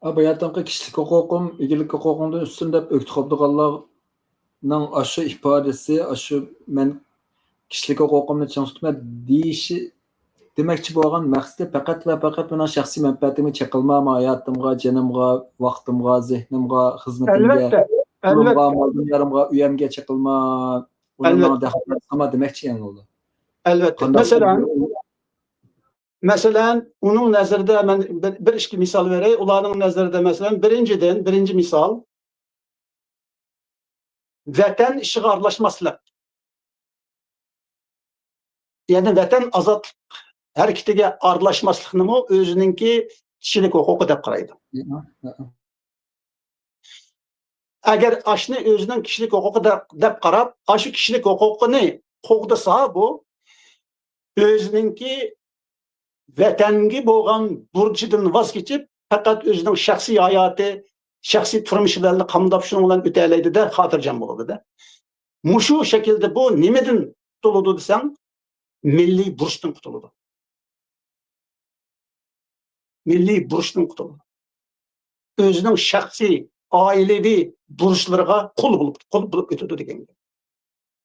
Speaker 5: Bu yerden kişilik hukukum, ilgilik hukukumdan üstün dep öktüqabdıqallarning aşı ifadesi, aşı men kişilik hukukumni çiң tutma deyişi demekçi bolgan maqsadi faqat ve faqat mening şahsi menfaatimga chaqilmama, hayatımga, canımga, vaqtimga, zehnimga, xizmatimga,
Speaker 4: Elbette,
Speaker 5: pulumga,
Speaker 4: elbette,
Speaker 5: mal-dunyorimga, uyamga chaqilma,
Speaker 4: elbette.
Speaker 5: ularni daxlama demekçi yani oldu.
Speaker 4: Elbette. Mesela onun nazarında ben bir iki misal vereyim. Ularning nazarında mesela birinci misal vatan işiga aralashmaslik. Yani vatan azat hareketiga aralashmaslikni o'zininki kishilik huquqi deb qaraydi. Agar ashni o'zining kishilik huquqi deb qarab, shu kishilik huquqini qo'g'dasa bu o'zininki vatanga bo'lgan burchidan voz kechib, faqat o'zining shaxsiy hayoti, shaxsiy turmushlarini qamdab shuning bilan o'talaydi-da, xotirjam bo'ladi-da. Mushu shaklda bu nimadan qutuladi desang, milliy burchdan qutuladi. Milliy burchdan qutuladi. O'zining shaxsiy, oilaviy burchlariga qul bo'lib o'tadi degan.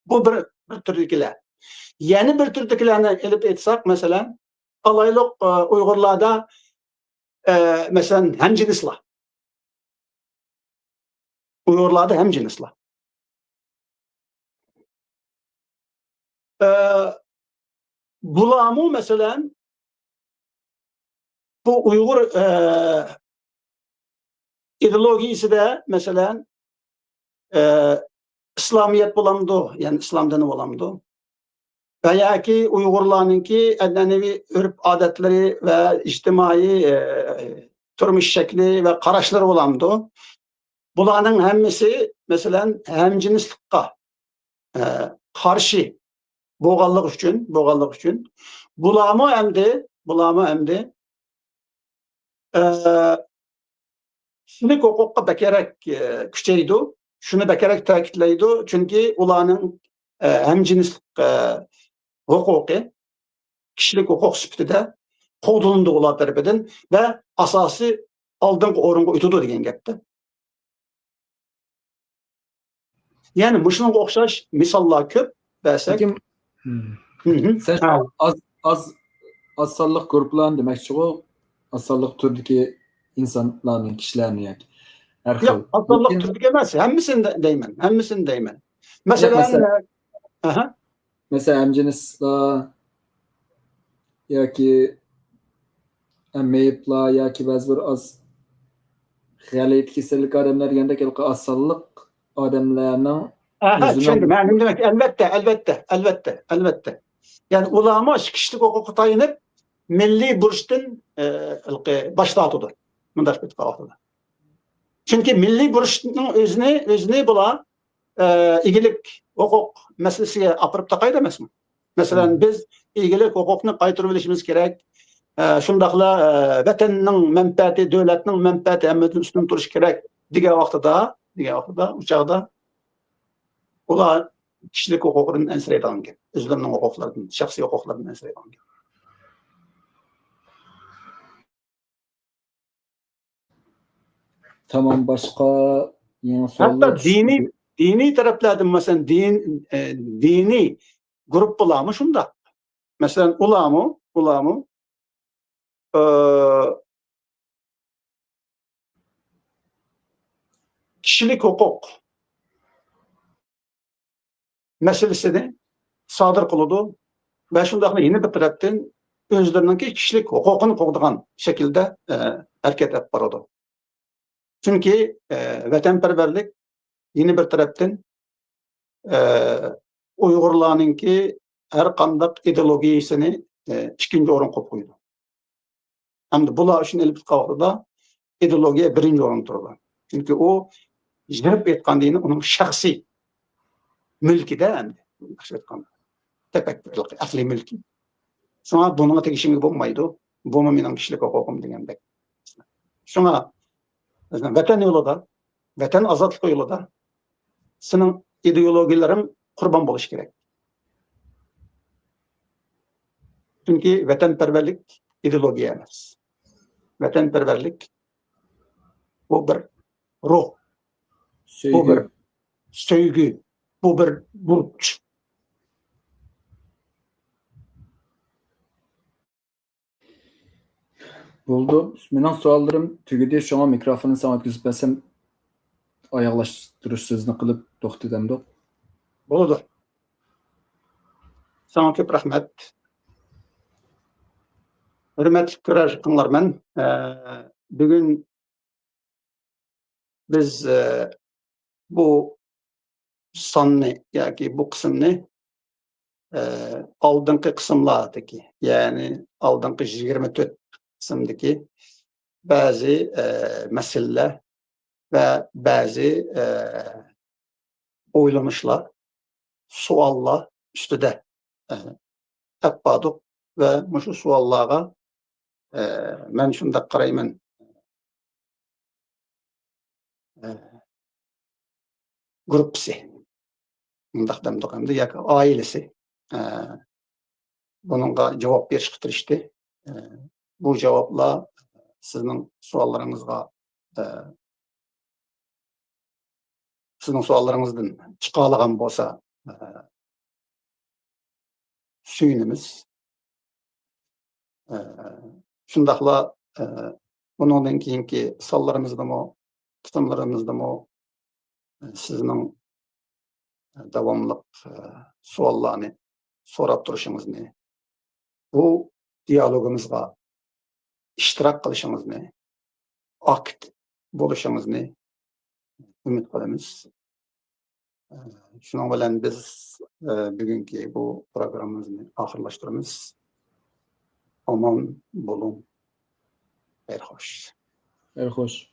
Speaker 4: Bu bir turdagilar. Yana bir turdagilarni olib aytsak, masalan, alaylık Uygurlarda mesela hemcinsler. Uygurlarda hemcinsler. Bulamı mesela bu Uygur ideolojisi de mesela İslamiyet bulamdı, yani İslam'dan bulamdı. Veya ki Uygurlarınki ennevi örf adetleri ve içtimai turmuş şekli ve karaşları olamdı. Bunların hemmisi mesela hemcinslikka karşı boğallık için bulamı emdi şunu hukukka bekerek küçeydi, şunu bekerek takitleydi, çünkü ulanın hemcinslik hukuki, kişilik hukuk süptide qoğdulundu ular tarafından ve asası aldığın orunga ötüdü degen gapti. Yani muşunun okşaş misallar köp dersek.
Speaker 5: Sen az sallık gruplarını demekçi o, az sallık türdeki insanların, kişilerin yani.
Speaker 4: Yok, az sallık türdeki emez. Hemmisini deymen. Mesela
Speaker 5: hemcinsler ya ki emmeyipla ya ki bazı bir az galet keselik adamlar yanında az sallık adamlarının
Speaker 4: şimdi benim demek elbette. Yani ulama kişilik hukuku tayinip milli burçtan başlatıdı. Mındak bir tarafında. Çünkü milli burçtan özne bula ilgilik hukuk meselesiye apırıp takaydı demez mi? Mesela biz ilgilik hukukunu qaytırıp bilişimiz gerek. Şundaqla vatanning menfaati, devletning menfaati hammadan üstün duruş gerek. Diğer vaqtida uçaqda ular kişilik hukuklarının ensireydigan gap. Özlerining huquqlaridan, shaxsiy huquqlaridan ensireydigan gap.
Speaker 5: Tamam, başka yeni sorular.
Speaker 4: Hatta dini taraflardan mesela dini grup bulamı şunda. Mesela ulamı kişilik hukuk meselesini sadır kılıdı ve şundaqla yeni bir taraftan özlerininki kişilik hukukunu qoğduğan şekilde hareket edip baradı. Çünkü vatanperverlik yeni bir taraftan Uygurlarınki her kandak ideolojisini ikinci orun qo'yib qo'ydi. Hamda bular uchun ilib qavqida ideologiya birinci orun turdi. Çünkü o jirib etqandini uning shaxsiy mulkida endi. Tefekkürlük, akli mülki. Sonra bununla tegişimi bulmaydı. Bu mu benim kişilik hukukum degandek. Sonra vatan yolunda, vatan azatlık yolunda senin ideologilerin kurban buluş gerek. Çünkü vatanperverlik ideoloji emas. Vatanperverlik bu bir ruh, bu bir sevgi, bu bir burç.
Speaker 5: Buldu. Mening suallarım tügedi. Şu an mikrofonu sana ötküzüp besem ayaklaştırış sözünü kılıp to'xtatamdi.
Speaker 4: Buludur. Sana köp rahmet. Hürmetli görüşünlermen. Bugün biz bu sanni yoki bu qismni oldingi qismlardagi, ya'ni oldingi 24 qismdagi ba'zi masalalar va ba'zi o'ylanishlar, savollar ustida tappadik va shu savollarga men shunday qarayman. Gruppasi. Mundaq demdiqamda yoki oilasi bununla cevap berishga tirishdi. Bu javoblar sizning savollaringizdan chiqa olgan bo'lsa suyunimiz. Shundaqla bundan keyingi sonlarimizdami, qismlarimizdami sizning davomli savollarni so'rab turishingizni, bu dialogimizga ishtirok qilishingizni, akt bo'lishingizni umid qilamiz. Shuning bilan biz bugungi bu programmamizni oxirlashtiramiz. Omon bo'ling. Xayr-xo'sh.
Speaker 5: Xayr-xo'sh.